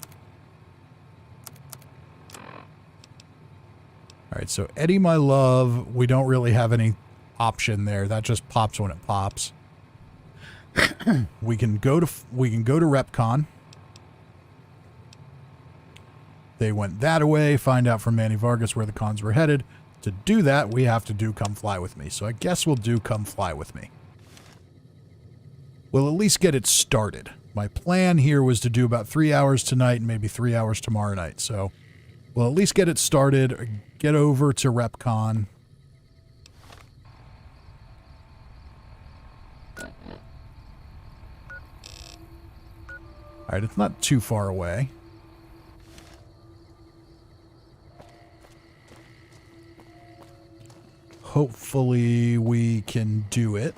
Alright, so Eddie, my love, we don't really have any option there. That just pops when it pops. we can go to Repconn. They went that way, find out from Manny Vargas where the cons were headed. To do that, we have to do Come Fly With Me. So I guess we'll do Come Fly With Me. We'll at least get it started. My plan here was to do about 3 hours tonight and maybe 3 hours tomorrow night. So we'll at least get it started, get over to Repconn. Alright, it's not too far away. Hopefully we can do it.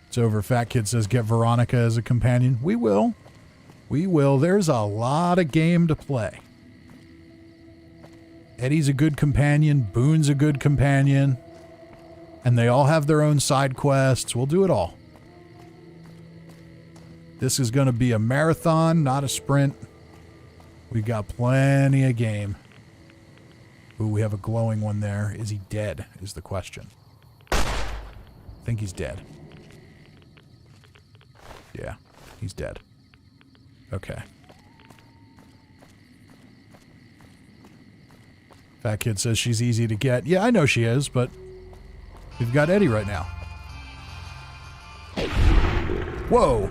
It's over. Fat Kid says, get Veronica as a companion. We will. We will. There's a lot of game to play. Eddie's a good companion. Boone's a good companion. And they all have their own side quests. We'll do it all. This is going to be a marathon, not a sprint. We got plenty of game. Ooh, we have a glowing one there. Is he dead, is the question. I think he's dead. Yeah, he's dead. Okay. Fat Kid says she's easy to get. Yeah, I know she is, but we've got Eddie right now. Whoa!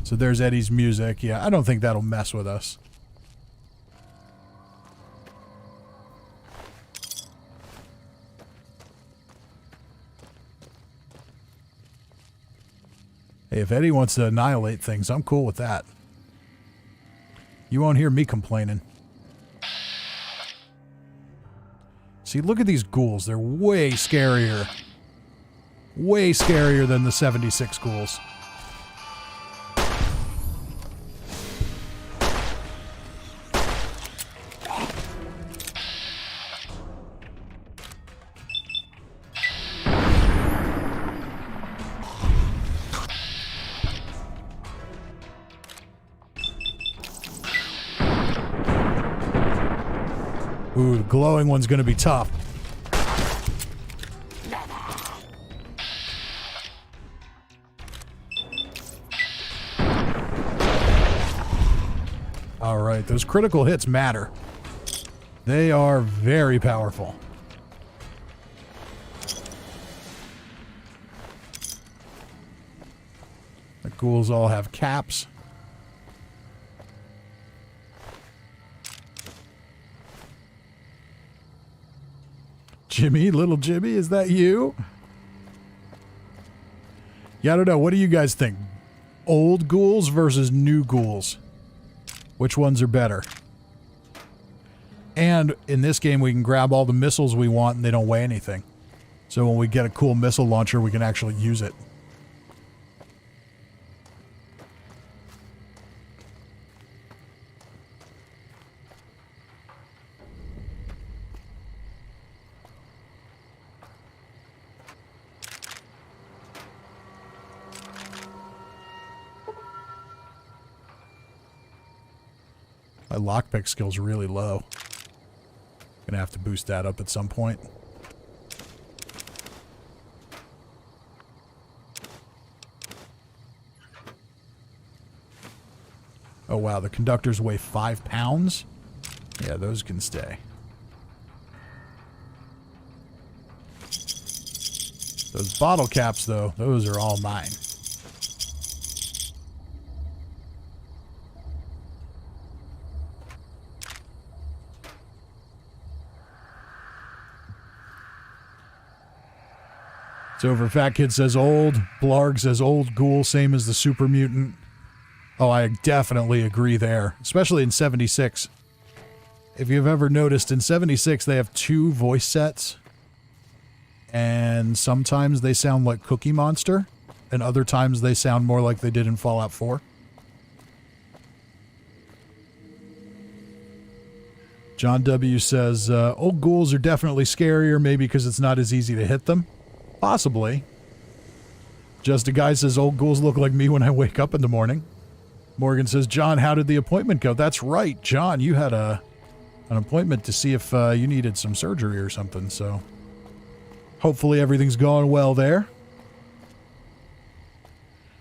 So there's Eddie's music. Yeah, I don't think that'll mess with us. Hey, if Eddie wants to annihilate things, I'm cool with that. You won't hear me complaining. See, look at these ghouls. They're way scarier. Way scarier than the 76 ghouls. Ooh, the glowing one's going to be tough. right. Those critical hits matter. They are very powerful. The ghouls all have caps. Jimmy, little Jimmy, is that you? Yeah, I don't know. What do you guys think? Old ghouls versus new ghouls? Which ones are better? And in this game, we can grab all the missiles we want and they don't weigh anything. So when we get a cool missile launcher, we can actually use it. My lockpick skill's really low. Gonna have to boost that up at some point. Oh wow, the conductors weigh 5 pounds? Yeah, those can stay. Those bottle caps, though, those are all mine. It's over. Fat Kid says old. Blarg says old ghoul, same as the super mutant. Oh, I definitely agree there, especially in 76. If you've ever noticed, in 76 they have 2 voice sets, and sometimes they sound like Cookie Monster, and other times they sound more like they did in Fallout 4. John W. says, old ghouls are definitely scarier, maybe because it's not as easy to hit them. Possibly. Just a guy says, old ghouls look like me when I wake up in the morning. Morgan says, John, how did the appointment go? That's right, John, you had an appointment to see if you needed some surgery or something, so hopefully everything's going well there.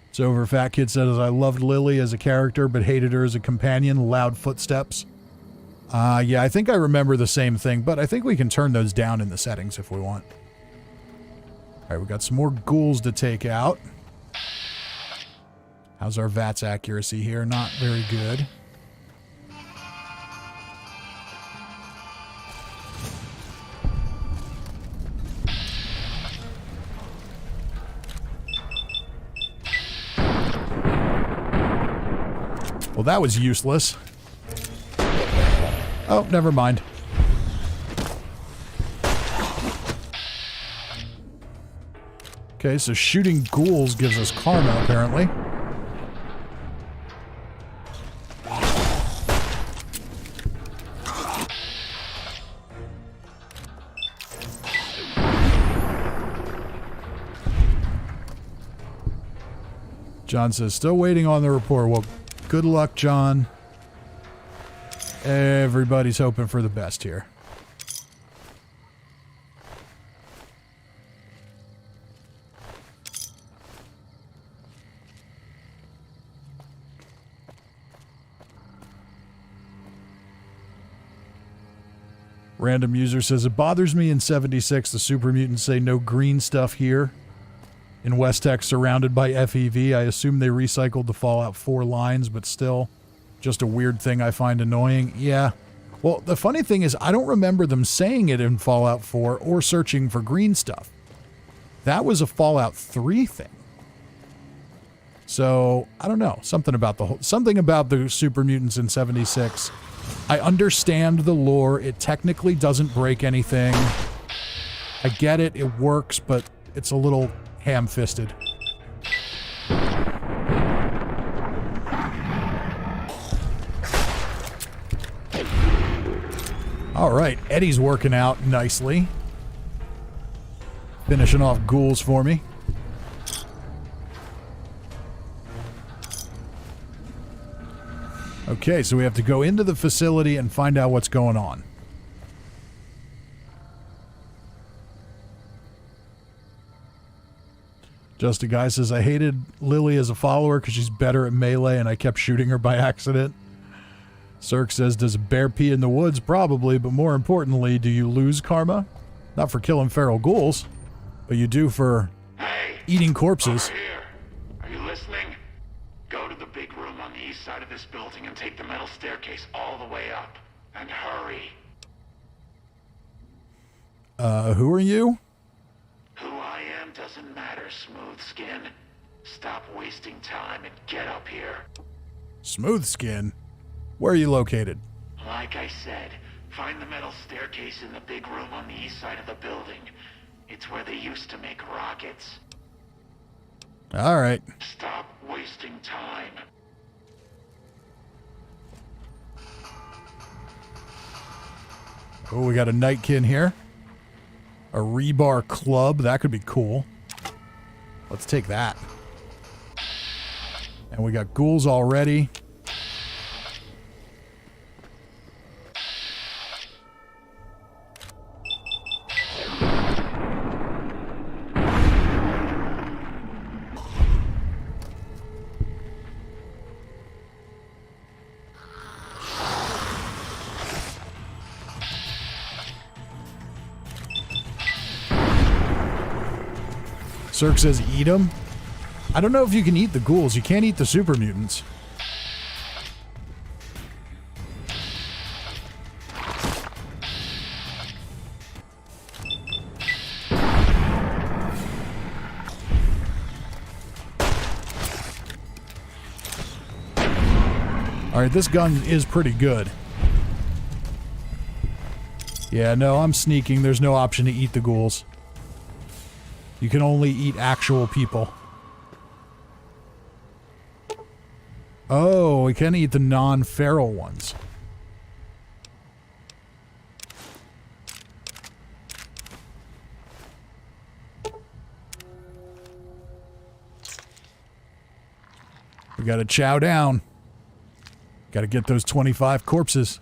It's over. Fat Kid says, I loved Lily as a character, but hated her as a companion. Loud footsteps. Yeah, I think I remember the same thing, but I think we can turn those down in the settings if we want. All right, we got some more ghouls to take out. How's our VATS accuracy here? Not very good. Well, that was useless. Oh, never mind. Okay, so shooting ghouls gives us karma, apparently. John says, still waiting on the report. Well, good luck, John. Everybody's hoping for the best here. Random user says, it bothers me in 76 the super mutants say no green stuff here. In West Tech, surrounded by FEV, I assume they recycled the Fallout 4 lines, but still, just a weird thing I find annoying. Yeah. Well, the funny thing is, I don't remember them saying it in Fallout 4 or searching for green stuff. That was a Fallout 3 thing. So, I don't know. Something about the super mutants in 76. I understand the lore. It technically doesn't break anything. I get it. It works, but it's a little ham-fisted. All right, Eddie's working out nicely. Finishing off ghouls for me. Okay, so we have to go into the facility and find out what's going on. Just a guy says, I hated Lily as a follower because she's better at melee and I kept shooting her by accident. Cirque says, does a bear pee in the woods? Probably, but more importantly, do you lose karma? Not for killing feral ghouls, but you do for eating corpses. Over here. Are you listening? Go to the big room on the east side of this building and take the metal staircase all the way up. And hurry. Who are you? Who I am doesn't matter, Smooth Skin. Stop wasting time and get up here. Smooth Skin? Where are you located? Like I said, find the metal staircase in the big room on the east side of the building. It's where they used to make rockets. All right. Stop wasting time. Oh, we got a Nightkin here. A rebar club. That could be cool. Let's take that. And we got ghouls already. Cirque says eat them. I don't know if you can eat the ghouls. You can't eat the super mutants. Alright, this gun is pretty good. Yeah, no, I'm sneaking. There's no option to eat the ghouls. You can only eat actual people. Oh, we can eat the non-feral ones. We gotta chow down. Gotta get those 25 corpses.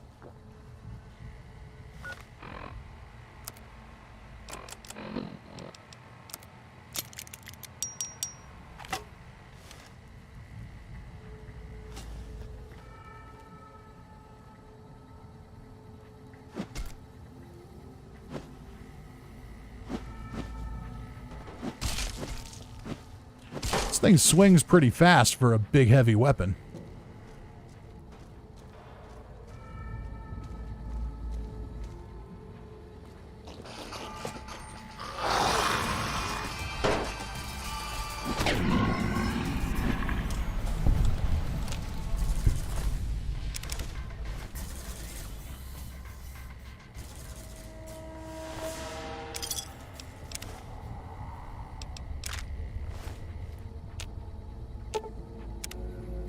This thing swings pretty fast for a big, heavy weapon.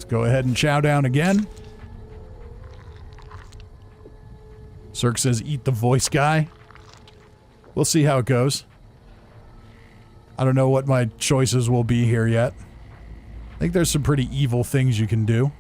Go ahead and chow down again. Cirque says eat the voice guy. We'll see how it goes. I don't know what my choices will be here yet. I think there's some pretty evil things you can do.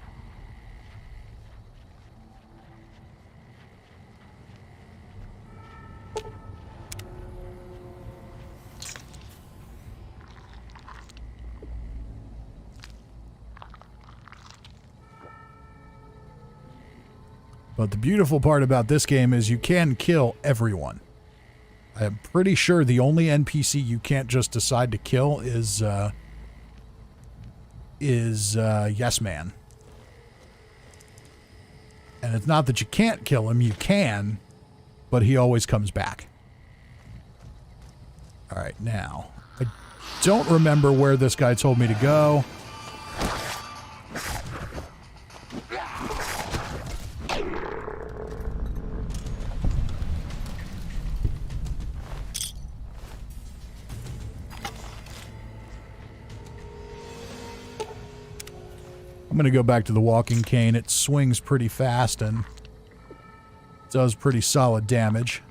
But the beautiful part about this game is you can kill everyone. I'm pretty sure the only NPC you can't just decide to kill is Yes Man. And it's not that you can't kill him, you can, but he always comes back. Alright, now, I don't remember where this guy told me to go. I'm going to go back to the walking cane. It swings pretty fast and does pretty solid damage.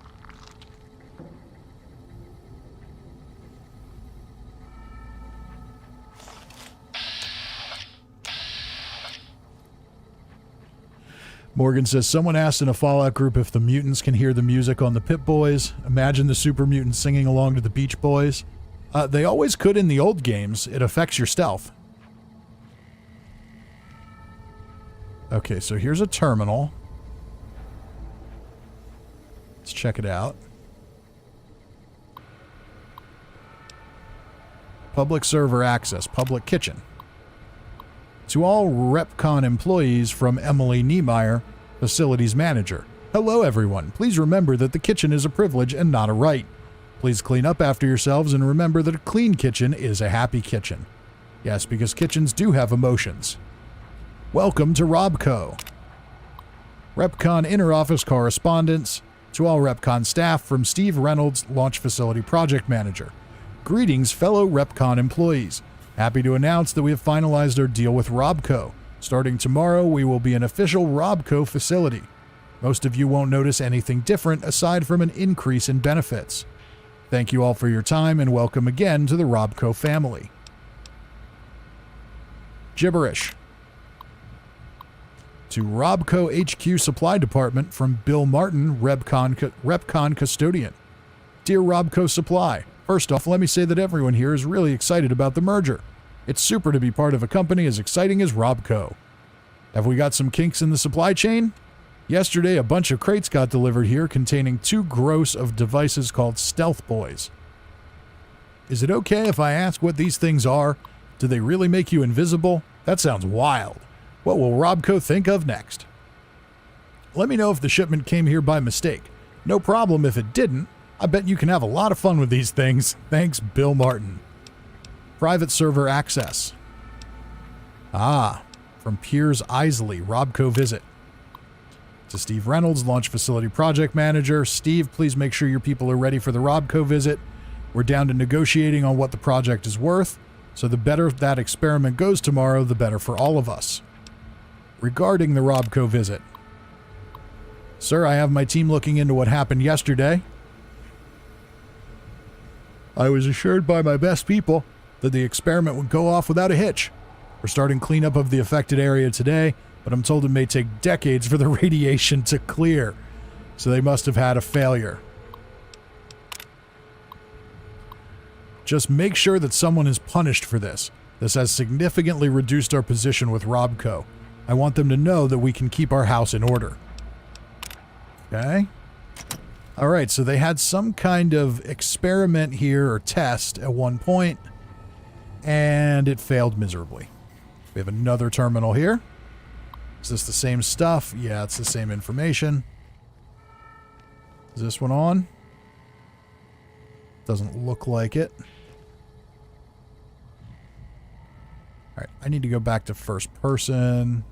Morgan says, someone asked in a Fallout group if the mutants can hear the music on the Pip-Boys. Imagine the super mutants singing along to the Beach Boys. They always could in the old games. It affects your stealth. Okay, so here's a terminal. Let's check it out. Public server access, public kitchen. To all Repconn employees from Emily Niemeyer, facilities manager. Hello everyone. Please remember that the kitchen is a privilege and not a right. Please clean up after yourselves and remember that a clean kitchen is a happy kitchen. Yes, because kitchens do have emotions. Welcome to Robco. Repconn Interoffice Correspondence. To all Repconn staff from Steve Reynolds, Launch Facility Project Manager. Greetings, fellow Repconn employees. Happy to announce that we have finalized our deal with Robco. Starting tomorrow, we will be an official Robco facility. Most of you won't notice anything different aside from an increase in benefits. Thank you all for your time and welcome again to the Robco family. Gibberish. To Robco HQ Supply Department from Bill Martin, Repconn Custodian. Dear Robco Supply, first off, let me say that everyone here is really excited about the merger. It's super to be part of a company as exciting as Robco. Have we got some kinks in the supply chain? Yesterday, a bunch of crates got delivered here containing 2 gross of devices called Stealth Boys. Is it okay if I ask what these things are? Do they really make you invisible? That sounds wild. What will Robco think of next? Let me know if the shipment came here by mistake. No problem if it didn't. I bet you can have a lot of fun with these things. Thanks, Bill Martin. Private server access. From Piers Isley, Robco visit. To Steve Reynolds, Launch Facility Project Manager. Steve, please make sure your people are ready for the Robco visit. We're down to negotiating on what the project is worth, so the better that experiment goes tomorrow, the better for all of us. Regarding the Robco visit. Sir, I have my team looking into what happened yesterday. I was assured by my best people that the experiment would go off without a hitch. We're starting cleanup of the affected area today, but I'm told it may take decades for the radiation to clear, so they must have had a failure. Just make sure that someone is punished for this. This has significantly reduced our position with Robco. I want them to know that we can keep our house in order. Okay. All right, so they had some kind of experiment here or test at one point, and it failed miserably. We have another terminal here. Is this the same stuff? Yeah, it's the same information. Is this one on? Doesn't look like it. All right, I need to go back to first person.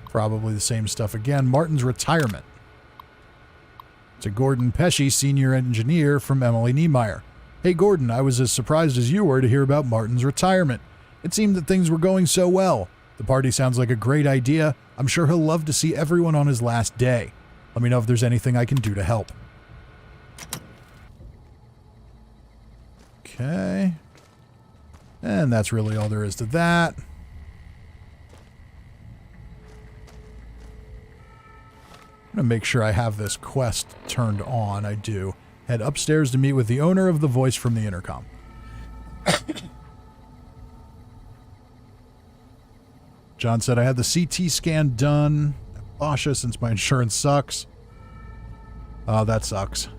Probably the same stuff again. Martin's retirement. To Gordon Pesci, senior engineer from Emily Niemeyer. Hey Gordon, I was as surprised as you were to hear about Martin's retirement. It seemed that things were going so well. The party sounds like a great idea. I'm sure he'll love to see everyone on his last day. Let me know if there's anything I can do to help. Okay. And that's really all there is to that. I'm going to make sure I have this quest turned on. I do. Head upstairs to meet with the owner of the voice from the intercom. John said, I had the CT scan done. Appalachia, since my insurance sucks. Oh, that sucks.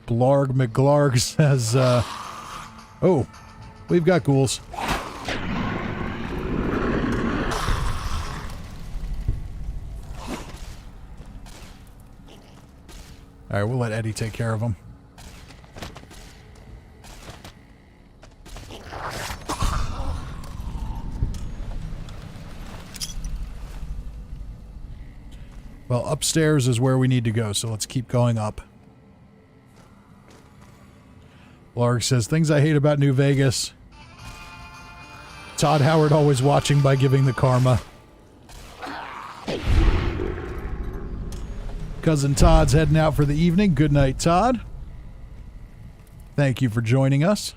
Blarg McGlarg says, oh, we've got ghouls. All right, we'll let Eddie take care of them. Well, upstairs is where we need to go, so let's keep going up. Larg says, things I hate about New Vegas. Todd Howard always watching by giving the karma. Cousin Todd's heading out for the evening. Good night, Todd. Thank you for joining us.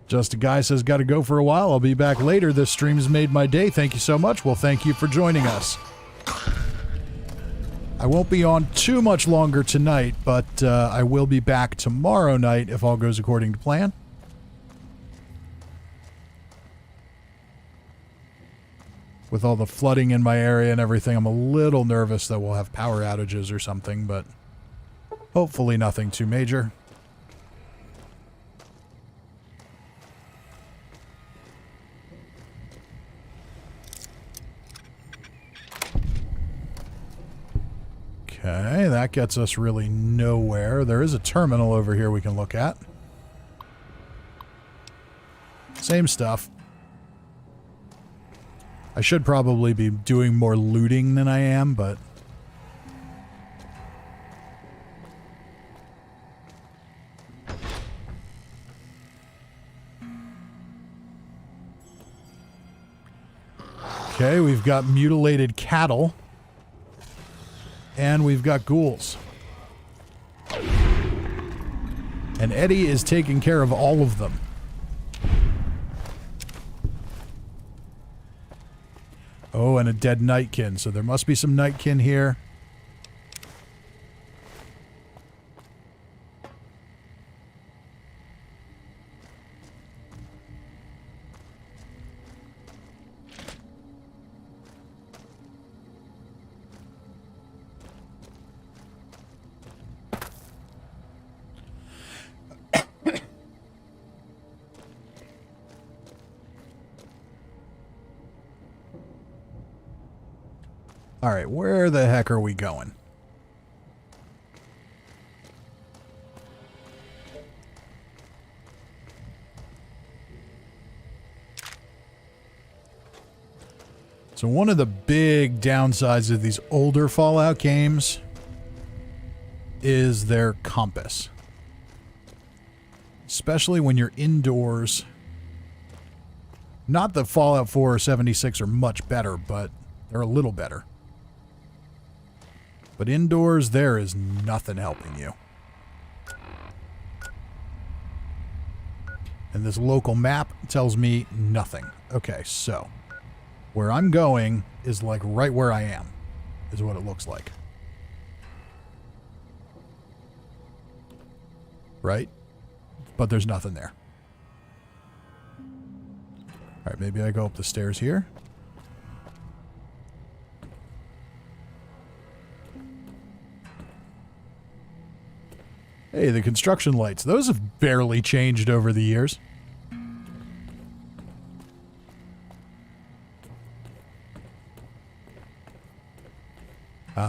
Just a Guy says, got to go for a while. I'll be back later. This stream's made my day. Thank you so much. Well, thank you for joining us. I won't be on too much longer tonight, but I will be back tomorrow night if all goes according to plan. With all the flooding in my area and everything, I'm a little nervous that we'll have power outages or something, but hopefully nothing too major. Okay, that gets us really nowhere. There is a terminal over here we can look at. Same stuff. I should probably be doing more looting than I am, but... Okay, we've got mutilated cattle. And we've got ghouls. And Eddie is taking care of all of them. Oh, and a dead Nightkin. So there must be some Nightkin here. All right, where the heck are we going? So one of the big downsides of these older Fallout games is their compass. Especially when you're indoors. Not that Fallout 4 or 76 are much better, but they're a little better. But indoors, there is nothing helping you. And this local map tells me nothing. Okay, so where I'm going is like right where I am, is what it looks like. Right? But there's nothing there. All right, maybe I go up the stairs here. Hey, the construction lights. Those have barely changed over the years.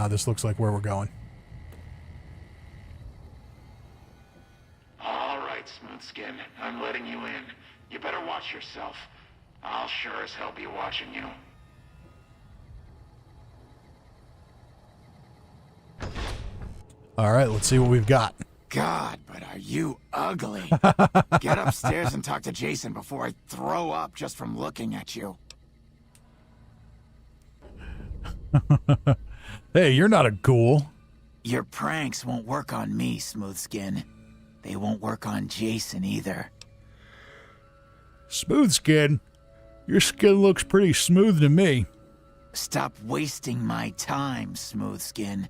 This looks like where we're going. All right, Smoothskin. I'm letting you in. You better watch yourself. I'll sure as hell be watching you. All right, let's see what we've got. God, but are you ugly. Get upstairs and talk to Jason before I throw up just from looking at you. Hey, you're not a ghoul. Your pranks won't work on me, Smoothskin. They won't work on Jason either. Smoothskin? Your skin looks pretty smooth to me. Stop wasting my time, Smoothskin.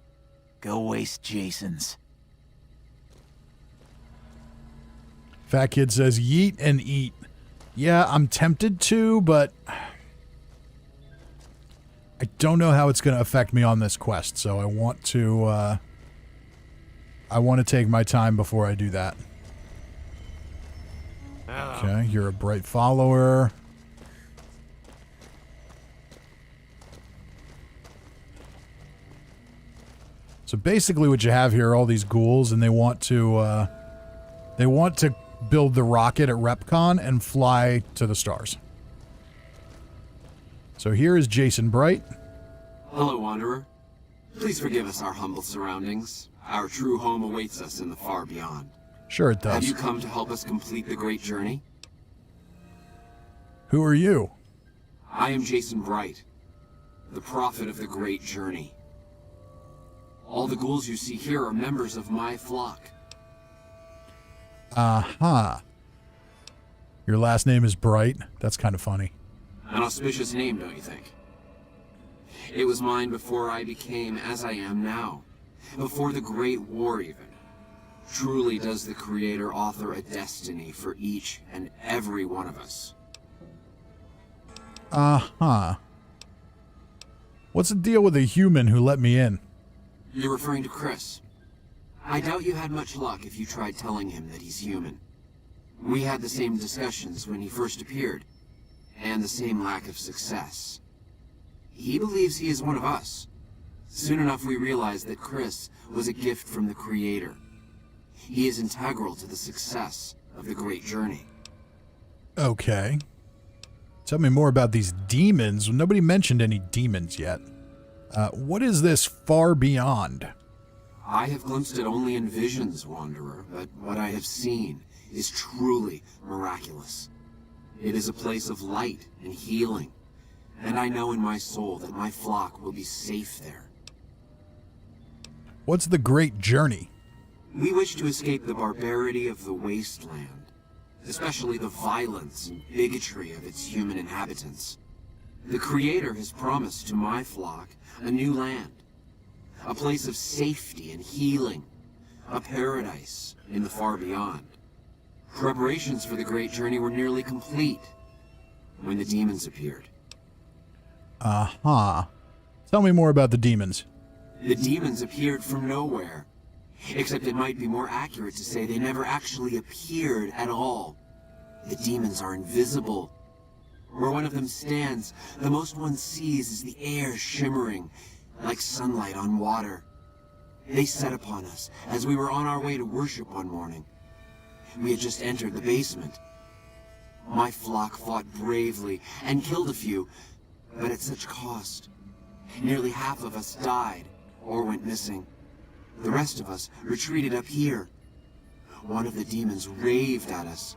Go waste Jason's. Fat Kid says, yeet and eat. Yeah, I'm tempted to, but I don't know how it's going to affect me on this quest, so I want to take my time before I do that. Okay, you're a bright follower. So basically what you have here are all these ghouls, and they want to build the rocket at Repconn and fly to the stars. So here is Jason Bright. Hello, Wanderer. Please forgive us our humble surroundings. Our true home awaits us in the far beyond. Sure it does. Have you come to help us complete the great journey? Who are you? I am Jason Bright, the prophet of the great journey. All the ghouls you see here are members of my flock. Uh-huh. Your last name is Bright? That's kind of funny. An auspicious name, don't you think? It was mine before I became as I am now. Before the Great War, even. Truly does the Creator author a destiny for each and every one of us. Uh-huh. What's the deal with the human who let me in? You're referring to Chris. I doubt you had much luck if you tried telling him that he's human. We had the same discussions when he first appeared, and the same lack of success. He believes he is one of us. Soon enough we realized that Chris was a gift from the Creator. He is integral to the success of the Great Journey. Okay. Tell me more about these demons. Nobody mentioned any demons yet. What is this far beyond? I have glimpsed it only in visions, Wanderer, but what I have seen is truly miraculous. It is a place of light and healing, and I know in my soul that my flock will be safe there. What's the Great Journey? We wish to escape the barbarity of the wasteland, especially the violence and bigotry of its human inhabitants. The Creator has promised to my flock a new land, a place of safety and healing, a paradise in the far beyond. Preparations for the Great Journey were nearly complete when the demons appeared. Uh-huh. Tell me more about the demons. The demons appeared from nowhere, except it might be more accurate to say they never actually appeared at all. The demons are invisible. Where one of them stands, the most one sees is the air shimmering like sunlight on water. They set upon us as we were on our way to worship one morning. We had just entered the basement. My flock fought bravely and killed a few, but at such cost. Nearly half of us died or went missing. The rest of us retreated up here. One of the demons raved at us,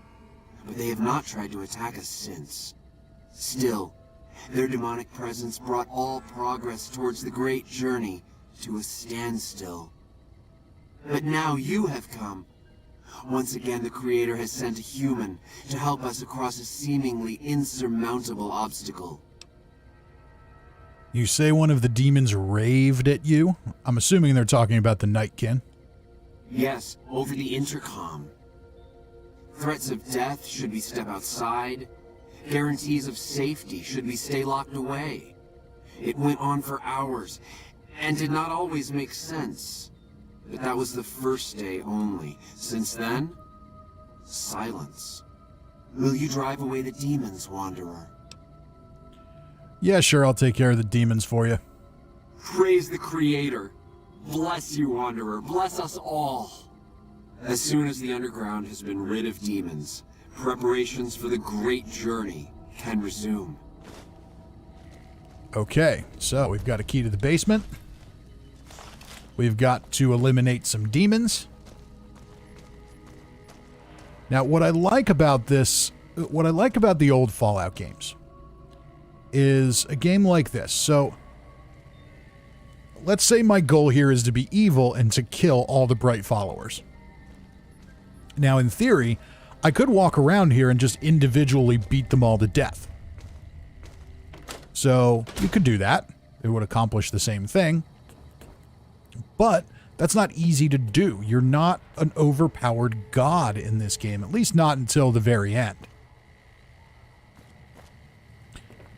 but they have not tried to attack us since. Still, their demonic presence brought all progress towards the Great Journey to a standstill. But now you have come. Once again, the Creator has sent a human to help us across a seemingly insurmountable obstacle. You say one of the demons raved at you? I'm assuming they're talking about the Nightkin. Yes, over the intercom. Threats of death should we step outside. Guarantees of safety should we stay locked away. It went on for hours, and did not always make sense. But that was the first day only. Since then, silence. Will you drive away the demons, Wanderer? Yeah, sure, I'll take care of the demons for you. Praise the Creator. Bless you, Wanderer. Bless us all. As soon as the underground has been rid of demons, preparations for the Great Journey can resume. Okay, so we've got a key to the basement. We've got to eliminate some demons. Now, what I like about the old Fallout games is a game like this. So, let's say my goal here is to be evil and to kill all the Bright followers. Now, in theory, I could walk around here and just individually beat them all to death. So, you could do that. It would accomplish the same thing. But that's not easy to do. You're not an overpowered god in this game, at least not until the very end.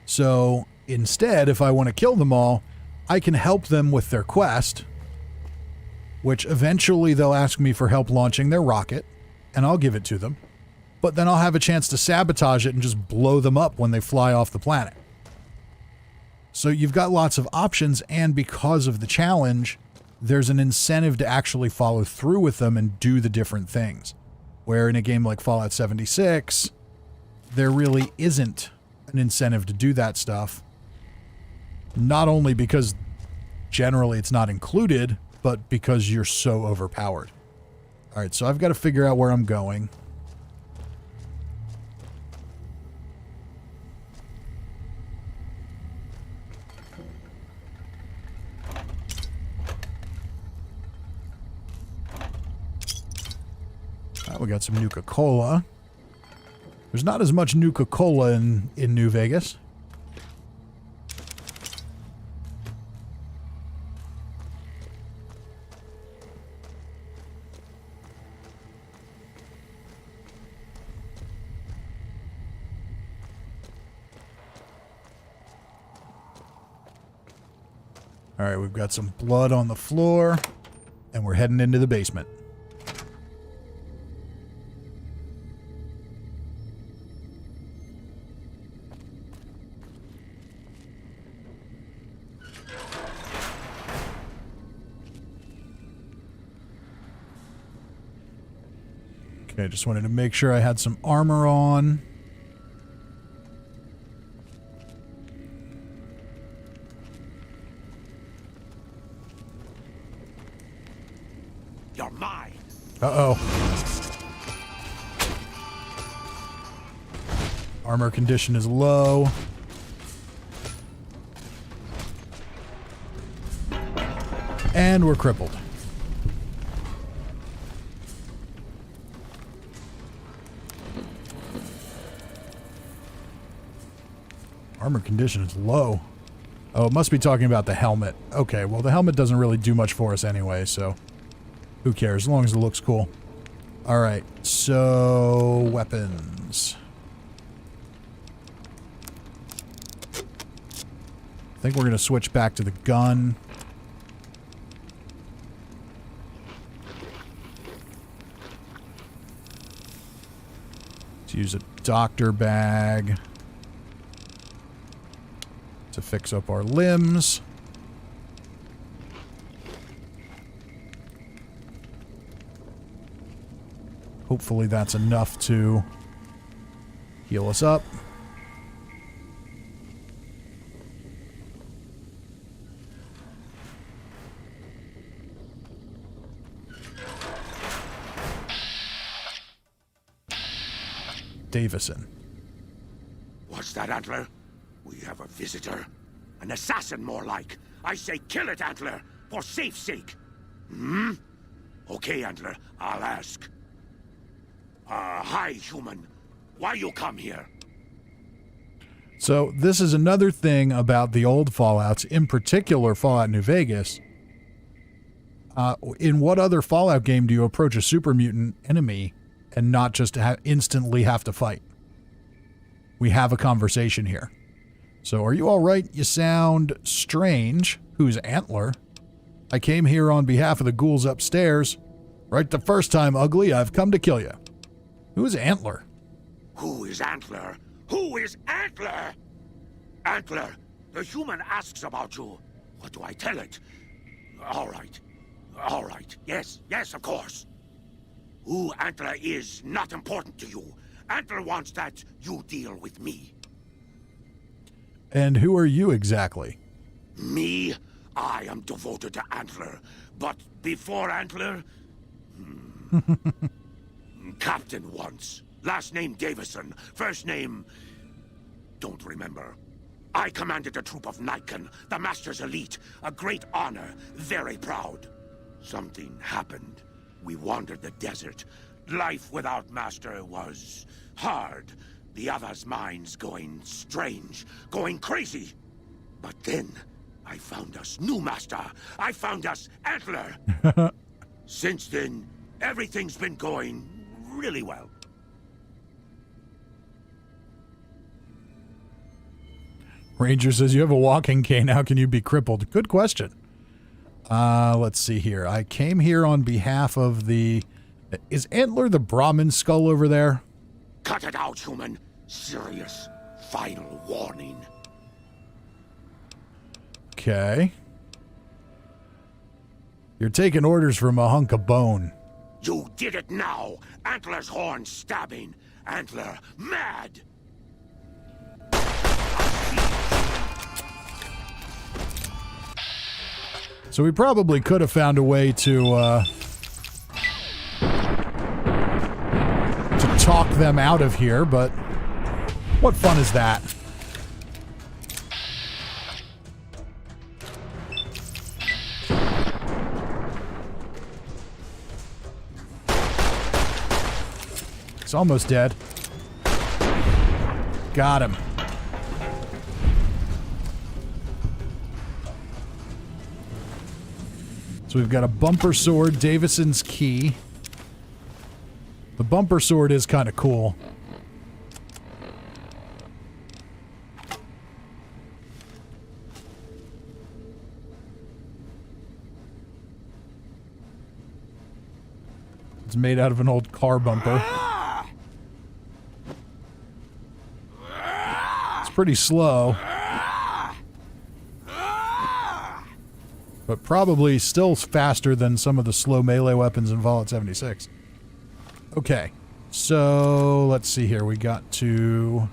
So, instead, if I want to kill them all, I can help them with their quest, which eventually they'll ask me for help launching their rocket, and I'll give it to them. But then I'll have a chance to sabotage it and just blow them up when they fly off the planet. So you've got lots of options, and because of the challenge, there's an incentive to actually follow through with them and do the different things. Where in a game like Fallout 76, there really isn't an incentive to do that stuff. Not only because generally it's not included, but because you're so overpowered. Alright, so I've got to figure out where I'm going. We got some Nuka-Cola. There's not as much Nuka-Cola in New Vegas. All right, we've got some blood on the floor, and we're heading into the basement. Okay, just wanted to make sure I had some armor on. You're mine. Uh-oh. Armor condition is low. And we're crippled. Armor condition is low. Oh, it must be talking about the helmet. Okay, well, the helmet doesn't really do much for us anyway, so who cares, as long as it looks cool. All right, so weapons. I think we're going to switch back to the gun. Let's use a doctor bag to fix up our limbs. Hopefully that's enough to heal us up. Davison. What's that, Antler? We have a visitor. An assassin, more like. I say kill it, Antler, for safe's sake. Hmm? Okay, Antler, I'll ask. Hi, human. Why you come here? So this is another thing about the old Fallouts, in particular Fallout New Vegas. In what other Fallout game do you approach a super mutant enemy and not just instantly have to fight? We have a conversation here. So, are you all right? You sound strange. Who's Antler? I came here on behalf of the ghouls upstairs. Right the first time, ugly. I've come to kill you. Who is Antler? Who is Antler? Who is Antler? Antler, the human asks about you. What do I tell it? All right. All right. Yes, yes, of course. Who Antler is not important to you. Antler wants that you deal with me. And who are you exactly? Me? I am devoted to Antler. But before Antler... Captain once. Last name Davison. First name... Don't remember. I commanded a troop of Nightkin, the Master's elite. A great honor. Very proud. Something happened. We wandered the desert. Life without Master was hard. The others' minds going strange, going crazy. But then, I found us new Master. I found us Antler. Since then, everything's been going really well. Ranger says, you have a walking cane. How can you be crippled? Good question. Let's see here. I came here on behalf of the... Is Antler the Brahmin skull over there? Cut it out, human. Serious. Final warning. Okay. You're taking orders from a hunk of bone. You did it now. Antler's horn stabbing. Antler mad. So we probably could have found a way to talk them out of here, but what fun is that? It's almost dead. Got him. So we've got a bumper sword, Davison's key. The bumper sword is kind of cool. It's made out of an old car bumper. It's pretty slow. But probably still faster than some of the slow melee weapons in Fallout 76. Okay. So, let's see here. We got to...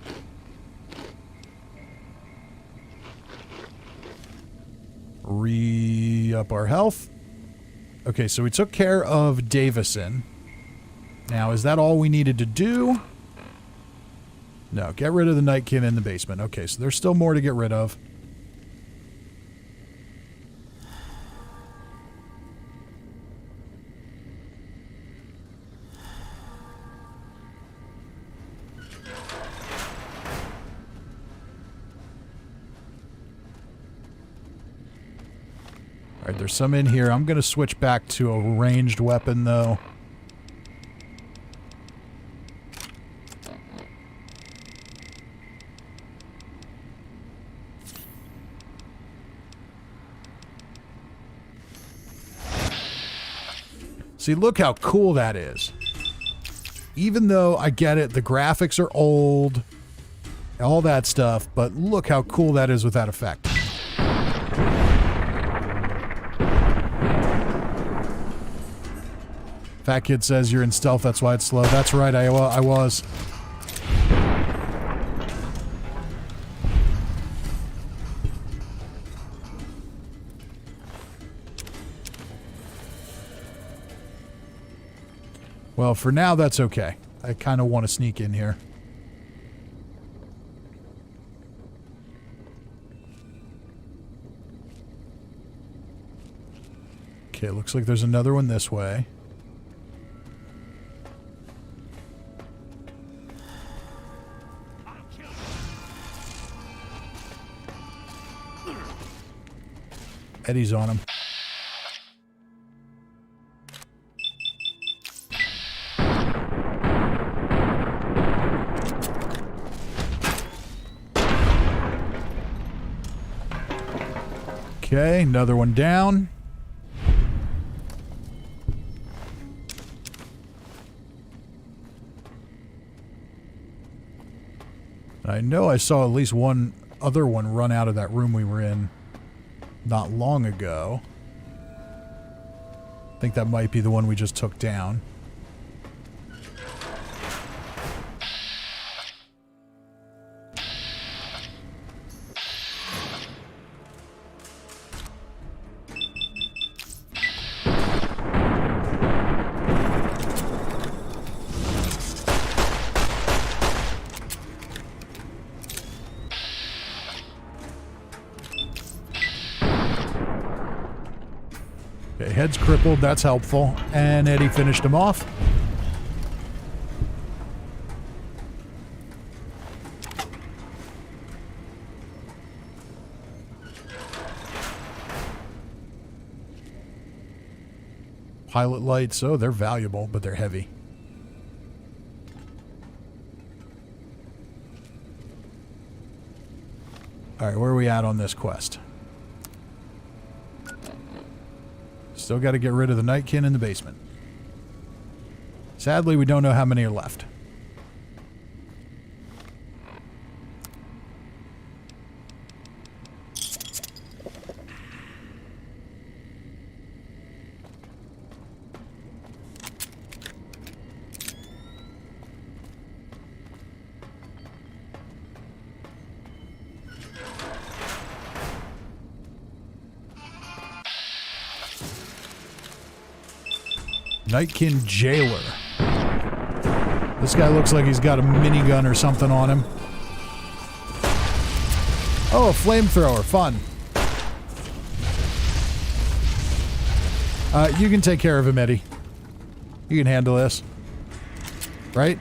re-up our health. Okay, so we took care of Davison. Now, is that all we needed to do? No, get rid of the Nightkin in the basement. Okay, so there's still more to get rid of. Alright, there's some in here. I'm going to switch back to a ranged weapon, though. See, look how cool that is. Even though I get it, the graphics are old, all that stuff, but look how cool that is with that effect. Fat Kid says you're in stealth, that's why it's slow. That's right, I was. Well, for now, that's okay. I kind of want to sneak in here. Okay, looks like there's another one this way. Eddie's on him. Okay, another one down. I know I saw at least one other one run out of that room we were in not long ago. I think that might be the one we just took down. Head's crippled, that's helpful. And Eddie finished him off. Pilot lights, oh, they're valuable, but they're heavy. Alright, where are we at on this quest? Still got to get rid of the Nightkin in the basement. Sadly, we don't know how many are left. Nightkin Jailer. This guy looks like he's got a minigun or something on him. Oh, a flamethrower. Fun. You can take care of him, Eddie. You can handle this. Right?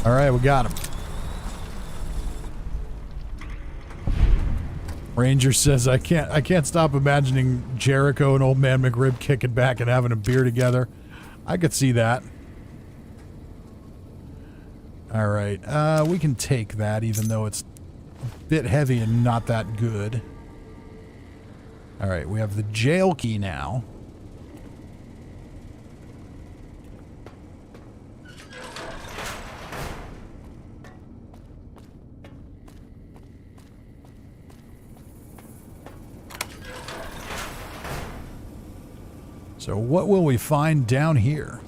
Alright, we got him. Ranger says, I can't stop imagining Jericho and Old Man McRib kicking back and having a beer together. I could see that. All right, we can take that, even though it's a bit heavy and not that good. All right, we have the jail key now. So what will we find down here?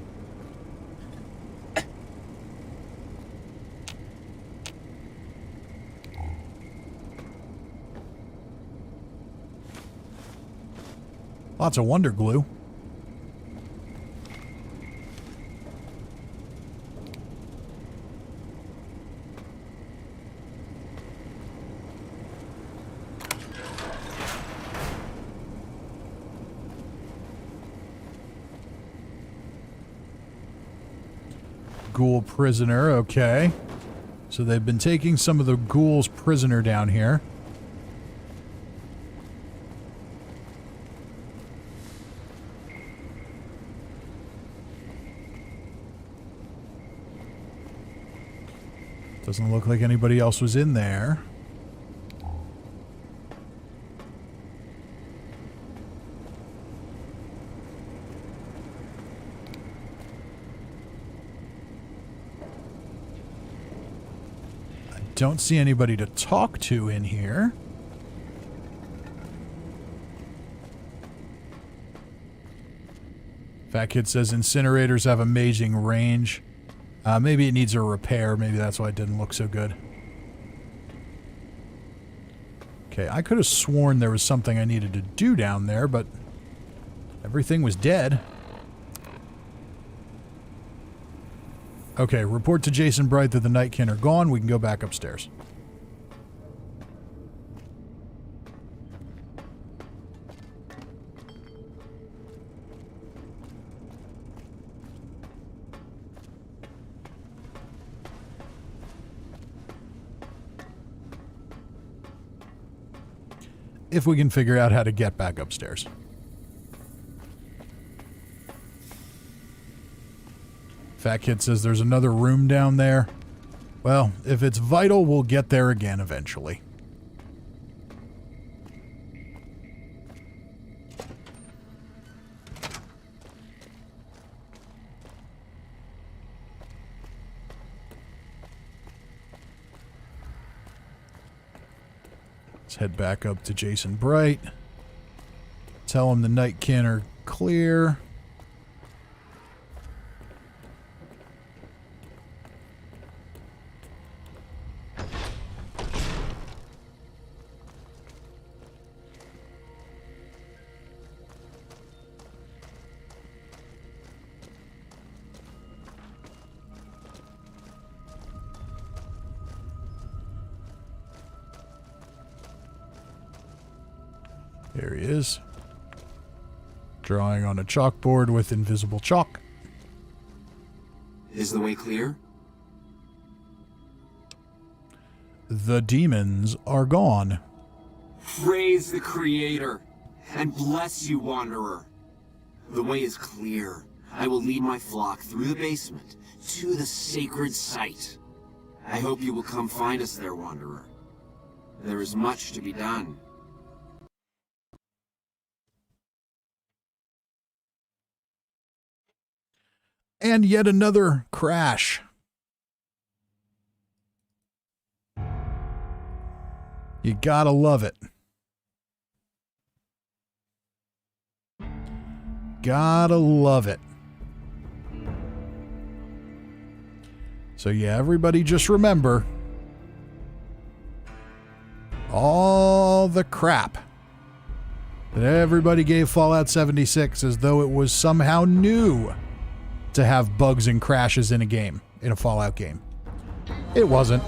Lots of wonder glue. Ghoul prisoner, okay. So they've been taking some of the ghouls prisoner down here. Doesn't look like anybody else was in there. Don't see anybody to talk to in here. Fat Kid says incinerators have amazing range. Maybe it needs a repair. Maybe that's why it didn't look so good. Okay, I could have sworn there was something I needed to do down there, but everything was dead. Okay, report to Jason Bright that the Nightkin are gone. We can go back upstairs. If we can figure out how to get back upstairs. Fat Kid says there's another room down there. Well, if it's vital, we'll get there again eventually. Let's head back up to Jason Bright. Tell him the Nightkin are clear. There he is. Drawing on a chalkboard with invisible chalk. Is the way clear? The demons are gone. Praise the Creator, and bless you, Wanderer. The way is clear. I will lead my flock through the basement to the sacred site. I hope you will come find us there, Wanderer. There is much to be done. And yet another crash. You gotta love it. Gotta love it. So yeah, everybody just remember all the crap that everybody gave Fallout 76 as though it was somehow new to have bugs and crashes in a game, in a Fallout game. It wasn't.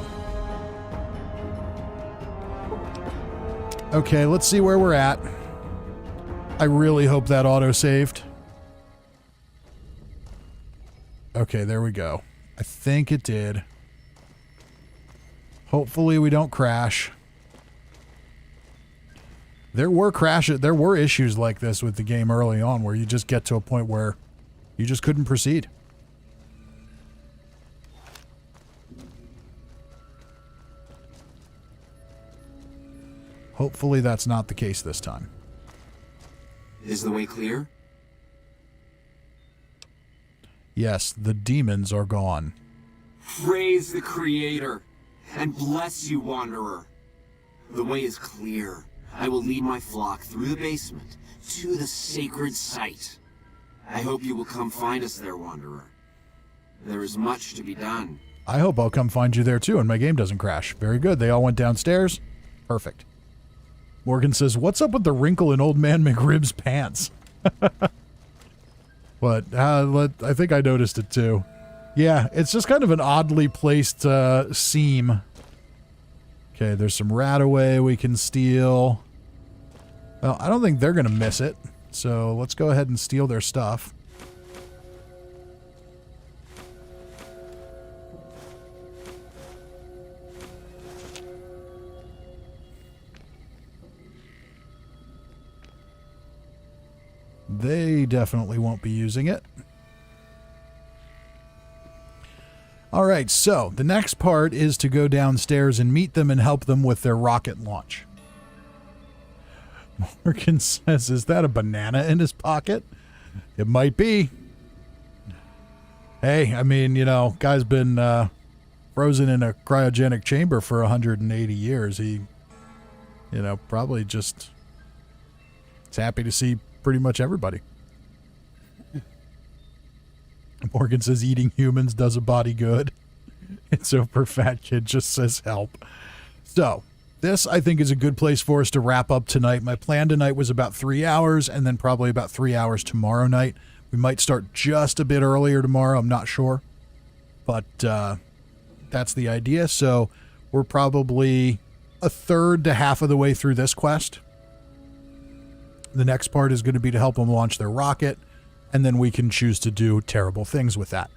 Okay, let's see where we're at. I really hope that auto-saved. Okay, there we go. I think it did. Hopefully we don't crash. There were issues like this with the game early on where you just get to a point where you just couldn't proceed. Hopefully that's not the case this time. Is the way clear? Yes, the demons are gone. Praise the Creator, and bless you, Wanderer. The way is clear. I will lead my flock through the basement to the sacred site. I hope you will come find us there, Wanderer. There is much to be done. I hope I'll come find you there too and my game doesn't crash. Very good. They all went downstairs. Perfect. Morgan says, what's up with the wrinkle in Old Man McRib's pants? What? I think I noticed it too. Yeah, it's just kind of an oddly placed seam. Okay, there's some Rataway we can steal. Well, I don't think they're going to miss it. So let's go ahead and steal their stuff. They definitely won't be using it. All right, so the next part is to go downstairs and meet them and help them with their rocket launch. Morgan says, is that a banana in his pocket? It might be. Hey, I mean, you know, guy's been frozen in a cryogenic chamber for 180 years. He, you know, probably just is happy to see pretty much everybody. Morgan says eating humans does a body good. It's over fat kid just says help. So this I think is a good place for us to wrap up tonight. My plan tonight was about 3 hours and then probably about 3 hours tomorrow night. We might start just a bit earlier tomorrow. I'm not sure, but that's the idea. So we're probably a third to half of the way through this quest. The next part is going to be to help them launch their rocket, and then we can choose to do terrible things with that,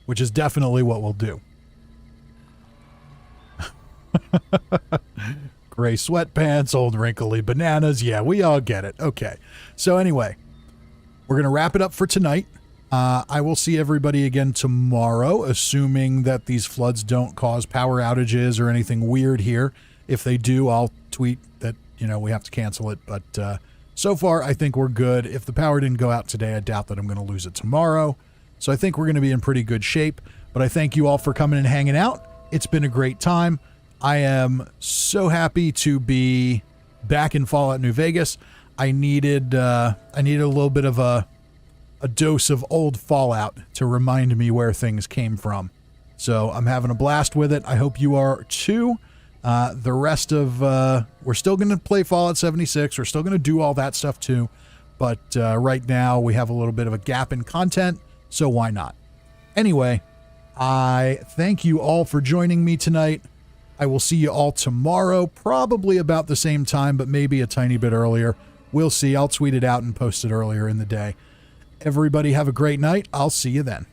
which is definitely what we'll do. Gray sweatpants, old wrinkly bananas. Yeah, we all get it. Okay. So anyway, we're going to wrap it up for tonight. I will see everybody again tomorrow, assuming that these floods don't cause power outages or anything weird here. If they do, I'll tweet that, you know, we have to cancel it. But so far, I think we're good. If the power didn't go out today, I doubt that I'm going to lose it tomorrow. So I think we're going to be in pretty good shape. But I thank you all for coming and hanging out. It's been a great time. I am so happy to be back in Fallout New Vegas. I needed a little bit of a dose of old Fallout to remind me where things came from. So I'm having a blast with it. I hope you are too. The rest of, we're still going to play Fallout 76. We're still going to do all that stuff too. But right now we have a little bit of a gap in content, so why not? Anyway, I thank you all for joining me tonight. I will see you all tomorrow, probably about the same time, but maybe a tiny bit earlier. We'll see. I'll tweet it out and post it earlier in the day. Everybody have a great night. I'll see you then.